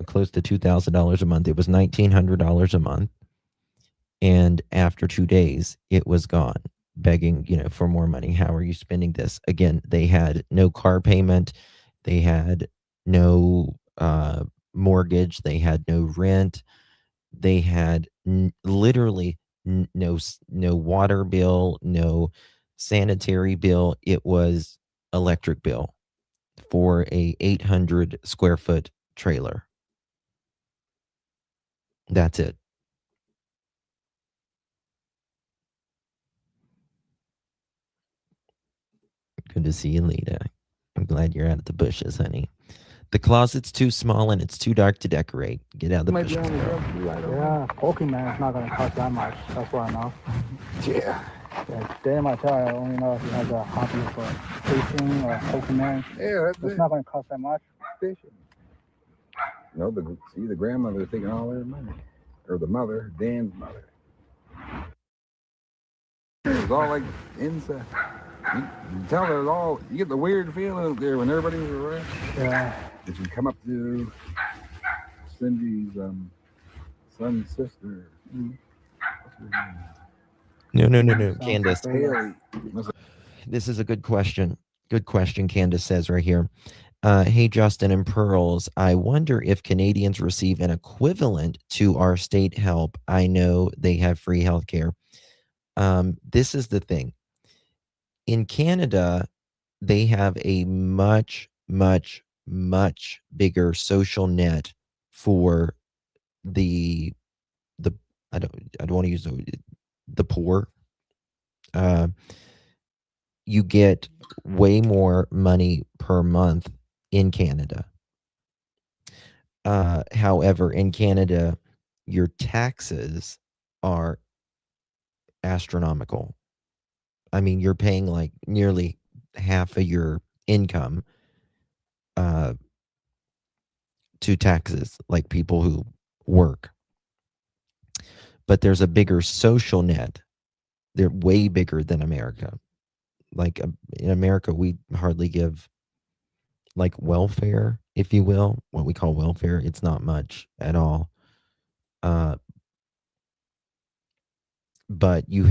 close to $2,000 a month. It was $1,900 a month. And after 2 days, it was gone, begging, for more money. How are you spending this? Again, they had no car payment. They had no mortgage. They had no rent. They had literally no water bill, no sanitary bill. It was electric bill for a 800 square foot trailer. That's it. Good to see you, Lita. I'm glad you're out of the bushes, honey. The closet's too small and it's too dark to decorate. Get out of the bushes. Yeah, Pokemon is not going to cost that much. That's what I know. Yeah. Yeah, Dana might tell you, I only know if you have a hobby for fishing or Pokemon. Yeah, It's not going to cost that much. Fishing. No, the grandmother taking all their money. Or the mother, Dan's mother. It's all like inside. You tell her all, you get the weird feeling there when everybody's around. Yeah. Did you come up to Cindy's son's sister? What's her name? No. Candace. Haley. This is a good question. Good question, Candace says right here. Hey, Justin and Pearls, I wonder if Canadians receive an equivalent to our state help. I know they have free health care. This is the thing. In Canada, they have a much, much, much bigger social net for the I don't want to use the poor. You get way more money per month in Canada. However, in Canada, your taxes are astronomical. I mean, you're paying like nearly half of your income to taxes, like people who work. But there's a bigger social net. They're way bigger than America. Like in America, we hardly give like welfare, if you will, what we call welfare. It's not much at all. But you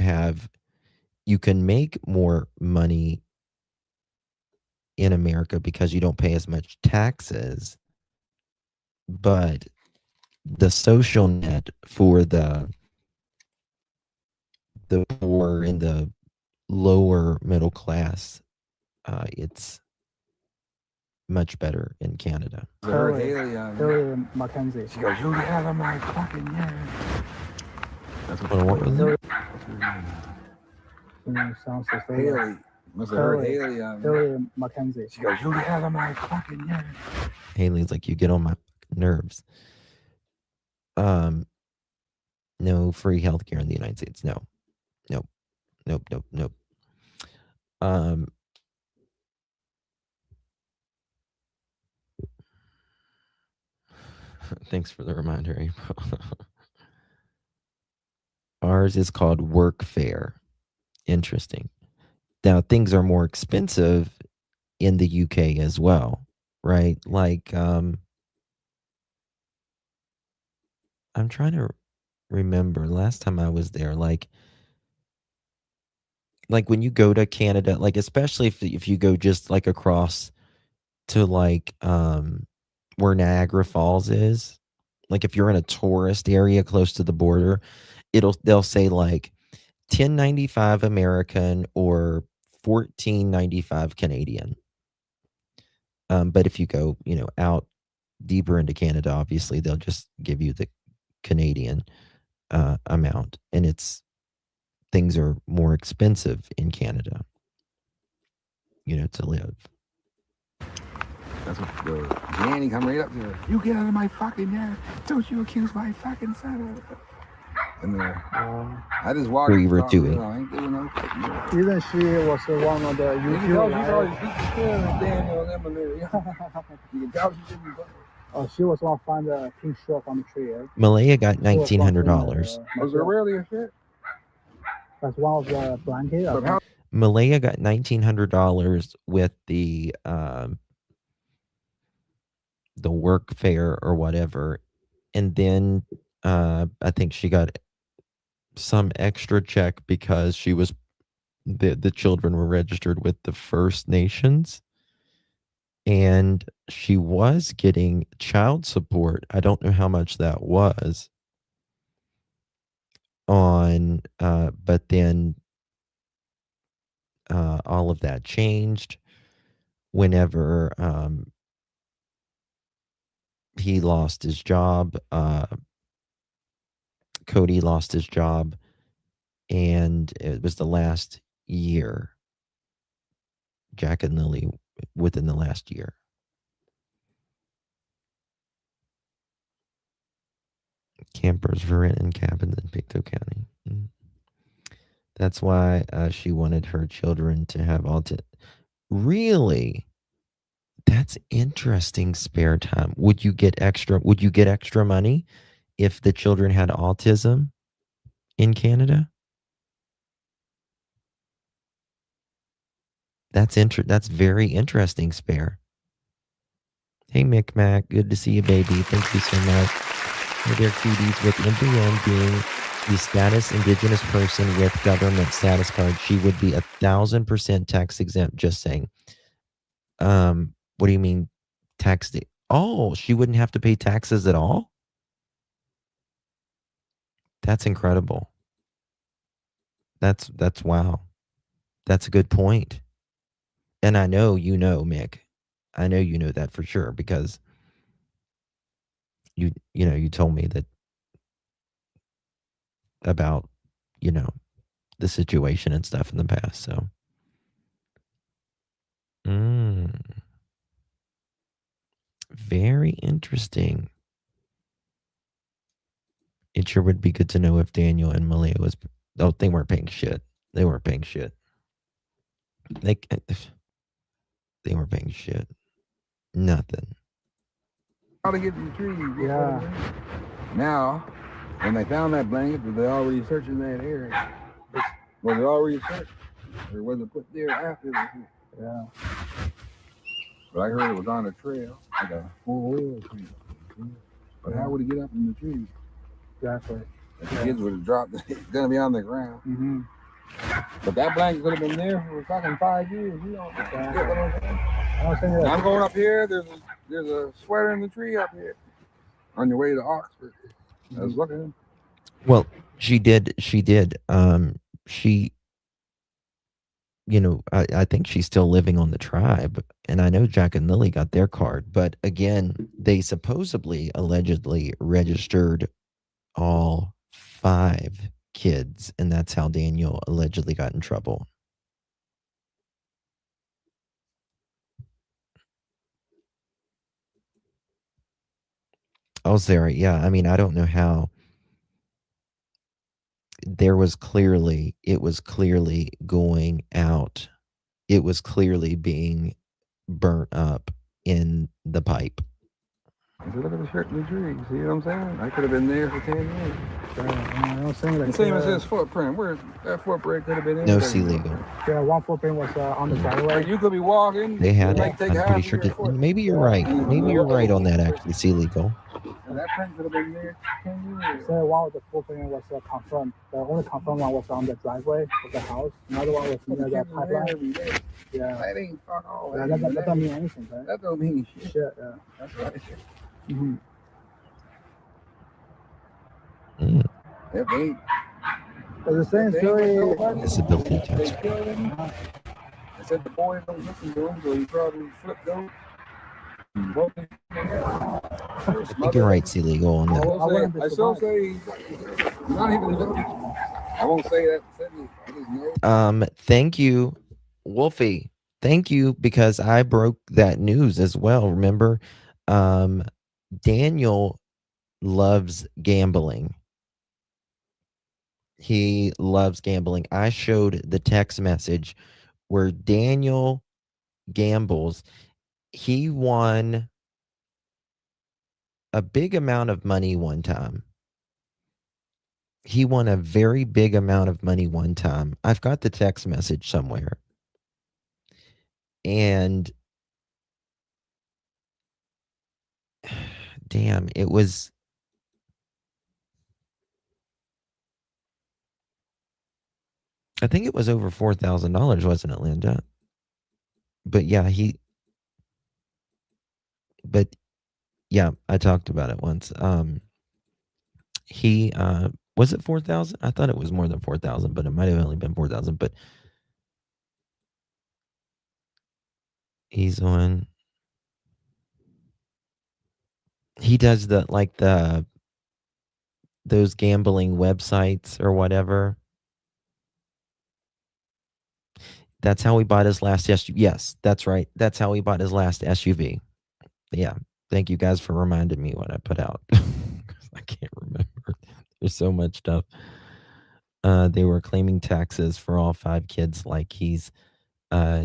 can make more money in America because you don't pay as much taxes. But the social net for the poor and the lower middle class, it's much better in Canada. Haley Mackenzie. She goes, you have them like fucking yeah. That's what What was it? Sounds so Haley. Must have heard Haley. Haley Mackenzie. She goes, you have them like fucking yeah. Haley's like, you get on my nerves. No free healthcare in the United States. No. Nope. Thanks for the reminder, April. Ours is called workfare. Interesting. Now, things are more expensive in the UK as well, right? Like, I'm trying to remember last time I was there, like when you go to Canada, like especially if you go just like across to like where Niagara Falls is, like if you're in a tourist area close to the border, they'll say like $10.95 American or $14.95 Canadian. But if you go, out deeper into Canada, obviously they'll just give you the Canadian amount, and things are more expensive in Canada, to live. That's what the Danny come right up there. You get out of my fucking yard. Don't you accuse my fucking son. And I just walked. What you were doing. I ain't doing no fucking yard. Even she was one of the Oh, she was one find the pink shirt on the tree. Eh? Malaya got $1,900. Was there really a shit? That's one of the blankets. Malaya got $1,900 with the work fare or whatever, and then I think she got some extra check because she was the children were registered with the First Nations, and she was getting child support. I don't know how much that was on, but then all of that changed whenever he lost his job. Cody lost his job, and it was the last year. Jack and Lily within the last year. Campers for rent and cabins in Pictou County. That's why she wanted her children to have autism. Really? That's interesting. Spare time. Would you get extra money if the children had autism in Canada? That's very interesting, Spare. Hey, Mick Mac. Good to see you, baby. Thank you so much. Hey there, cuties. With MPN being the status Indigenous person with government status card, she would be 1,000% tax exempt. Just saying. What do you mean tax? Oh, she wouldn't have to pay taxes at all? That's incredible. That's wow. That's a good point. And I know you know, Mick. I know you know that for sure because you told me that about, the situation and stuff in the past. So very interesting. It sure would be good to know if Daniel and Malia was. Oh, they weren't paying shit. They weren't paying shit. They weren't paying shit. Nothing. How to get to the trees? Yeah. Now, when they found that blanket, were they already searching that area? Was it already searched, or was it put there after? Yeah. But I heard it was on a trail, like a 4-wheel trail. But how would he get up in the trees? Exactly. If the kids would have dropped, it's gonna be on the ground. Mm-hmm. But that blanket could have been there for fucking 5 years. You know, I'm going up here. There's a sweater in the tree up here on your way to Oxford. I was looking. Well, she did. She, I think she's still living on the tribe, and I know Jack and Lily got their card, but again, they allegedly registered all 5 kids, and that's how Daniel allegedly got in trouble. Oh, Sarah, yeah. I mean, I don't know how. It was clearly going out. It was clearly being burnt up in the pipe. Look at the shirt in the tree. See what I'm saying? I could have been there for 10 years. The same as his footprint. Where that footprint could have been in. No sea legal. Yeah, one footprint was on the driveway. You could be walking. They had it. I'm pretty sure. Maybe you're right. Maybe you're right on that. Actually, sea legal. And that person could have been there 10 years. So one of the full thing was confirmed. The only confirmed one was on the driveway of the house. Another one was near the pipeline. Yeah. That ain't fuck all. Yeah, that doesn't mean anything, right? That don't mean shit. Yeah. That's right. Mm-hmm. If they But the same story. Disability tax. I said the boys don't listen to him, so he probably flipped over. I think you're right, C. Legal on that. I still say he's not even looking. I won't say that. I just know. Thank you, Wolfie. Thank you, because I broke that news as well. Remember, Daniel loves gambling. He loves gambling. I showed the text message where Daniel gambles. He won a big amount of money one time. He won a very big amount of money one time. I've got the text message somewhere. And damn, it was I think it was over $4,000, wasn't it, Linda? But yeah, I talked about it once. He was it 4,000? I thought it was more than 4,000, but it might have only been 4,000. But he's on. He does those gambling websites or whatever. That's how he bought his last SUV. Yes, that's right. That's how he bought his last SUV. Yeah. Thank you guys for reminding me what I put out. I can't remember. There's so much stuff. They were claiming taxes for all 5 kids like he's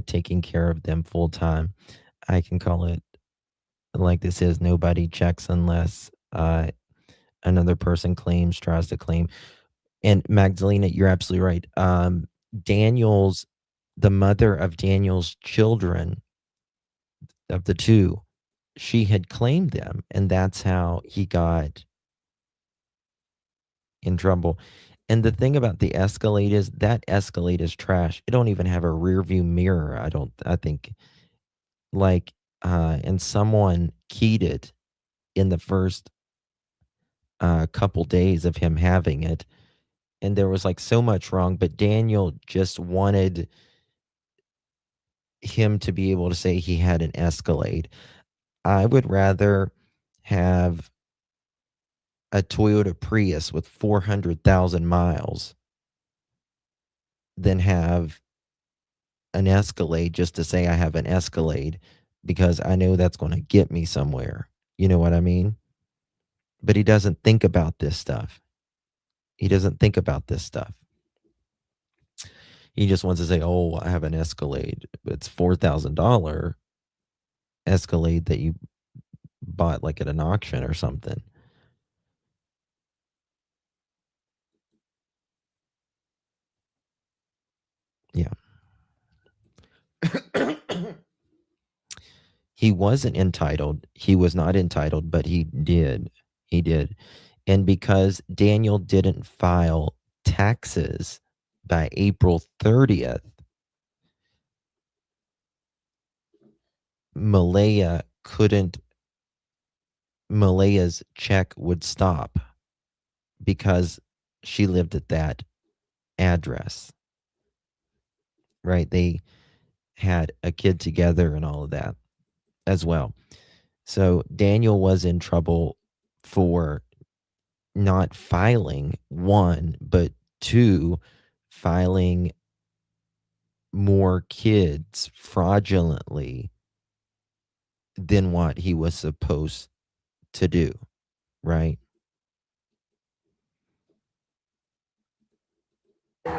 taking care of them full time. I can call it like this is nobody checks unless another person tries to claim. And Magdalena, you're absolutely right. The mother of Daniel's children, of the 2, she had claimed them, and that's how he got in trouble. And the thing about the Escalade is that Escalade is trash. It don't even have a rear view mirror. I think and someone keyed it in the first couple days of him having it. And there was so much wrong, but Daniel just wanted him to be able to say he had an Escalade. I would rather have a Toyota Prius with 400,000 miles than have an Escalade just to say I have an Escalade, because I know that's going to get me somewhere. You know what I mean? But he doesn't think about this stuff. He doesn't think about this stuff. He just wants to say, oh, I have an Escalade. It's $4,000 Escalade that you bought at an auction or something. Yeah. He wasn't entitled. He was not entitled, but he did. He did. And because Daniel didn't file taxes by April 30th, Malaya's check would stop because she lived at that address. Right? They had a kid together and all of that as well. So Daniel was in trouble for not filing, 1, but 2, filing more kids fraudulently than what he was supposed to do, right? They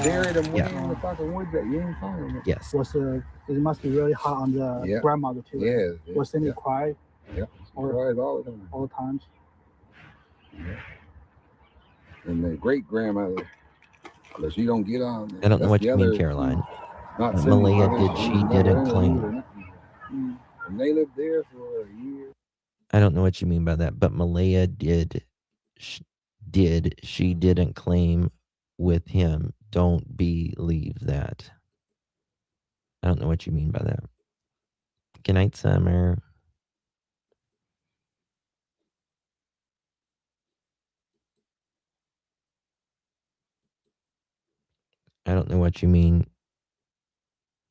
buried him way in the fucking woods that you ain't find him. Yes. It must be really hard on the grandmother too. Yeah. Was Cindy cry? Yeah. Cries all the time. All the times. Yeah. And the great grandmother, but she don't get on. I don't know what you mean, Caroline. Malaya didn't claim. And they lived there for a year. I don't know what you mean by that, but Malaya did. She didn't claim with him. Don't believe that. I don't know what you mean by that. Good night, Summer. I don't know what you mean.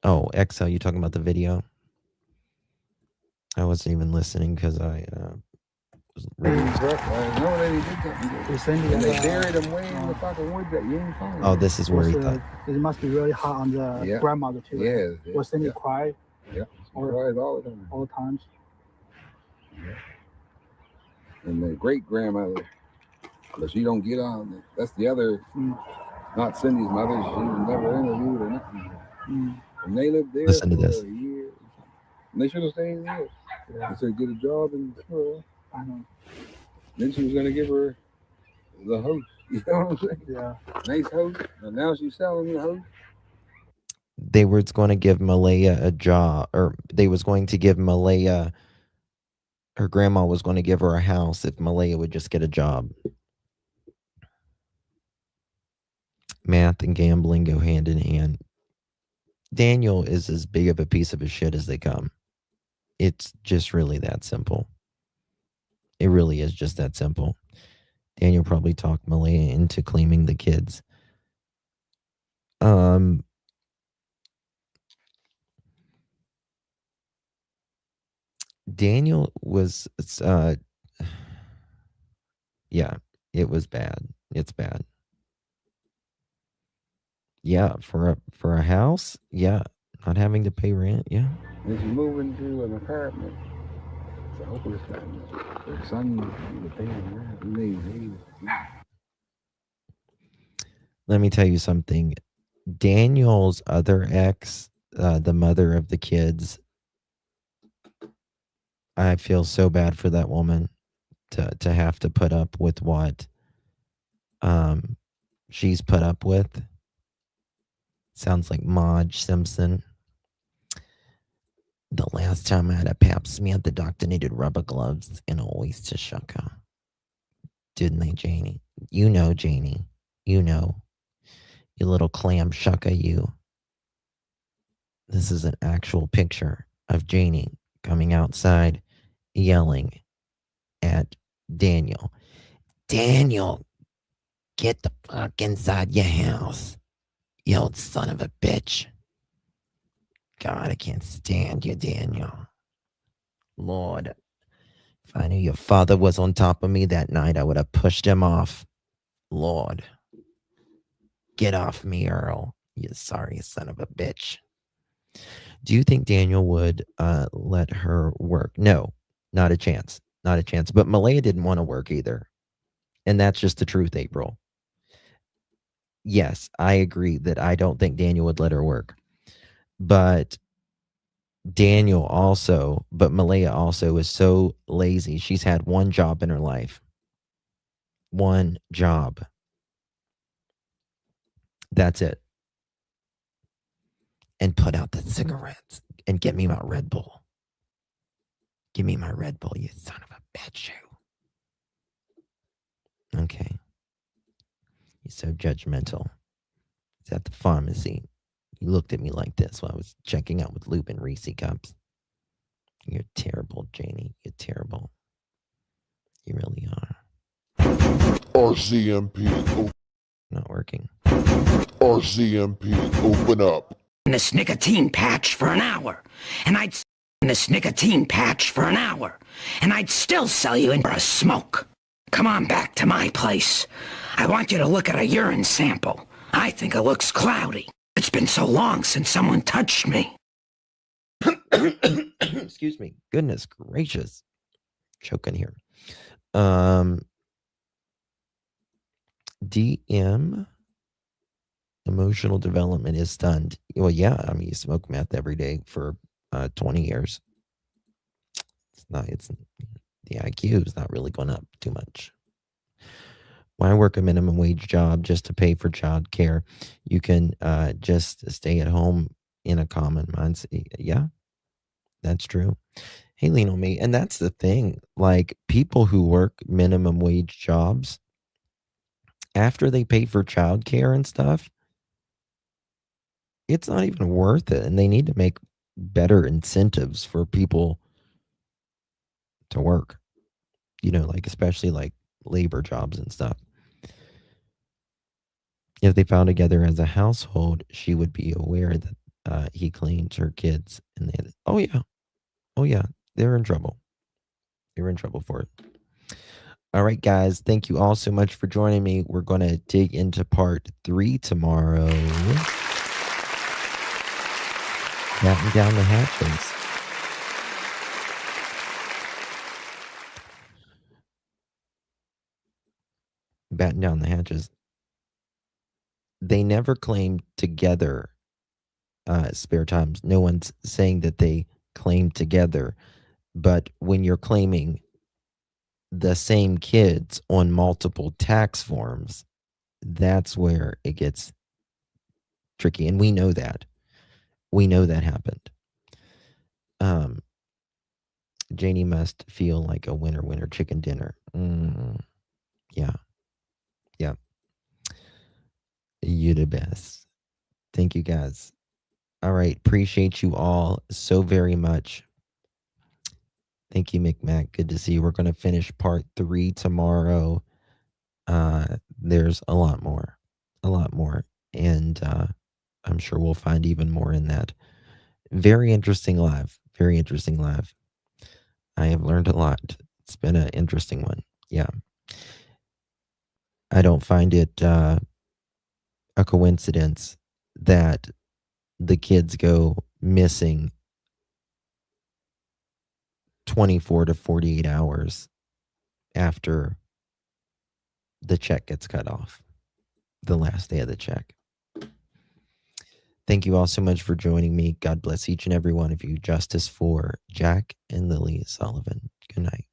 Oh, Exo, you talking about the video? I wasn't even listening because I was reading. I know that he did something. And they buried him way in the fucking woods that you didn't find. Oh, this is where he thought. It must be really hard on the grandmother too. Yeah. Was Cindy cry? Yeah. She cries all the time. All the times. Yeah. And the great grandmother, but she don't get on. That's the other, not Cindy's mother. She was never interviewed or nothing. And they lived there Listen to for this. a year. And they should have stayed there. They said get a job and I know. Then she was gonna give her the house. You know what I'm saying? Yeah. Nice house. And now she's selling the house. They were going to give Malaya a job, or they was going to give Malaya, her grandma was going to give her a house if Malaya would just get a job. Math and gambling go hand in hand. Daniel is as big of a piece of a shit as they come. It's just really that simple. It really is just that simple. Daniel probably talked Malaya into claiming the kids. Daniel was, yeah, it was bad. It's bad. Yeah, for a house, yeah, not having to pay rent, yeah. And she's moving to an apartment. So I hope it's her son is paying rent. Let me tell you something. Daniel's other ex, the mother of the kids, I feel so bad for that woman to have to put up with what she's put up with. Sounds like Marge Simpson. The last time I had a pap smear, the doctor needed rubber gloves and an oyster shucker. Didn't they, Janie? You know, Janie. You know. You little clam shucker, you. This is an actual picture of Janie coming outside yelling at Daniel. Daniel, get the fuck inside your house, you old son of a bitch. God, I can't stand you, Daniel. Lord, if I knew your father was on top of me that night, I would have pushed him off. Lord, get off me, Earl, you sorry son of a bitch. Do you think Daniel would let her work? No, not a chance. Not a chance. But Malaya didn't want to work either. And that's just the truth, April. Yes, I agree that I don't think Daniel would let her work. But Malaya also is so lazy. She's had one job in her life. One job. That's it. And put out the cigarettes and get me my Red Bull. Give me my Red Bull, you son of a bitch, you. Okay. You're so judgmental. It's at the pharmacy. You looked at me like this while I was checking out with Lube and Reese cups. You're terrible, Janie. You're terrible. You really are. RCMP. Not working. RCMP, open up. This nicotine patch for an hour, and I'd still sell you in for a smoke. Come on back to my place. I want you to look at a urine sample. I think it looks cloudy. It's been so long since someone touched me. Excuse me. Goodness gracious. Choking here. DM, emotional development is stunned. Well, yeah, I mean, you smoke meth every day for 20 years. It's the IQ is not really going up too much. Why work a minimum wage job just to pay for child care? You can just stay at home in a common mindset. Yeah. That's true. Hey, lean on me. And that's the thing. Like, people who work minimum wage jobs, after they pay for childcare and stuff, it's not even worth it. And they need to make better incentives for people to work, like, especially like labor jobs and stuff. If they found together as a household, she would be aware that he claims her kids. And oh, yeah. Oh, yeah. They're in trouble. They're in trouble for it. All right, guys. Thank you all so much for joining me. We're going to dig into part 3 tomorrow. Batten down the hatches. Batten down the hatches. They never claimed together spare times. No one's saying that they claimed together. But when you're claiming the same kids on multiple tax forms, that's where it gets tricky. And we know that. We know that happened. Janie must feel like a winner chicken dinner. Yeah. Yeah. You the best. Thank you, guys. All right. Appreciate you all so very much. Thank you, McMack. Good to see you. We're going to finish part 3 tomorrow. There's a lot more. And I'm sure we'll find even more in that. Very interesting live. I have learned a lot. It's been an interesting one. Yeah. I don't find it a coincidence that the kids go missing 24 to 48 hours after the check gets cut off, the last day of the check. Thank you all so much for joining me. God bless each and every one of you. Justice for Jack and Lilly Sullivan. Good night.